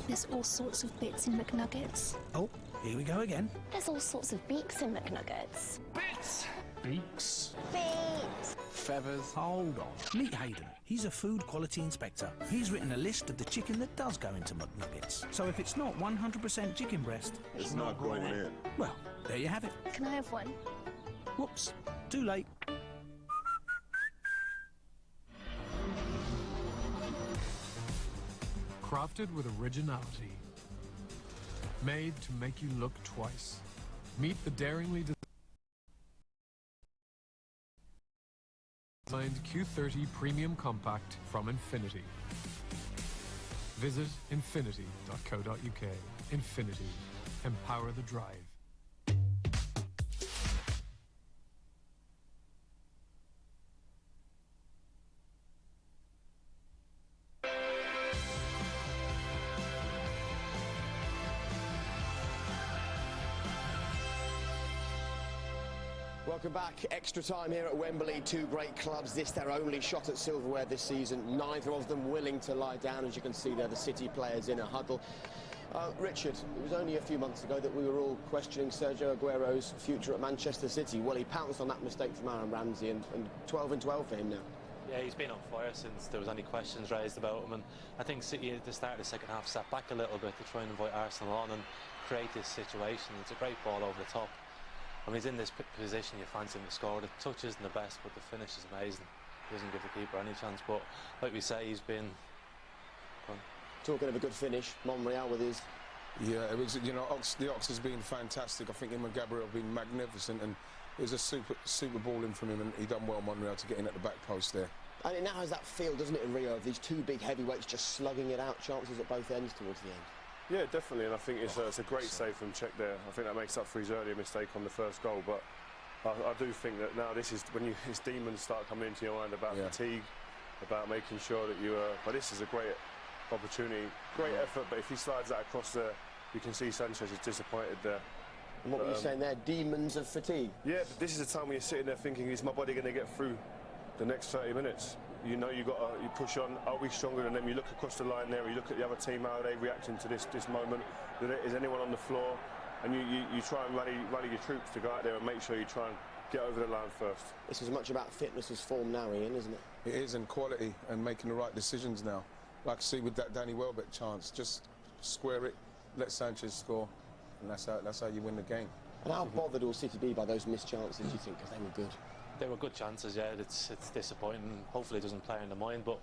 There's all sorts of bits in McNuggets. Oh, here we go again. There's all sorts of beaks in McNuggets. Bits! Beaks. Beaks. Feathers. Hold on. Meet Hayden. He's a food quality inspector. He's written a list of the chicken that does go into McNuggets. So if it's not 100% chicken breast, it's not going in. Well, there you have it. Can I have one? Whoops. Too late. Crafted with originality. Made to make you look twice. Meet the daringly designed Q30 Premium Compact from Infinity. Visit infinity.co.uk. Infinity. Empower the drive. Welcome back. Extra time here at Wembley. Two great clubs. This their only shot at silverware this season. Neither of them willing to lie down. As you can see there, the City players in a huddle. Richard, it was only a few months ago that we were all questioning Sergio Aguero's future at Manchester City. Well, he pounced on that mistake from Aaron Ramsey, and 12 and 12 for him now. Yeah, he's been on fire since there was any questions raised about him, and I think City at the start of the second half sat back a little bit to try and invite Arsenal on and create this situation. It's a great ball over the top. When he's in this position, you fancy him to score. The touch isn't the best, but the finish is amazing. He doesn't give the keeper any chance, but like we say, he's been... Talking of a good finish, Monreal with his... Yeah, it was, you know, the Ox has been fantastic. I think him and Gabriel have been magnificent, and it was a super ball in from him, and he done well, Monreal, to get in at the back post there. And it now has that feel, doesn't it, in Rio, of these two big heavyweights just slugging it out, chances at both ends towards the end. Yeah, definitely, and I think it's a great save from Czech there. I think that makes up for his earlier mistake on the first goal, but I do think that now this is when his demons start coming into your mind about fatigue, about making sure that you but this is a great opportunity, great effort, but if he slides that across there, you can see Sanchez is disappointed there. And what were you saying there, demons of fatigue? Yeah, but this is a time when you're sitting there thinking, is my body going to get through the next 30 minutes? You know, you push on. Are we stronger than them? You look across the line there. You look at the other team. How are they reacting to this moment? Is anyone on the floor? And you try and rally your troops to go out there and make sure you try and get over the line first. This is as much about fitness as form now, Ian, isn't it? It is, and quality, and making the right decisions now. Like I see with that Danny Welbeck chance, just square it, let Sanchez score, and that's how you win the game. And how bothered will City be by those missed chances, do you think? Because they were good. They were good chances, yeah. It's disappointing. Hopefully it doesn't play in the mind, but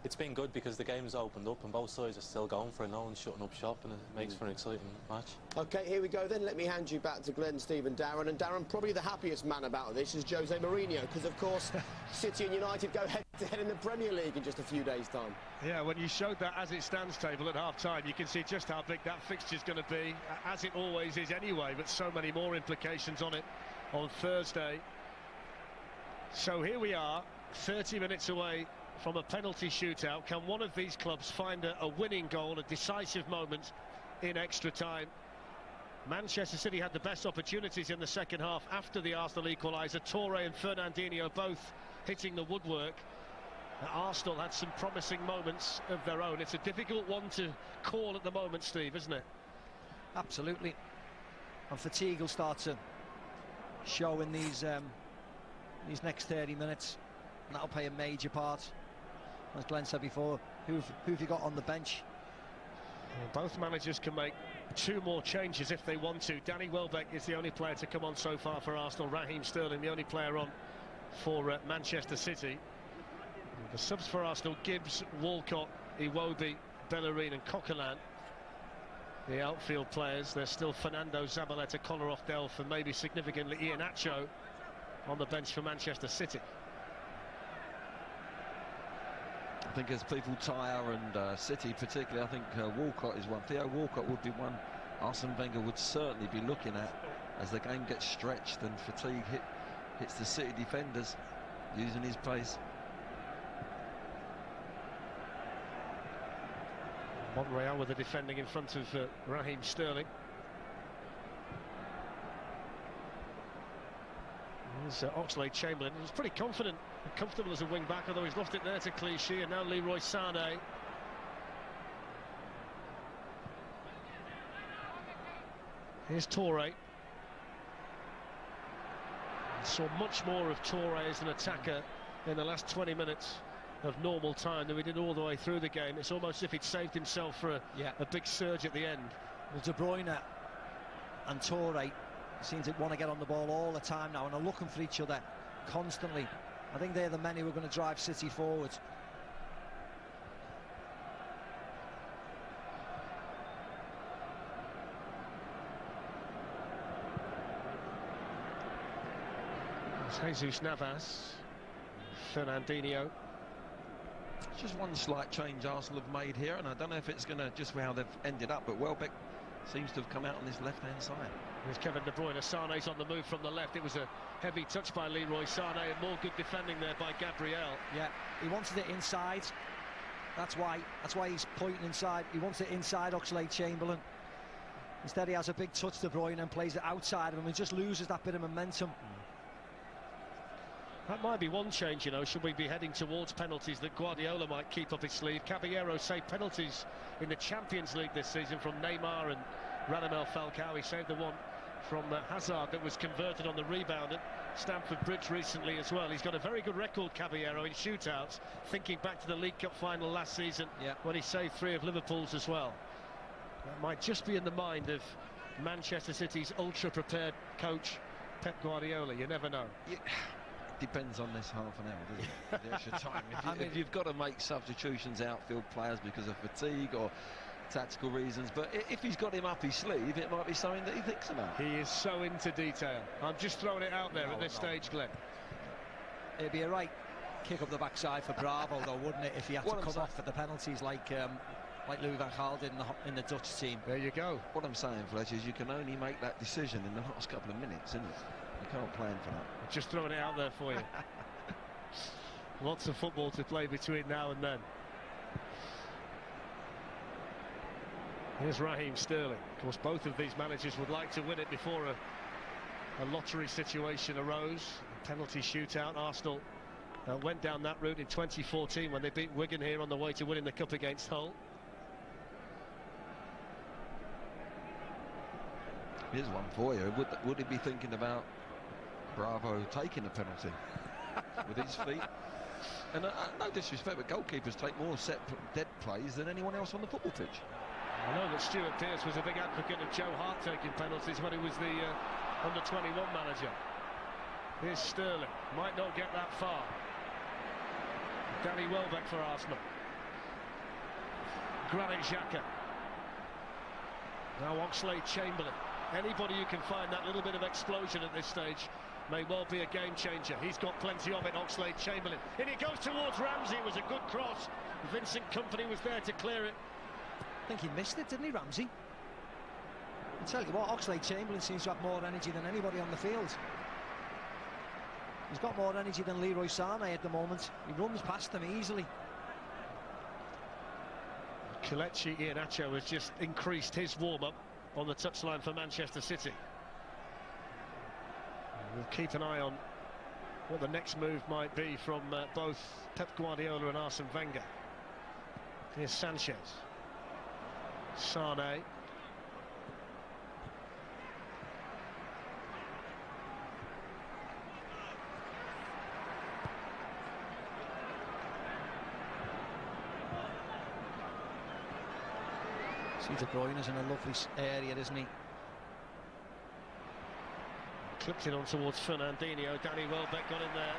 it's been good because the game's opened up and both sides are still going for it. No one's shutting up shop, and it makes for an exciting match. OK, here we go then. Let me hand you back to Glenn, Steve and Darren. And Darren, probably the happiest man about this is Jose Mourinho, because, of course, City and United go head-to-head in the Premier League in just a few days' time. Yeah, when you showed that as it stands table at half-time, you can see just how big that fixture's going to be, as it always is anyway, but so many more implications on it on Thursday. So here we are, 30 minutes away from a penalty shootout. Can one of these clubs find a winning goal, a decisive moment in extra time? Manchester City had the best opportunities in the second half after the Arsenal equaliser. Touré and Fernandinho both hitting the woodwork. Arsenal had some promising moments of their own. It's a difficult one to call at the moment, Steve, isn't it? Absolutely. And fatigue will start to show in these next 30 minutes, and that'll play a major part. As Glenn said before, who've you got on the bench? Well, both managers can make two more changes if they want to. Danny Welbeck is the only player to come on so far for Arsenal. Raheem Sterling, the only player on for Manchester City. The subs for Arsenal: Gibbs, Walcott, Iwobi, Bellerin and Coquelin. The outfield players, there's still Fernando, Zabaleta, Kolarov, Delph, and maybe significantly Iheanacho on the bench for Manchester City. I think as people tire, and City particularly, I think Walcott is one. Theo Walcott would be one Arsene Wenger would certainly be looking at as the game gets stretched and fatigue hits the City defenders, using his pace. Monreal with the defending in front of Raheem Sterling. There's Oxlade-Chamberlain. He was pretty confident and comfortable as a wing-back, although he's lost it there to Clichy, and now Leroy Sané. Here's Touré. Saw much more of Touré as an attacker in the last 20 minutes of normal time than we did all the way through the game. It's almost as if he'd saved himself for a big surge at the end. Well, De Bruyne and Touré seem to want to get on the ball all the time now and are looking for each other constantly. I think they're the men who are going to drive City forward. Jesus Navas, Fernandinho. Just one slight change Arsenal have made here, and I don't know if it's going to just how they've ended up, but Welbeck seems to have come out on this left-hand side. Here's Kevin De Bruyne. Sané's on the move from the left. It was a heavy touch by Leroy Sané, and more good defending there by Gabriel. Yeah, he wanted it inside. That's why he's pointing inside. He wants it inside Oxlade-Chamberlain. Instead, he has a big touch, De Bruyne, and plays it outside of him. He just loses that bit of momentum. That might be one change, you know, should we be heading towards penalties that Guardiola might keep up his sleeve. Caballero saved penalties in the Champions League this season from Neymar and Radamel Falcao. He saved the one from Hazard that was converted on the rebound at Stamford Bridge recently as well. He's got a very good record, Caballero, in shootouts, thinking back to the League Cup final last season when he saved 3 of Liverpool's as well. That might just be in the mind of Manchester City's ultra-prepared coach, Pep Guardiola. You never know. Yeah. Depends on this half an hour, doesn't it? The extra time. If you've got to make substitutions, outfield players, because of fatigue or tactical reasons, but if he's got him up his sleeve, it might be something that he thinks about. He is so into detail. I'm just throwing it out there at this stage, Glenn. It'd be a right kick up the backside for Bravo, though, wouldn't it, if he had to come off at the penalties like Louis van Gaal did in the Dutch team. There you go. What I'm saying, Fletcher, is you can only make that decision in the last couple of minutes, isn't it? You can't plan for that. Just throwing it out there for you. Lots of football to play between now and then. Here's Raheem Sterling. Of course, both of these managers would like to win it before a lottery situation arose. A penalty shootout. Arsenal went down that route in 2014 when they beat Wigan here on the way to winning the cup against Hull. Here's one for you. Would he be thinking about Bravo taking a penalty with his feet? And no disrespect, but goalkeepers take more dead plays than anyone else on the football pitch. I know that Stuart Pearce was a big advocate of Joe Hart taking penalties when he was the under-21 manager. Here's Sterling. Might not get that far. Danny Welbeck for Arsenal. Granit Xhaka. Now Oxlade-Chamberlain. Anybody who can find that little bit of explosion at this stage may well be a game changer. He's got plenty of it, Oxlade-Chamberlain. And it goes towards Ramsey. It was a good cross. Vincent Kompany was there to clear it. I think he missed it, didn't he, Ramsey? I tell you what, Oxlade-Chamberlain seems to have more energy than anybody on the field. He's got more energy than Leroy Sané at the moment. He runs past them easily. Kelechi Iheanacho has just increased his warm-up on the touchline for Manchester City. We'll keep an eye on what the next move might be from both Pep Guardiola and Arsene Wenger. Here's Sanchez. Sané. See, De Bruyne's in a lovely area, isn't he? Clipped it on towards Fernandinho. Danny Welbeck got in there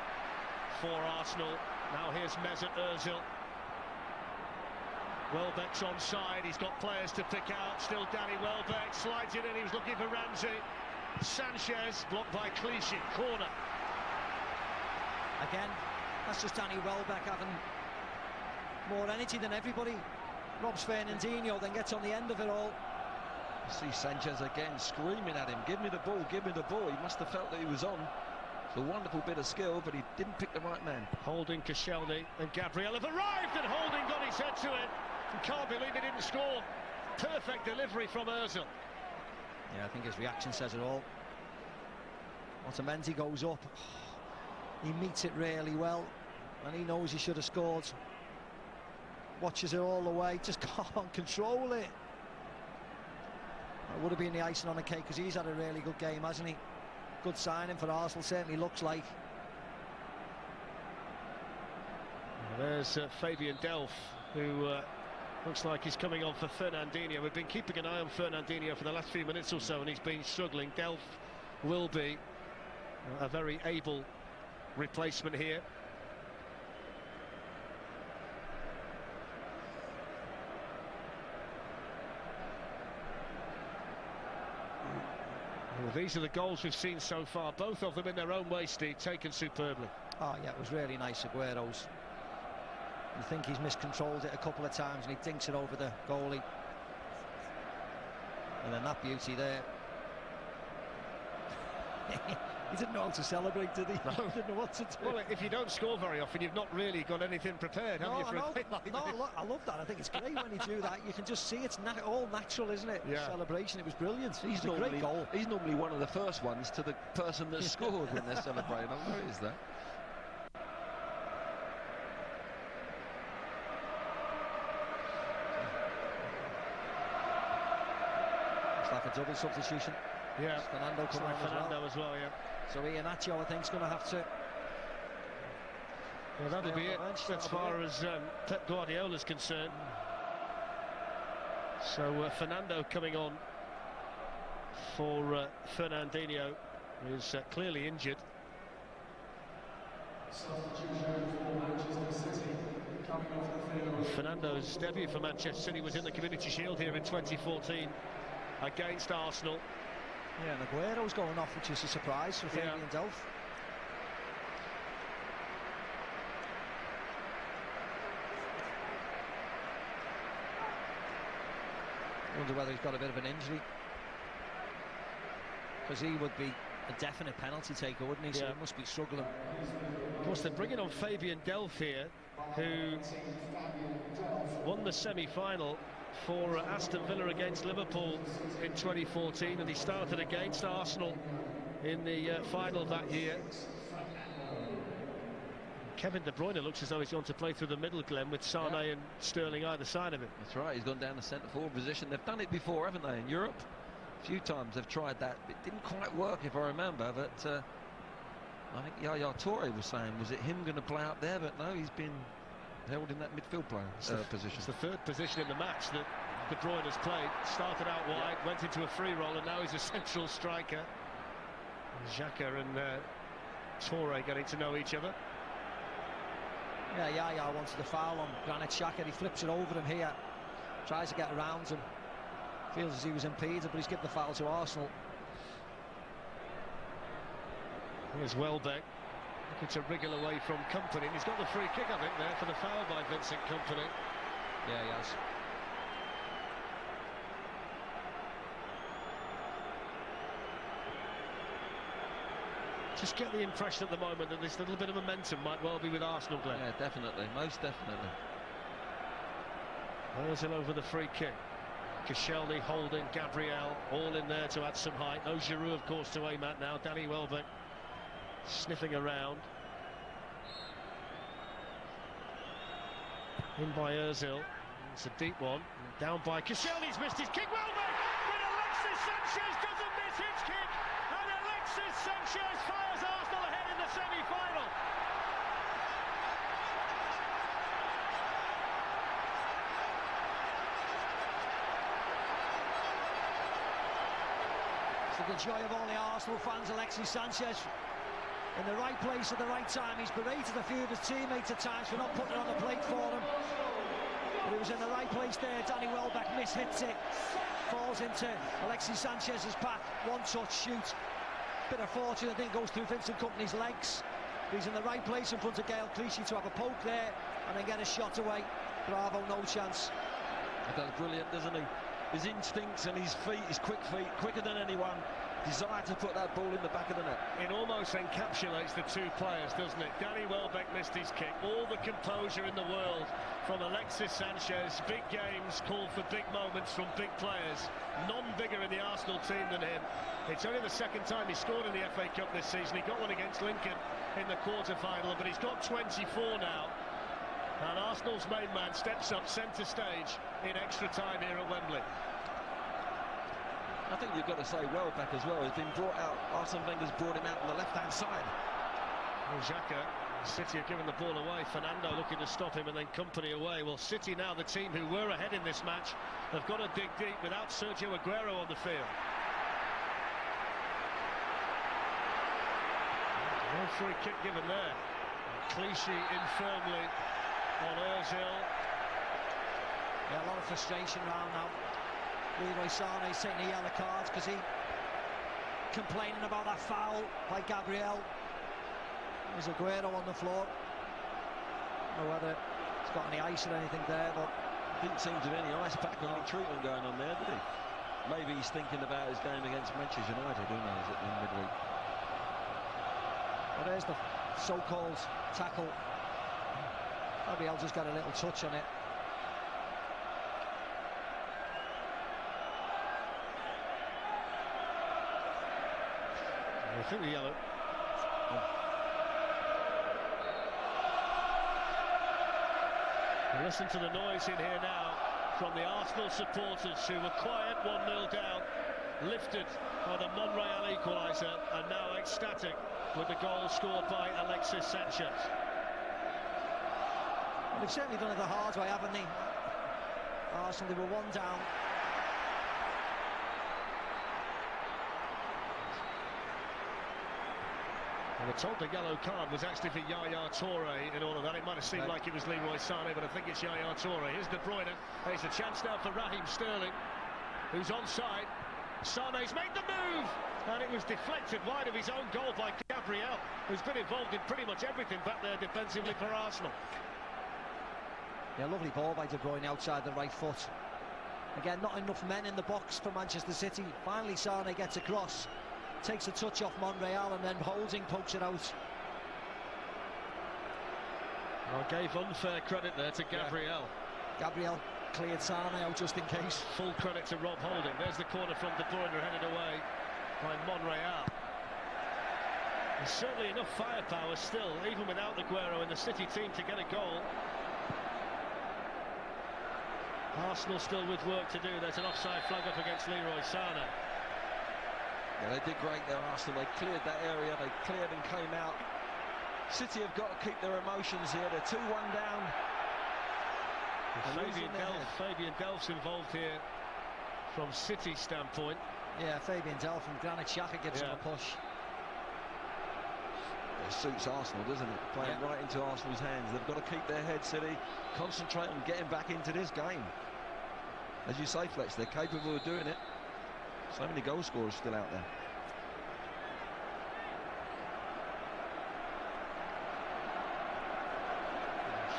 for Arsenal. Now here's Mesut Ozil. Welbeck's onside. He's got players to pick out. Still Danny Welbeck slides it in. He was looking for Ramsey. Sanchez blocked by Clichy. Corner. Again, that's just Danny Welbeck having more energy than everybody. Robs Fernandinho, then gets on the end of it all. See Sanchez again screaming at him, give me the ball, give me the ball. He must have felt that he was on. It's a wonderful bit of skill, but he didn't pick the right man. Holding, Koscielny and Gabriel have arrived, and Holding got his head to it. And can't believe he didn't score. Perfect delivery from Ozil. Yeah, I think his reaction says it all. Otamendi goes up. He meets it really well, and he knows he should have scored. Watches it all the way, just can't control it. That would have been the icing on the cake, because he's had a really good game, hasn't he? Good signing for Arsenal, certainly looks like. Well, there's Fabian Delph, who looks like he's coming on for Fernandinho. We've been keeping an eye on Fernandinho for the last few minutes or so, and he's been struggling. Delph will be a very able replacement here. Well, these are the goals we've seen so far, both of them in their own way, Steve, taken superbly. Oh yeah, it was really nice, Aguero's. You think he's miscontrolled it a couple of times, and he dinks it over the goalie. And then that beauty there. He didn't know how to celebrate, did he? No. He didn't know what to do. Well, if you don't score very often, you've not really got anything prepared, have you? I love that. I think it's great when you do that. You can just see it's all natural, isn't it? Yeah. Celebration. It was brilliant. He's a great goal. He's normally one of the first ones to the person that scored when they're celebrating. I've noticed that. It's like a double substitution. Yeah, it's Fernando coming on Fernando as well, yeah. So Iheanacho, I think, is going to have to. Well, that'll be it as far as Pep Guardiola's concerned. So Fernando coming on for Fernandinho, who's clearly injured. Fernando's debut for Manchester City was in the Community Shield here in 2014 against Arsenal. Yeah, and Aguero's going off, which is a surprise for Fabian Delph. Wonder whether he's got a bit of an injury, because he would be a definite penalty taker, wouldn't he? So he must be struggling. Of course, they're bringing on Fabian Delph here, who won the semi-final for Aston Villa against Liverpool in 2014, and he started against Arsenal in the final that year. Kevin De Bruyne looks as though he's going to play through the middle, Glenn, with Sane and Sterling either side of him. That's right, he's gone down the centre-forward position. They've done it before, haven't they, in Europe? A few times they've tried that. It didn't quite work, if I remember, but I think Yaya Touré was saying, was it him going to play up there? But no, he's been held in that midfield position. It's the third position in the match that De Bruyne has played. Started out wide, went into a free roll, and now he's a central striker. Xhaka and Touré getting to know each other. Yeah, Yaya wanted the foul on Granit Xhaka. He flips it over him here, tries to get around him. Feels as he was impeded, but he's given the foul to Arsenal. Here's Welbeck looking to wriggle away from Kompany. He's got the free kick, I think, there for the foul by Vincent Kompany. Yeah, he has. Just get the impression at the moment that this little bit of momentum might well be with Arsenal, Glenn. Yeah, definitely, most definitely. Ozil over the free kick. Koscielny, Holding, Gabriel, all in there to add some height. No Giroud, of course, to aim at now. Danny Welbeck sniffing around. In by Ozil. It's a deep one. Down by Koscielny's missed his kick. Welbeck! But Alexis Sanchez doesn't miss his kick. And Alexis Sanchez fires Arsenal ahead in the semi-final. To the joy of all the Arsenal fans, Alexis Sanchez in the right place at the right time. He's berated a few of his teammates at times for not putting it on the plate for them, but he was in the right place there. Danny Welbeck mishits it, falls into Alexis Sanchez's path. One touch shoot, bit of fortune, I think, goes through Vincent Kompany's legs. He's in the right place in front of Gael Clichy to have a poke there and then get a shot away. Bravo, no chance. That's brilliant, doesn't he? His instincts and his feet, his quick feet, quicker than anyone. Desire to put that ball in the back of the net. It almost encapsulates the two players, doesn't it? Danny Welbeck missed his kick. All the composure in the world from Alexis Sanchez. Big games call for big moments from big players. None bigger in the Arsenal team than him. It's only the second time he scored in the FA Cup this season. He got one against Lincoln in the quarter-final, but he's got 24 now. And Arsenal's main man steps up centre stage in extra time here at Wembley. I think you've got to say Welbeck as well. He's been brought out. Arsene Wenger's brought him out on the left-hand side. Xhaka, City have given the ball away. Fernando looking to stop him, and then Company away. Well, City now, the team who were ahead in this match, have got to dig deep without Sergio Aguero on the field. No free kick given there. Clichy in firmly on Ozil. Yeah, a lot of frustration around now. Leroy Sané's taking the yellow cards because he complaining about that foul by Gabriel. There's Aguero on the floor. I don't know whether he's got any ice or anything there, but didn't seem to be any ice pack or any treatment going on there, did he? Maybe he's thinking about his game against Manchester United, who knows, at the midweek. Well, there's the so-called tackle. Gabriel just got a little touch on it. I think the yellow. Listen to the noise in here now from the Arsenal supporters who were quiet, 1-0 down, lifted by the Monreal equaliser, and now ecstatic with the goal scored by Alexis Sanchez. Well, they've certainly done it the hard way, haven't they? Arsenal, they were 1 down. And we're told the yellow card was actually for Yaya Touré in all of that. It might have seemed like it was Leroy Sané, but I think it's Yaya Touré. Here's De Bruyne. There's a chance now for Raheem Sterling, who's onside. Sané's made the move, and it was deflected wide of his own goal by Gabriel, who's been involved in pretty much everything back there defensively for Arsenal. Yeah, lovely ball by De Bruyne outside the right foot. Again, not enough men in the box for Manchester City. Finally, Sané gets across. Takes a touch off Monreal, and then Holding pokes it out. I gave unfair credit there to Gabriel. Yeah. Gabriel cleared Sané out just in case. Full credit to Rob Holding. There's the corner from De Bruyne, headed away by Monreal. There's certainly enough firepower still, even without Aguero in the City team, to get a goal. Arsenal still with work to do. There's an offside flag up against Leroy Sané. Yeah, they did great there, Arsenal. They cleared that area, they cleared and came out. City have got to keep their emotions here. They're 2-1 down. Fabian Delph's involved here from City's standpoint. Yeah, Fabian Delph from Granit Xhaka gives him a push. It suits Arsenal, doesn't it? Playing right into Arsenal's hands. They've got to keep their head, City. Concentrate on getting back into this game. As you say, Fletch, they're capable of doing it. So many goal scorers still out there.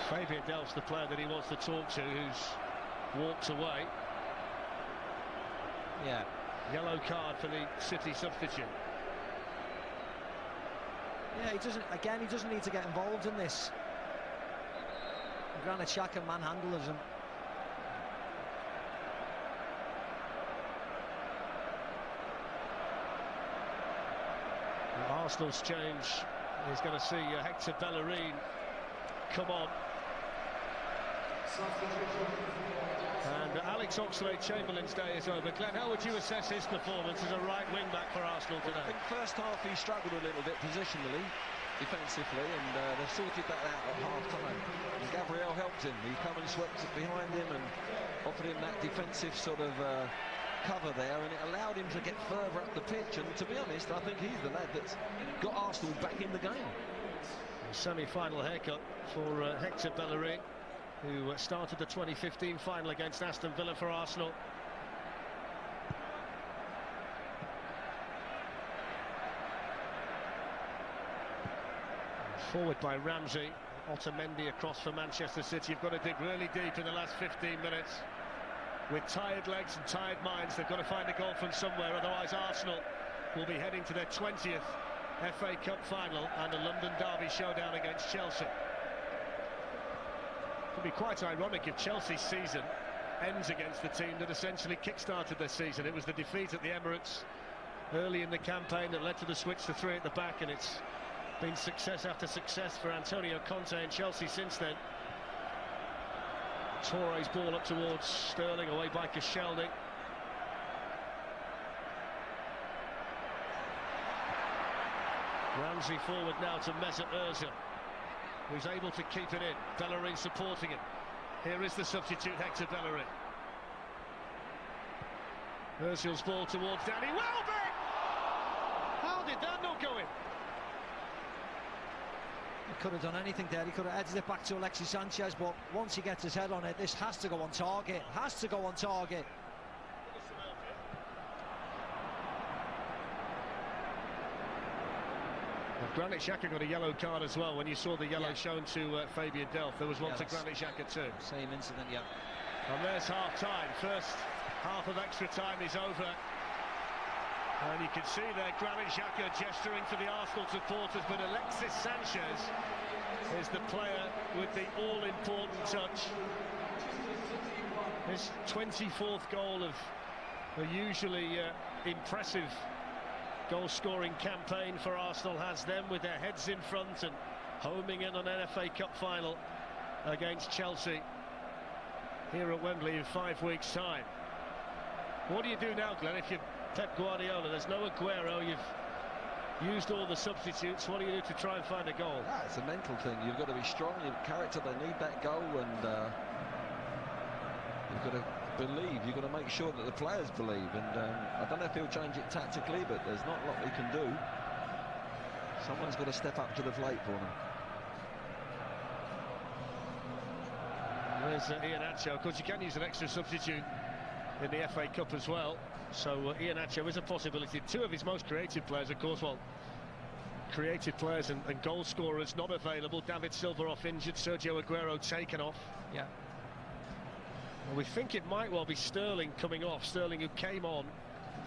Fabian Delph's the player that he wants to talk to, who's walked away. Yeah. Yellow card for the City substitute. Yeah, he doesn't need to get involved in this. Granit Xhaka manhandles him. Arsenal's change is going to see Hector Bellerin come on. And Alex Oxlade-Chamberlain's day is over. Glenn, how would you assess his performance as a right wing-back for Arsenal today? I think first half he struggled a little bit positionally, defensively, and they've sorted that out at half-time. And Gabriel helped him. He come and swept it behind him and offered him that defensive sort of cover there, and it allowed him to get further up the pitch. And to be honest, I think he's the lad that's got Arsenal back in the game. Semi-final haircut for Hector Bellerin, who started the 2015 final against Aston Villa for Arsenal. Forward by Ramsey. Otamendi across for Manchester City. You've got to dig really deep in the last 15 minutes. With tired legs and tired minds, they've got to find a goal from somewhere, otherwise Arsenal will be heading to their 20th FA Cup final and a London derby showdown against Chelsea. It would be quite ironic if Chelsea's season ends against the team that essentially kick-started their season. It was the defeat at the Emirates early in the campaign that led to the switch to 3 at the back, and it's been success after success for Antonio Conte and Chelsea since then. Touré's ball up towards Sterling, away by Koscielny. Ramsey forward now to Mesut Ozil, who's able to keep it in. Bellerin supporting it. Here is the substitute, Hector Bellerin. Ozil's ball towards Danny Welbeck! How did that not go in? He could have done anything there. He could have headed it back to Alexis Sanchez, but once he gets his head on it, this has to go on target. Has to go on target. Granit Xhaka got a yellow card as well. When you saw the yellow shown to Fabian Delph, there was one to Granit Xhaka too. Same incident, yeah. And there's half-time. First half of extra time is over. And you can see there Granit Xhaka gesturing to the Arsenal supporters, but Alexis Sanchez is the player with the all-important touch. His 24th goal of a usually impressive goal-scoring campaign for Arsenal has them with their heads in front and homing in on an FA Cup final against Chelsea here at Wembley in 5 weeks' time. What do you do now, Glenn, if you're Pep Guardiola? There's no Aguero, you've used all the substitutes. What do you do to try and find a goal? Yeah, it's a mental thing. You've got to be strong, your character, they need that goal, and you've got to believe, you've got to make sure that the players believe, and I don't know if he'll change it tactically, but there's not a lot he can do. Someone's got to step up to the plate for them. There's Iheanacho. Of course, you can use an extra substitute in the FA Cup as well, so Iheanacho is a possibility. Two of his most creative players, of course, well, creative players and goal scorers not available. David Silva off injured, Sergio Aguero taken off. Yeah. Well, we think it might well be Sterling coming off. Sterling, who came on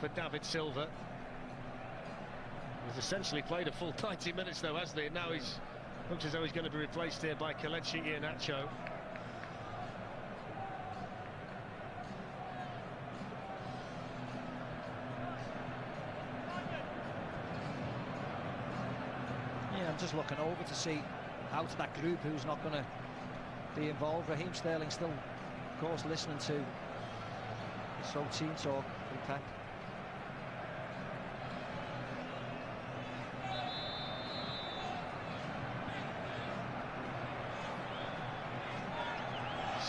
for David Silva. He's essentially played a full 90 minutes though, hasn't he? And now he's looks as though he's going to be replaced here by Kelechi Iheanacho. Yeah, I'm just looking over to see out of that group who's not going to be involved. Raheem Sterling still, of course, listening to team talk from Pep.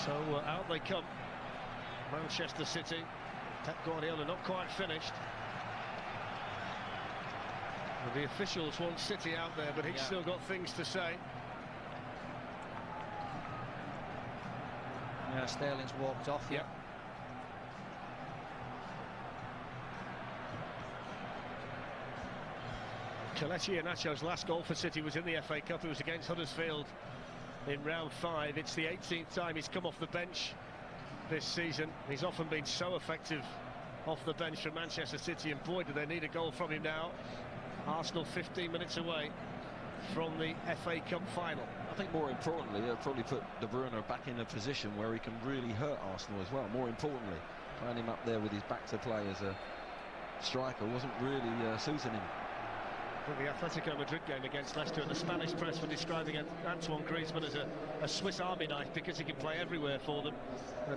So out they come, Manchester City. Pep Guardiola not quite finished. Well, the officials want City out there, but he's still got things to say. Yeah, Sterling's walked off. Yeah. Kelechi Iheanacho's last goal for City was in the FA Cup. It was against Huddersfield in round 5. It's the 18th time he's come off the bench this season. He's often been so effective off the bench for Manchester City, and boy, do they need a goal from him now. Arsenal 15 minutes away from the FA Cup final. I think more importantly, they'll probably put De Bruyne back in a position where he can really hurt Arsenal as well. More importantly, playing him up there with his back to play as a striker wasn't really suiting him. The Atletico Madrid game against Leicester, and the Spanish press were describing Antoine Griezmann as a Swiss Army knife because he can play everywhere for them.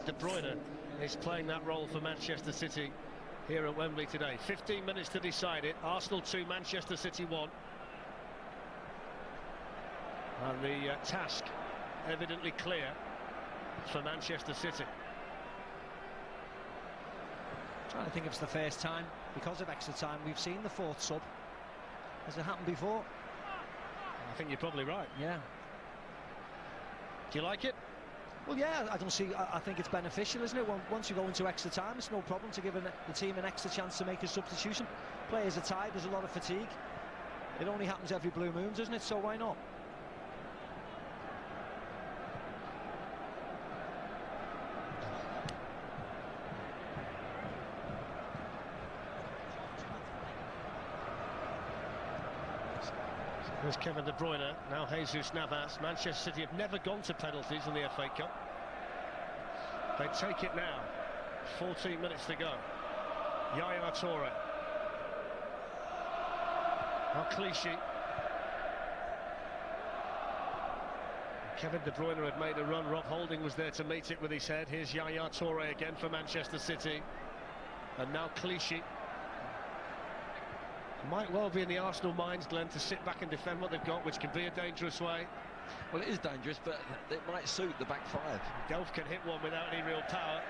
De Bruyne is playing that role for Manchester City here at Wembley today. 15 minutes to decide it. Arsenal 2, Manchester City 1. And the task evidently clear for Manchester City. Trying to think if it's the first time, because of extra time, we've seen the fourth sub. Has it happened before? I think you're probably right. Yeah. Do you like it? Well, yeah, I think it's beneficial, isn't it? Once you go into extra time, it's no problem to give the team an extra chance to make a substitution. Players are tired, there's a lot of fatigue. It only happens every blue moon, doesn't it? So why not? There's Kevin De Bruyne, now Jesus Navas. Manchester City have never gone to penalties in the FA Cup. They take it now. 14 minutes to go. Yaya Touré. Now Clichy. Kevin De Bruyne had made a run. Rob Holding was there to meet it with his head. Here's Yaya Touré again for Manchester City. And now Clichy. Might well be in the Arsenal minds, Glenn, to sit back and defend what they've got, which can be a dangerous way. Well, it is dangerous, but it might suit the back five. Delph can hit one without any real power.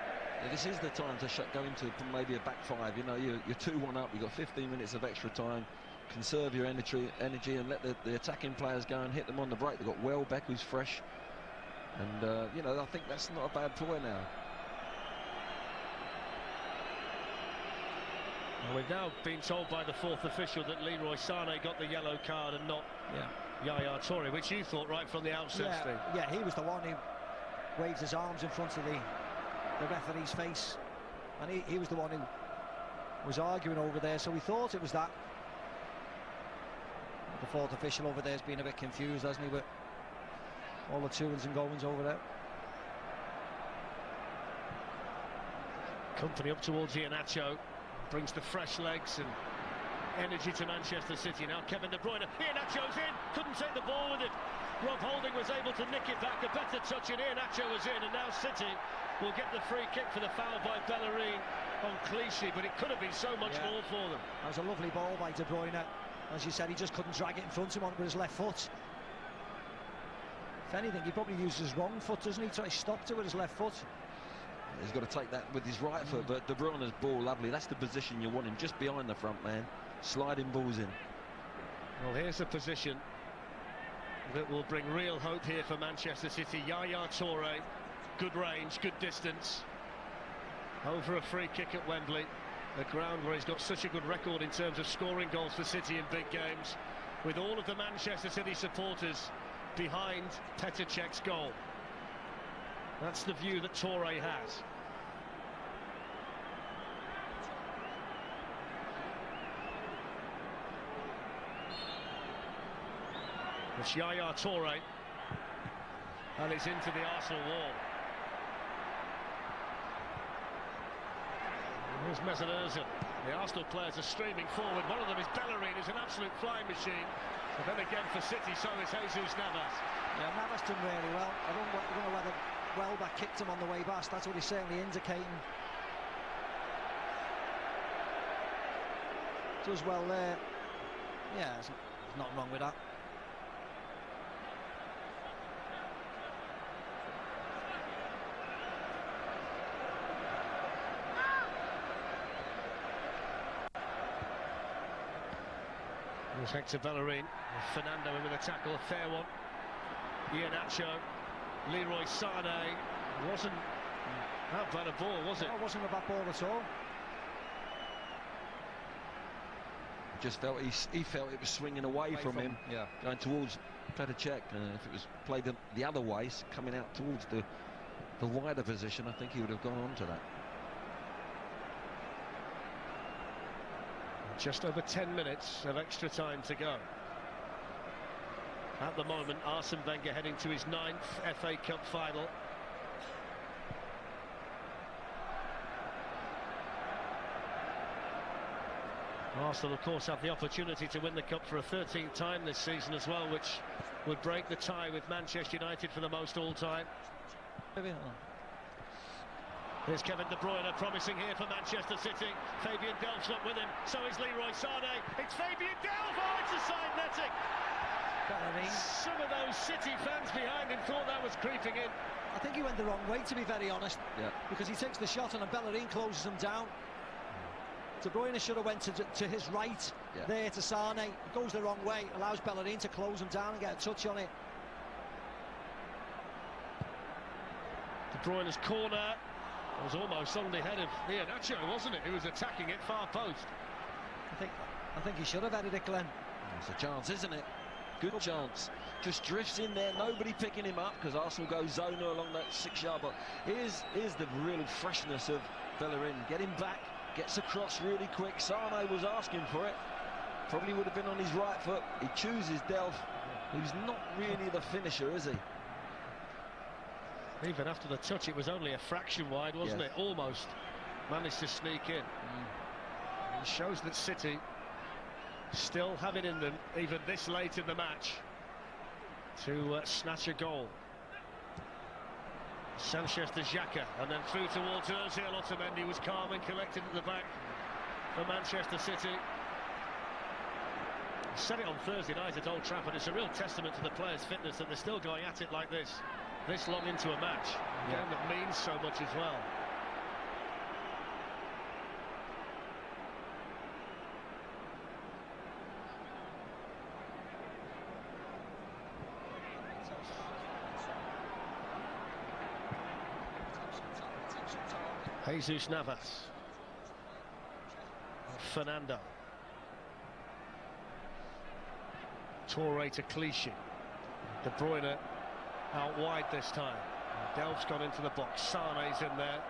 Yeah, this is the time to go into maybe a back five. You know, you're 2-1 up, you've got 15 minutes of extra time. Conserve your energy and let the attacking players go and hit them on the break. They've got Welbeck, who's fresh. And, you know, I think that's not a bad ploy now. Well, we've now been told by the fourth official that Leroy Sané got the yellow card and not Yaya Touré, which you thought right from the outset, Steve. Yeah, he was the one who waved his arms in front of the referee's face, and he was the one who was arguing over there, so we thought it was that. The fourth official over there has been a bit confused, hasn't he, with all the to-ins and goings over there. Company up towards Iheanacho, brings the fresh legs and energy to Manchester City. Now Kevin De Bruyne, Iheanacho's in, couldn't take the ball with it. Rob Holding was able to nick it back, a better touch, and Iheanacho was in, and now City will get the free kick for the foul by Bellerin on Clichy, but it could have been so much more for them. That was a lovely ball by De Bruyne. As you said, he just couldn't drag it in front of him with his left foot. If anything, he probably used his wrong foot, doesn't he? So he stopped it with his left foot. He's got to take that with his right foot, but De Bruyne's ball, lovely. That's the position you want him, just behind the front man, sliding balls in. Well, here's a position that will bring real hope here for Manchester City. Yaya Touré, good range, good distance, over a free kick at Wembley, a ground where he's got such a good record in terms of scoring goals for City in big games, with all of the Manchester City supporters behind Petr Cech's goal. That's the view that Touré has. It's Yaya Touré, and it's into the Arsenal wall. Here's Mesut Ozil. The Arsenal players are streaming forward. One of them is Bellerin, who's an absolute flying machine. And then again for City, so is Jesus Navas. Yeah, Navas done really well. I don't know whether Welbeck kicked him on the way past. That's what he's certainly indicating. Does well there. Yeah, there's nothing wrong with that. There's Hector Bellerin, Fernando in with a tackle, a fair one. Iheanacho, Leroy Sané, wasn't that bad a ball, was it? No, it wasn't a bad ball at all. Just felt he felt it was swinging away from him, going towards Petr Cech. If it was played the other way, coming out towards the wider position, I think he would have gone on to that. Just over 10 minutes of extra time to go. At the moment, Arsene Wenger heading to his 9th FA Cup final. Arsenal, of course, have the opportunity to win the Cup for a 13th time this season as well, which would break the tie with Manchester United for the most all-time. Here's Kevin De Bruyne, promising here for Manchester City. Fabian Delph's not with him, so is Leroy Sané. It's Fabian Delph, oh, it's a side netting. Some of those City fans behind him thought that was creeping in. I think he went the wrong way, to be very honest. Because he takes the shot and Bellerin closes him down. De Bruyne should have went to his right there to Sané. It goes the wrong way, allows Bellerin to close him down and get a touch on it. De Bruyne's corner was almost on the head of Iheanacho, wasn't it? Who was attacking it far post. I think he should have headed it, Glenn. It's a chance, isn't it? Good chance. Just drifts in there, nobody picking him up, because Arsenal go zoner along that 6-yard box. Here's the real freshness of Bellerin. Get him back, gets across really quick. Sané was asking for it. Probably would have been on his right foot. He chooses Delph, who's not really the finisher, is he? Even after the touch, it was only a fraction wide, wasn't it? Almost managed to sneak in. It shows that City still have it in them, even this late in the match, to snatch a goal. Sanchez to Xhaka, and then through towards Ozil. Otamendi was calm and collected at the back for Manchester City. Said it on Thursday night at Old Trafford. It's a real testament to the players' fitness that they're still going at it like this long into a match. A game that means so much as well. Jesus Navas. Fernando. Touré to Clichy. De Bruyne out wide this time. Delph's gone into the box. Sane's in there.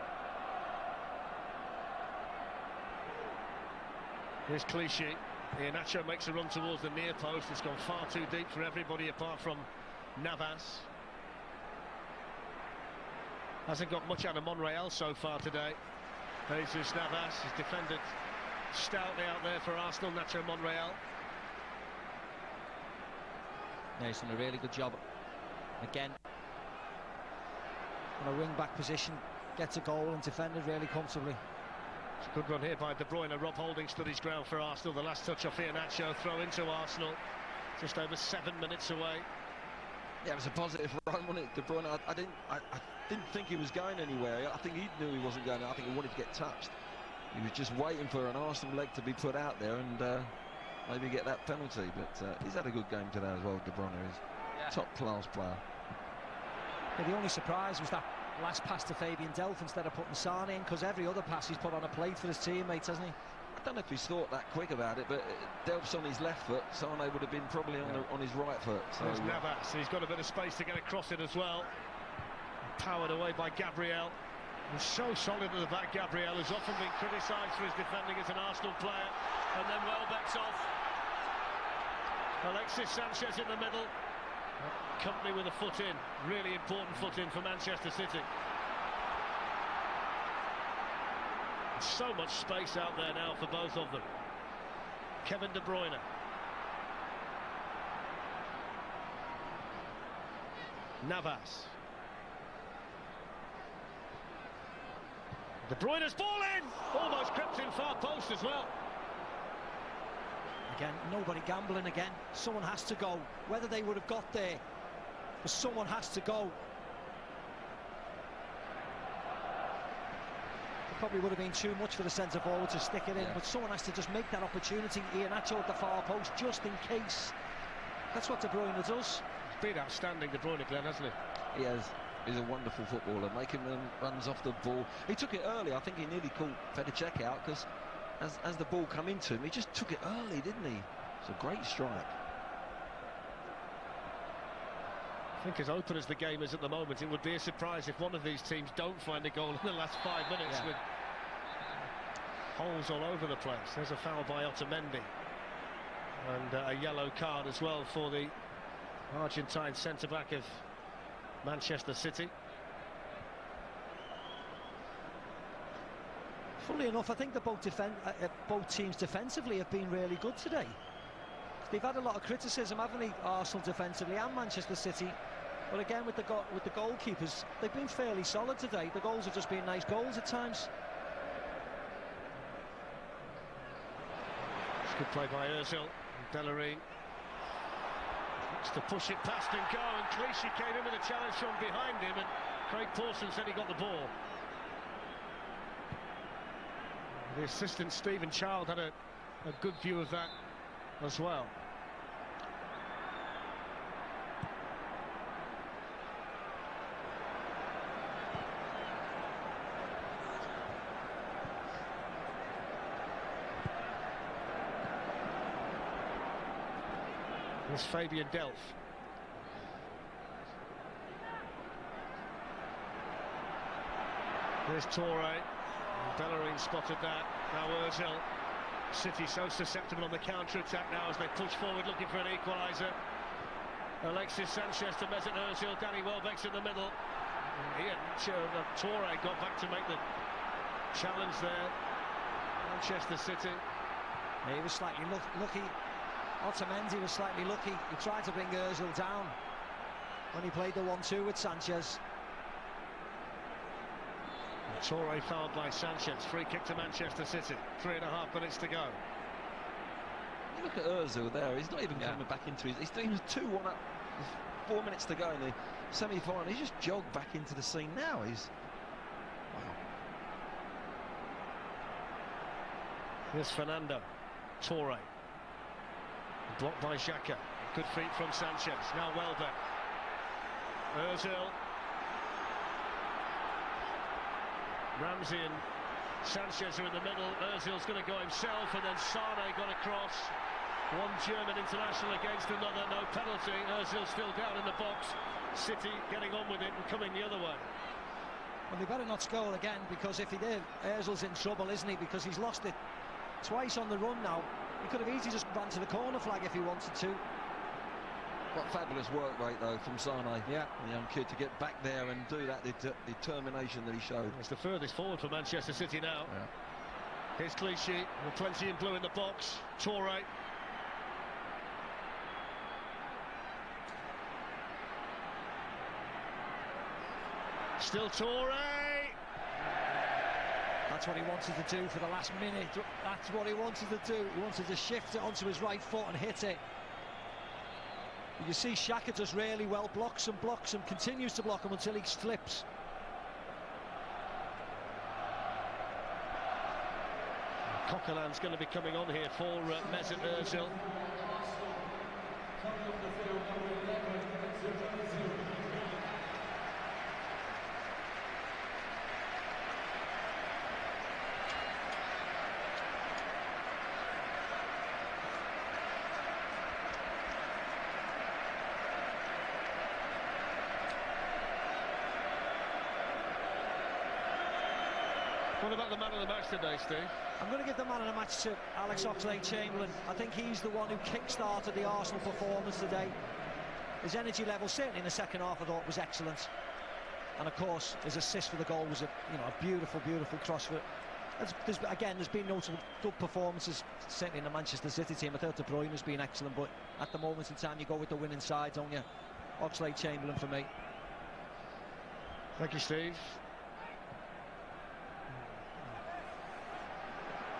Here's Clichy. Iheanacho makes a run towards the near post. It's gone far too deep for everybody apart from Navas. Hasn't got much out of Monreal so far today. Jesus Navas has defended stoutly out there for Arsenal. Nacho Monreal. Yeah, he's done a really good job. Again, on a wing-back position, gets a goal and defended really comfortably. It's a good run here by De Bruyne. Rob Holding stood his ground for Arsenal. The last touch off Iheanacho, throw into Arsenal. Just over 7 minutes away. Yeah, it was a positive run, wasn't it? De Bruyne, I didn't think he was going anywhere. I think he knew he wasn't going. I think he wanted to get touched. He was just waiting for an Arsenal leg to be put out there and maybe get that penalty. But he's had a good game today as well. De Bruyne is top-class player. Yeah, the only surprise was that last pass to Fabian Delph instead of putting Sane in, because every other pass he's put on a plate for his teammates, hasn't he? I don't know if he's thought that quick about it, but Delph's on his left foot, Sane would have been probably on his right foot. So there's Navas, he's got a bit of space to get across it as well. Powered away by Gabriel. He's so solid at the back, Gabriel, who's often been criticised for his defending as an Arsenal player. And then Welbeck's off. Alexis Sanchez in the middle. Company with a foot in, really important foot in for Manchester City. So much space out there now for both of them. Kevin De Bruyne. Navas. De Bruyne's ball in! Almost crept in far post as well. Again, nobody gambling again. Someone has to go. Whether they would have got there, but someone has to go. It probably would have been too much for the centre forward to stick it in, but someone has to just make that opportunity. Iheanacho at the far post, just in case. That's what De Bruyne does. He's been outstanding, De Bruyne, Glenn, hasn't he? He has. He's a wonderful footballer, making them runs off the ball. He took it early. I think he nearly caught Fedicek out because as the ball come into him, he just took it early, didn't he? It's a great strike. I think as open as the game is at the moment, it would be a surprise if one of these teams don't find a goal in the last 5 minutes with holes all over the place. There's a foul by Otamendi and a yellow card as well for the Argentine centre-back of Manchester City. Funnily enough, I think that both teams defensively have been really good today. They've had a lot of criticism, haven't they, Arsenal defensively and Manchester City. But again, with the goalkeepers, they've been fairly solid today. The goals have just been nice goals at times. It's good play by Ozil. Bellerin looks to push it past and go, and Clichy came in with a challenge from behind him, and Craig Pawson said he got the ball. The assistant Stephen Child had a good view of that as well. There's Fabian Delph. There's Touré. Bellerin spotted that. Now Ozil. City so susceptible on the counter-attack now as they push forward looking for an equalizer. Alexis Sanchez to Mesut Ozil. Danny Welbeck's in the middle. Touré got back to make the challenge there. Manchester City. He was slightly lucky. Otamendi was slightly lucky. He tried to bring Ozil down when he played the 1-2 with Sanchez. Touré fouled by Sanchez. Free kick to Manchester City. 3.5 minutes to go. you look at Ozil there, he's not even coming back into his... He was 2-1 up, 4 minutes to go in the semi-final. He's just jogged back into the scene now. He's... Wow. Here's Fernando. Touré. Blocked by Xhaka. Good feet from Sanchez. Now Welbeck. Ozil. Ramsey and Sanchez are in the middle. Ozil's going to go himself, and then Sane got across. One German international against another, no penalty. Ozil still down in the box. City getting on with it and coming the other way. Well, they better not score again, because if he did, Ozil's in trouble, isn't he? Because he's lost it twice on the run now. He could have easily just ran to the corner flag if he wanted to. What fabulous work rate, though, from Sane, the young kid, to get back there and do that determination that he showed. It's the furthest forward for Manchester City now. Here's Clichy, with plenty in blue in the box. Touré. Still Touré. That's what he wanted to do for the last minute. That's what he wanted to do. He wanted to shift it onto his right foot and hit it. You can see Xhaka does really well, blocks and continues to block him until he slips. Coquelin's going to be coming on here for Mesut Ozil. What about the man of the match today, Steve? I'm going to give the man of the match to Alex Oxlade-Chamberlain. I think he's the one who kick-started the Arsenal performance today. His energy level, certainly in the second half, I thought was excellent. And of course, his assist for the goal was a beautiful, beautiful cross. There's been notable good performances, certainly in the Manchester City team. I thought De Bruyne has been excellent, but at the moment in time, you go with the winning side, don't you? Oxlade-Chamberlain for me. Thank you, Steve.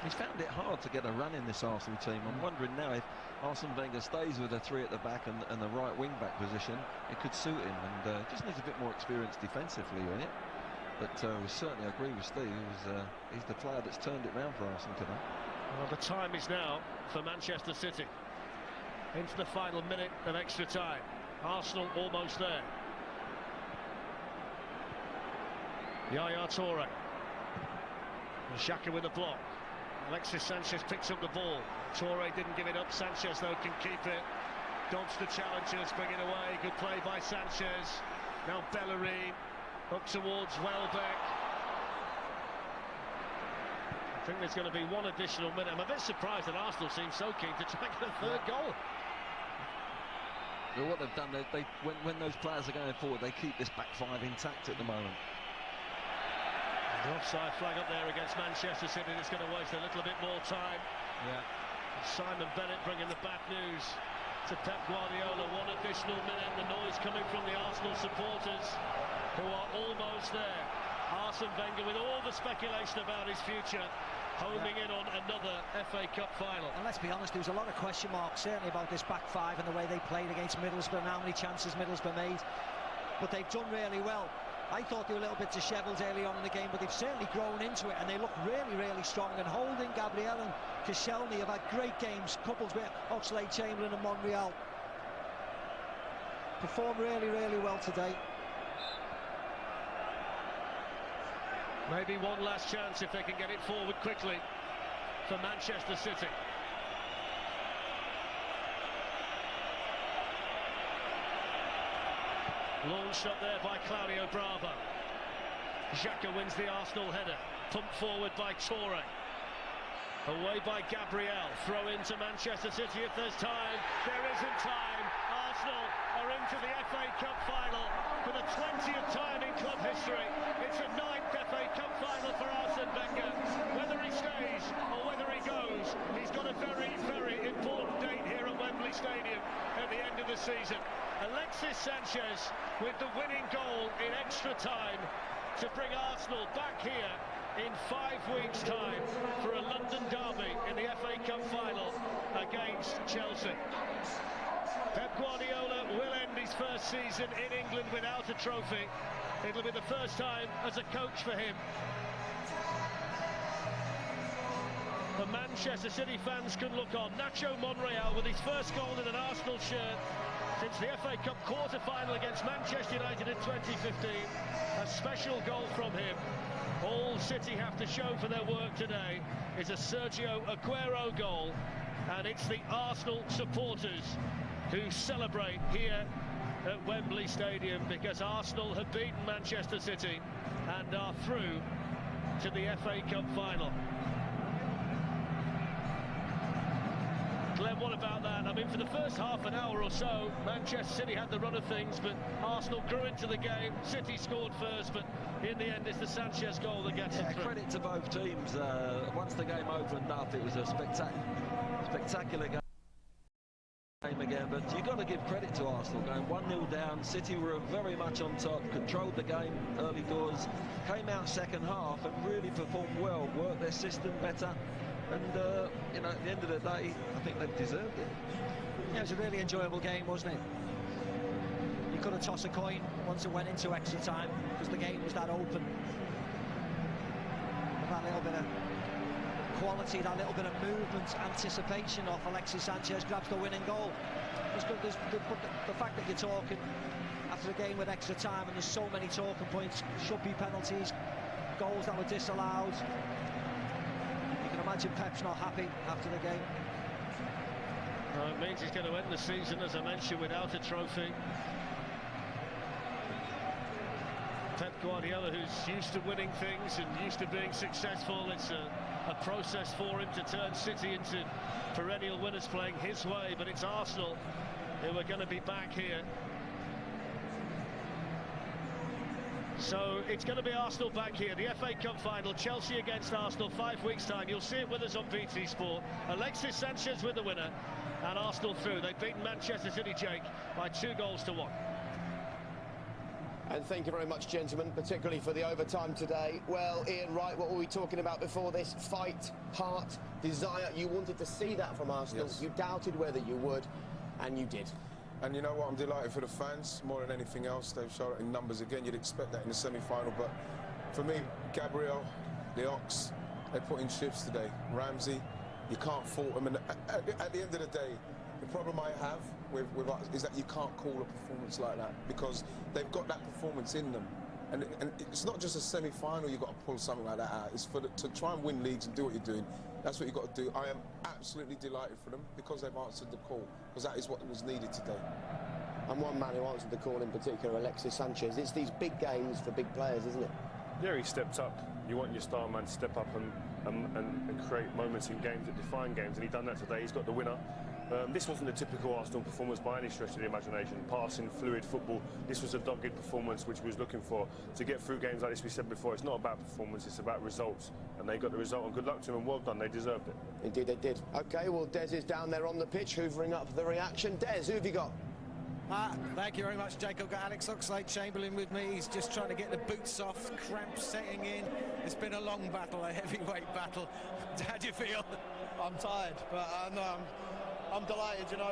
He's found it hard to get a run in this Arsenal team. I'm wondering now if Arsene Wenger stays with a three at the back and the right wing-back position, it could suit him, and just needs a bit more experience defensively in it. But we certainly agree with Steve. He's the player that's turned it round for Arsenal today. Well, the time is now for Manchester City. Into the final minute of extra time. Arsenal almost there. Yaya Touré. Xhaka with a block. Alexis Sanchez picks up the ball. Touré didn't give it up. Sanchez, though, can keep it. Dodged the challengers, bring it away. Good play by Sanchez. Now Bellerin up towards Welbeck. I think there's going to be one additional minute. I'm a bit surprised that Arsenal seems so keen to try and get a third goal. Well, what they've done, when those players are going forward, they keep this back five intact at the moment. The offside flag up there against Manchester City. It's going to waste a little bit more time. Simon Bennett bringing the bad news to Pep Guardiola. One additional minute. The noise coming from the Arsenal supporters, who are almost there. Arsene Wenger, with all the speculation about his future, homing in on another FA Cup final. And let's be honest, there was a lot of question marks, certainly about this back five and the way they played against Middlesbrough and how many chances Middlesbrough made. But they've done really well. I thought they were a little bit dishevelled early on in the game, but they've certainly grown into it, and they look really, really strong. And Holding, Gabriel and Koscielny have had great games, coupled with Oxlade-Chamberlain and Monreal. Performed really, really well today. Maybe one last chance if they can get it forward quickly for Manchester City. Launched up there by Claudio Bravo. Xhaka wins the Arsenal header. Pumped forward by Touré. Away by Gabriel. Throw into Manchester City if there's time. There isn't time. Arsenal are into the FA Cup final for the 20th time in club history. It's a 9th FA Cup final for Arsene Wenger. Whether he stays or whether he goes, he's got a very, very important date here at Wembley Stadium at the end of the season. Alexis Sanchez with the winning goal in extra time to bring Arsenal back here in 5 weeks' time for a London derby in the FA Cup final against Chelsea. Pep Guardiola will end his first season in England without a trophy. It'll be the first time as a coach for him. The Manchester City fans can look on. Nacho Monreal with his first goal in an Arsenal shirt since the FA Cup quarter-final against Manchester United in 2015. A special goal from him. All City have to show for their work today is a Sergio Aguero goal, and it's the Arsenal supporters who celebrate here at Wembley Stadium because Arsenal have beaten Manchester City and are through to the FA Cup final. Glenn, what about that? I mean, for the first half an hour or so, Manchester City had the run of things, but Arsenal grew into the game. City scored first, but in the end, it's the Sanchez goal that gets them through. Credit to both teams. Once the game opened up, it was a spectacular game again, but you've got to give credit to Arsenal. Going 1-0 down, City were very much on top, controlled the game early doors, came out second half and really performed well, worked their system better. And, you know, at the end of the day, I think they've deserved it. Yeah, it was a really enjoyable game, wasn't it? You could have tossed a coin once it went into extra time because the game was that open. That little bit of quality, that little bit of movement, anticipation of Alexis Sanchez grabs the winning goal. The fact that you're talking after the game with extra time and there's so many talking points, should be penalties, goals that were disallowed. Imagine Pep's not happy after the game. No, it means he's going to end the season, as I mentioned, without a trophy. Pep Guardiola, who's used to winning things and used to being successful, it's a process for him to turn City into perennial winners playing his way, but it's Arsenal who are going to be back here. So it's going to be Arsenal back here, the FA Cup final, Chelsea against Arsenal, 5 weeks' time. You'll see it with us on BT Sport. Alexis Sanchez with the winner, and Arsenal through. They've beaten Manchester City, Jake, by 2-1. And thank you very much, gentlemen, particularly for the overtime today. Well, Ian Wright, what were we talking about before this? Fight, heart, desire. You wanted to see that from Arsenal. Yes. You doubted whether you would, and you did. And you know what, I'm delighted for the fans more than anything else. They've shown it in numbers again. You'd expect that in the semi-final, but for me, Gabriel, the Ox, they put in shifts today. Ramsey, you can't fault them. And at the end of the day, the problem I have with us is that you can't call a performance like that because they've got that performance in them. And it's not just a semi-final you've got to pull something like that out. It's to try and win leagues and do what you're doing. That's what you've got to do. I am absolutely delighted for them because they've answered the call, because that is what was needed today. And one man who answered the call in particular, Alexis Sanchez. It's these big games for big players, isn't it? Yeah, he stepped up. You want your star man to step up and create moments in games that define games, and he's done that today. He's got the winner. This wasn't a typical Arsenal performance by any stretch of the imagination. Passing, fluid football. This was a dogged performance which we was looking for. To get through games like this, we said before, it's not about performance, it's about results. And they got the result, and good luck to them, and well done, they deserved it. Indeed they did. OK, well, Des is down there on the pitch, hoovering up the reaction. Des, who have you got? Thank you very much, Jake. I've got Alex Oxlade-Chamberlain with me. He's just trying to get the boots off, cramps setting in. It's been a long battle, a heavyweight battle. How do you feel? I'm tired, but I'm delighted. You know,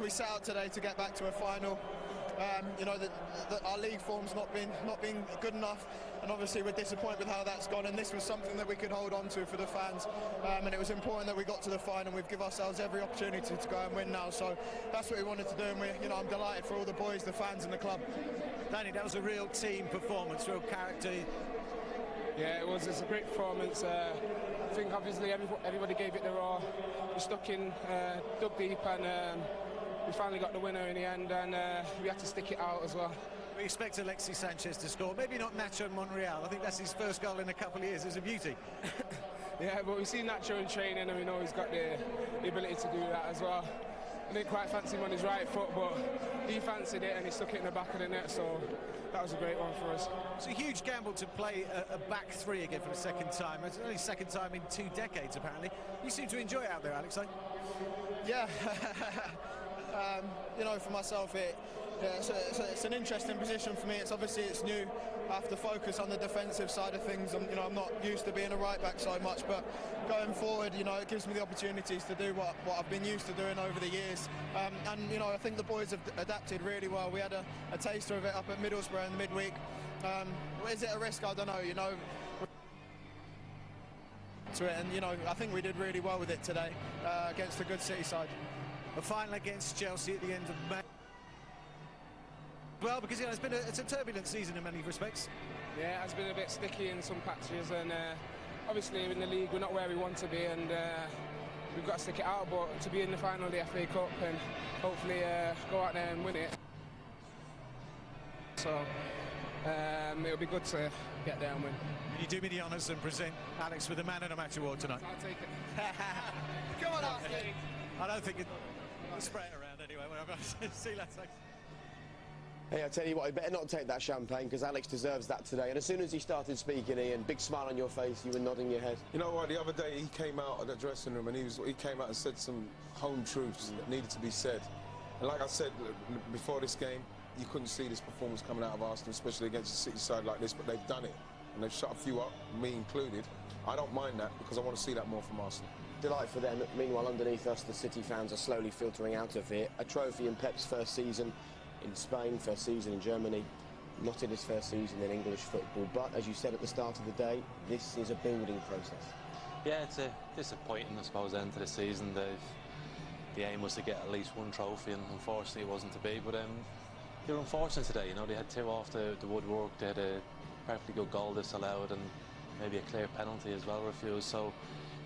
we set out today to get back to a final. You know, our league form's not been good enough, and obviously we're disappointed with how that's gone. And this was something that we could hold on to for the fans, and it was important that we got to the final. We've given ourselves every opportunity to go and win now, so that's what we wanted to do. And you know, I'm delighted for all the boys, the fans, and the club. Danny, that was a real team performance, real character. Yeah, it was. It's a great performance. I think obviously everybody gave it their all. We stuck in, dug deep, and we finally got the winner in the end, and we had to stick it out as well. We expect Alexis Sanchez to score. Maybe not Nacho Monreal. I think that's his first goal in a couple of years. It's a beauty. Yeah, but we've seen Nacho in training, and we know he's got the ability to do that as well. I didn't quite fancy him on his right foot, but he fancied it and he stuck it in the back of the net, so that was a great one for us. It's a huge gamble to play a back three again for the second time. It's only second time in 2 decades, apparently. You seem to enjoy it out there, Alex, eh? Yeah. You know, for myself, yeah, it's an interesting position for me. It's new. I have to focus on the defensive side of things. I'm not used to being a right back so much, but going forward, it gives me the opportunities to do what I've been used to doing over the years. And I think the boys have adapted really well. We had a taster of it up at Middlesbrough in midweek. Is it a risk? I don't know. To it, and I think we did really well with it today against a good City side. The final against Chelsea at the end of May. Well, because it's a turbulent season in many respects. Yeah, it has been a bit sticky in some patches, and obviously in the league we're not where we want to be, and we've got to stick it out. But to be in the final of the FA Cup and hopefully go out there and win it, so it'll be good to get there and win. You do me the honours and present Alex with the Man of the Match award tonight. I'll take it. Come on, Alex. I don't think I'll spray it around anyway. Whatever. See you later. Hey, I tell you what, you better not take that champagne, because Alex deserves that today. And as soon as he started speaking, Ian, big smile on your face, you were nodding your head. You know what, the other day he came out of the dressing room and he came out and said some home truths that needed to be said. And like I said before this game, you couldn't see this performance coming out of Arsenal, especially against a City side like this, but they've done it. And they've shut a few up, me included. I don't mind that, because I want to see that more from Arsenal. Delight for them. Meanwhile, underneath us, the City fans are slowly filtering out of here. A trophy in Pep's first season in Spain, first season in Germany, not in his first season in English football. But as you said at the start of the day, this is a building process. Yeah, it's a disappointing, I suppose, end to the season. The aim was to get at least one trophy, and unfortunately it wasn't to be. But they were unfortunate today. They had two off the woodwork. They had a perfectly good goal disallowed and maybe a clear penalty as well refused. So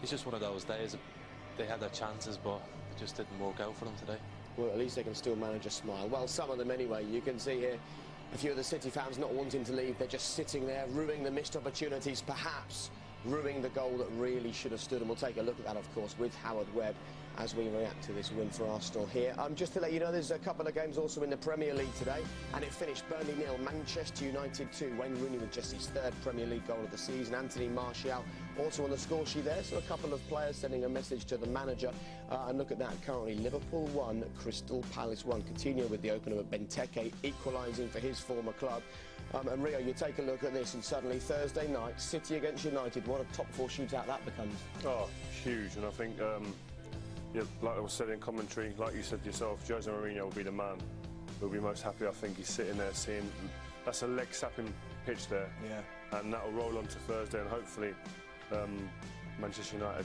it's just one of those days. They had their chances, but it just didn't work out for them today. Well, at least they can still manage a smile. Well, some of them anyway. You can see here a few of the City fans not wanting to leave. They're just sitting there, ruining the missed opportunities, perhaps ruining the goal that really should have stood. And we'll take a look at that, of course, with Howard Webb as we react to this win for Arsenal here. Just to let you know, there's a couple of games also in the Premier League today, and it finished Burnley 0, Manchester United 2. Wayne Rooney with just his third Premier League goal of the season. Anthony Martial also on the score sheet there, so a couple of players sending a message to the manager. And look at that, currently Liverpool 1, Crystal Palace 1. Coutinho with the opener of Benteke, equalising for his former club. And Rio, you take a look at this, and suddenly Thursday night, City against United, what a top four shootout that becomes. Oh, huge, and I think, yeah, like I was said in commentary, like you said yourself, Jose Mourinho will be the man. He'll be most happy. I think he's sitting there seeing, that's a leg-sapping pitch there. Yeah. And that'll roll on to Thursday, and hopefully Manchester United,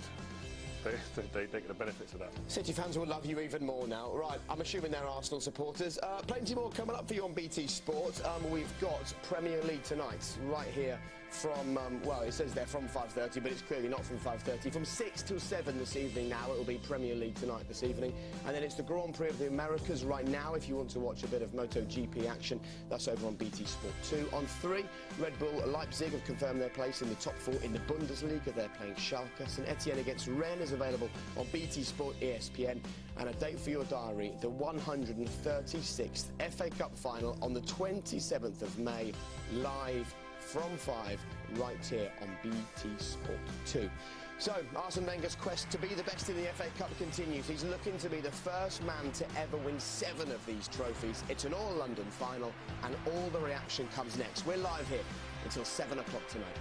they get the benefits of that. City fans will love you even more now. Right, I'm assuming they're Arsenal supporters. Plenty more coming up for you on BT Sport. We've got Premier League tonight, right here from, well, it says there from 5:30, but it's clearly not from 5:30. From 6 till 7 this evening now, it'll be Premier League tonight this evening. And then it's the Grand Prix of the Americas right now. If you want to watch a bit of MotoGP action, that's over on BT Sport 2. On 3, Red Bull Leipzig have confirmed their place in the top 4 in the Bundesliga. They're playing Schalke. St Etienne against Rennes is available on BT Sport ESPN. And a date for your diary, the 136th FA Cup final on the 27th of May, live from 5, right here on BT Sport 2. So, Arsene Wenger's quest to be the best in the FA Cup continues. He's looking to be the first man to ever win 7 of these trophies. It's an all-London final, and all the reaction comes next. We're live here until 7 o'clock tonight.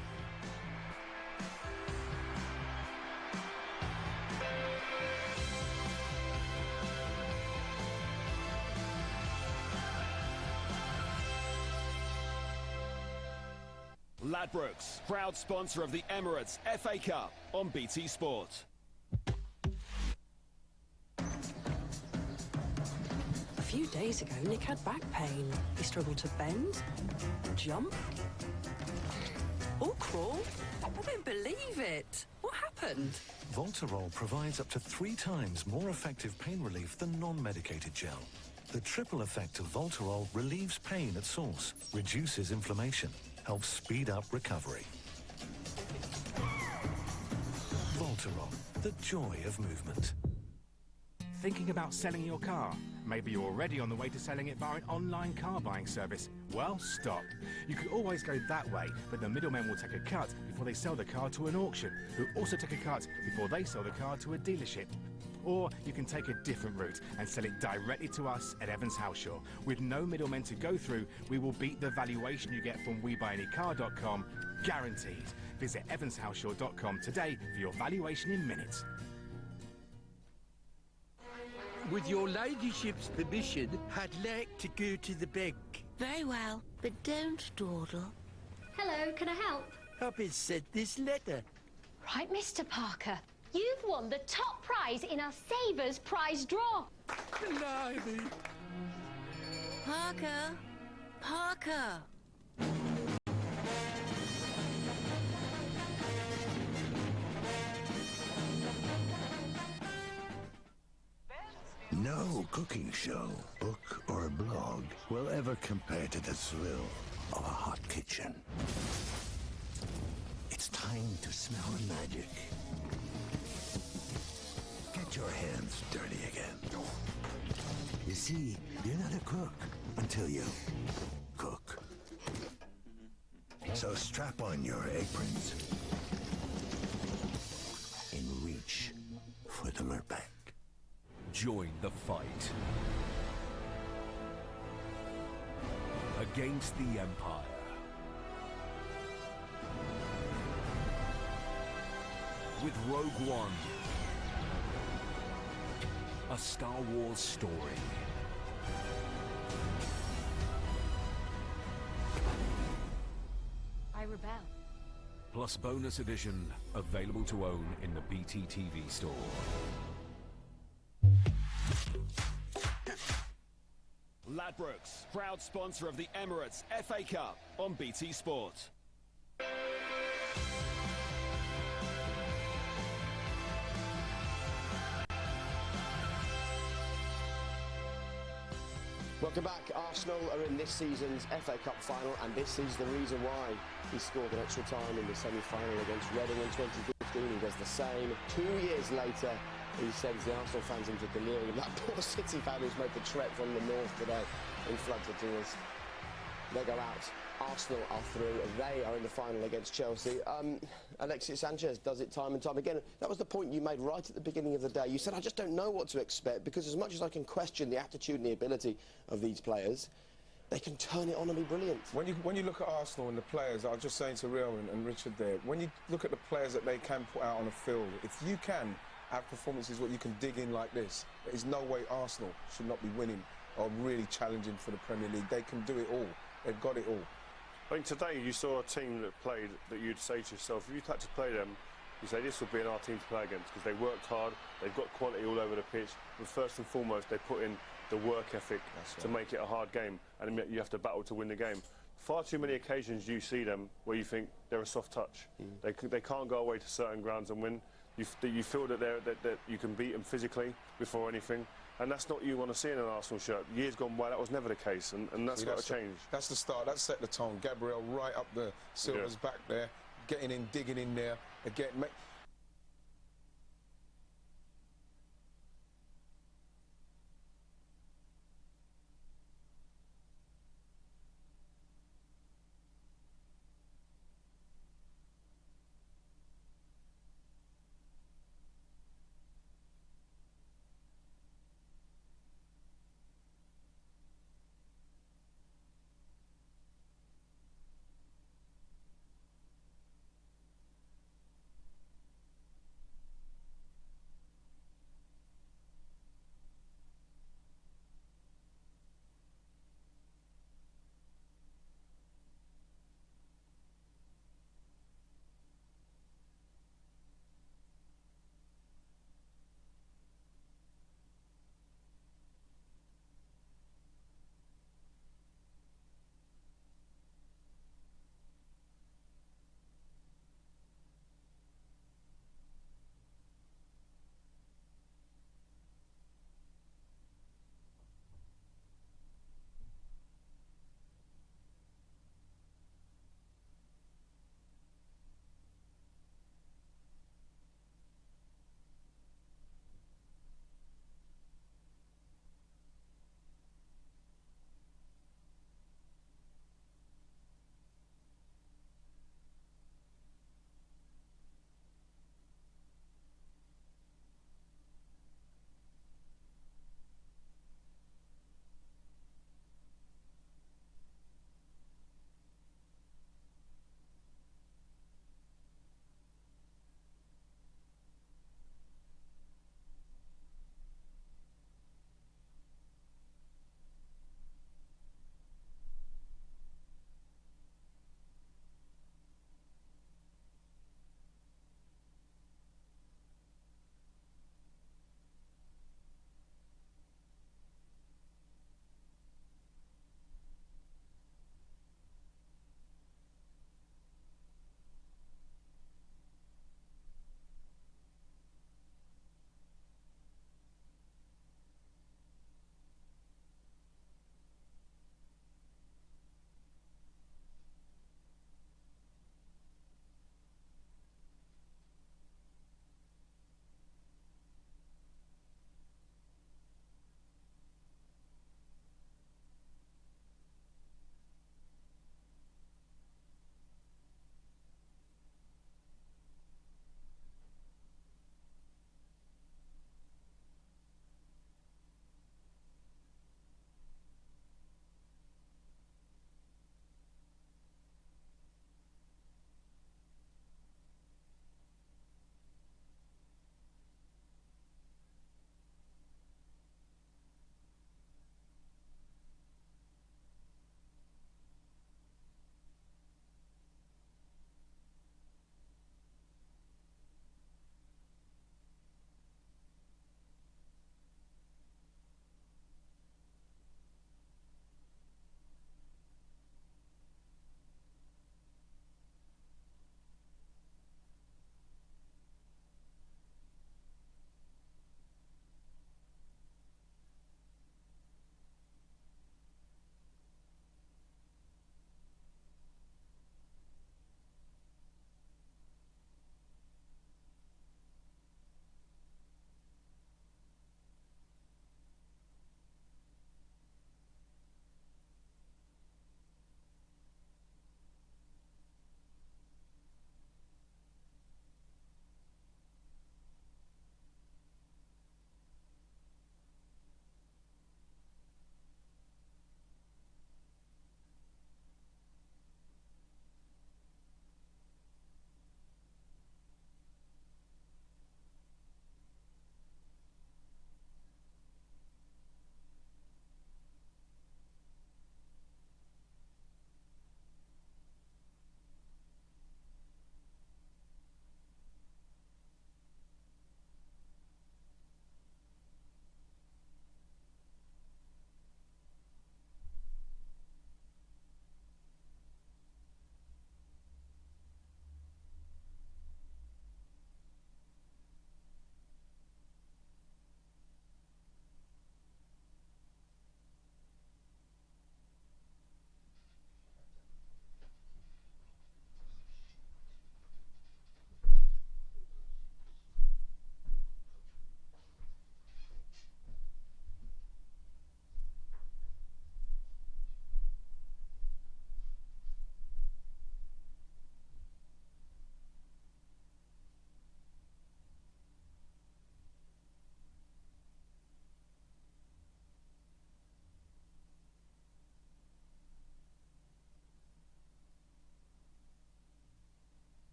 Ladbrokes, proud sponsor of the Emirates FA Cup on BT Sport. A few days ago, Nick had back pain. He struggled to bend, jump, or crawl. I don't believe it. What happened? Voltarol provides up to 3 times more effective pain relief than non-medicated gel. The triple effect of Voltarol relieves pain at source, reduces inflammation, helps speed up recovery. Voltarol, the joy of movement. Thinking about selling your car? Maybe you're already on the way to selling it via an online car buying service. Well, stop. You could always go that way, but the middlemen will take a cut before they sell the car to an auction, who also take a cut before they sell the car to a dealership. Or you can take a different route and sell it directly to us at Evans Halshaw. With no middlemen to go through, we will beat the valuation you get from WeBuyAnyCar.com, guaranteed. Visit evanshalshaw.com today for your valuation in minutes. With your ladyship's permission, I'd like to go to the bank. Very well, but don't dawdle. Hello, can I help? I've been sent this letter. Right, Mr. Parker. You've won the top prize in our Savers prize draw. Blimey. Parker. Parker. No cooking show, book or blog will ever compare to the thrill of a hot kitchen. It's time to smell magic. Get your hands dirty again. You see, you're not a cook until you cook. So strap on your aprons and reach for the Merbank. Join the fight against the Empire. With Rogue One, a Star Wars story. I rebel. Plus bonus edition available to own in the BT TV store. Ladbrokes, proud sponsor of the Emirates FA Cup on BT Sport. Welcome back. Arsenal are in this season's FA Cup final, and this is the reason why he scored an extra time in the semi-final against Reading in 2015. He does the same 2 years later. He sends the Arsenal fans into delirium. That poor City fan who's made the trek from the north today in floods of tears. They go out. Arsenal are through. They are in the final against Chelsea. Alexis Sanchez does it time and time again. That was the point you made right at the beginning of the day. You said, I just don't know what to expect, because as much as I can question the attitude and the ability of these players, they can turn it on and be brilliant. When you look at Arsenal and the players, I was just saying to Real and Richard there, when you look at the players that they can put out on the field, if you can have performances where you can dig in like this, there is no way Arsenal should not be winning or really challenging for the Premier League. They can do it all. They've got it all. I think today you saw a team that played that you'd say to yourself, if you had to play them, you say this would be our team to play against, because they worked hard, they've got quality all over the pitch, but first and foremost they put in the work ethic to make it a hard game, and you have to battle to win the game. Far too many occasions you see them where you think they're a soft touch. They can't go away to certain grounds and win. You feel that you can beat them physically before anything. And that's not what you want to see in an Arsenal shirt. Years gone by, that was never the case, and that's got to change. That's the start. That set the tone. Gabriel right up the Silva's back there, getting in, digging in there. Again,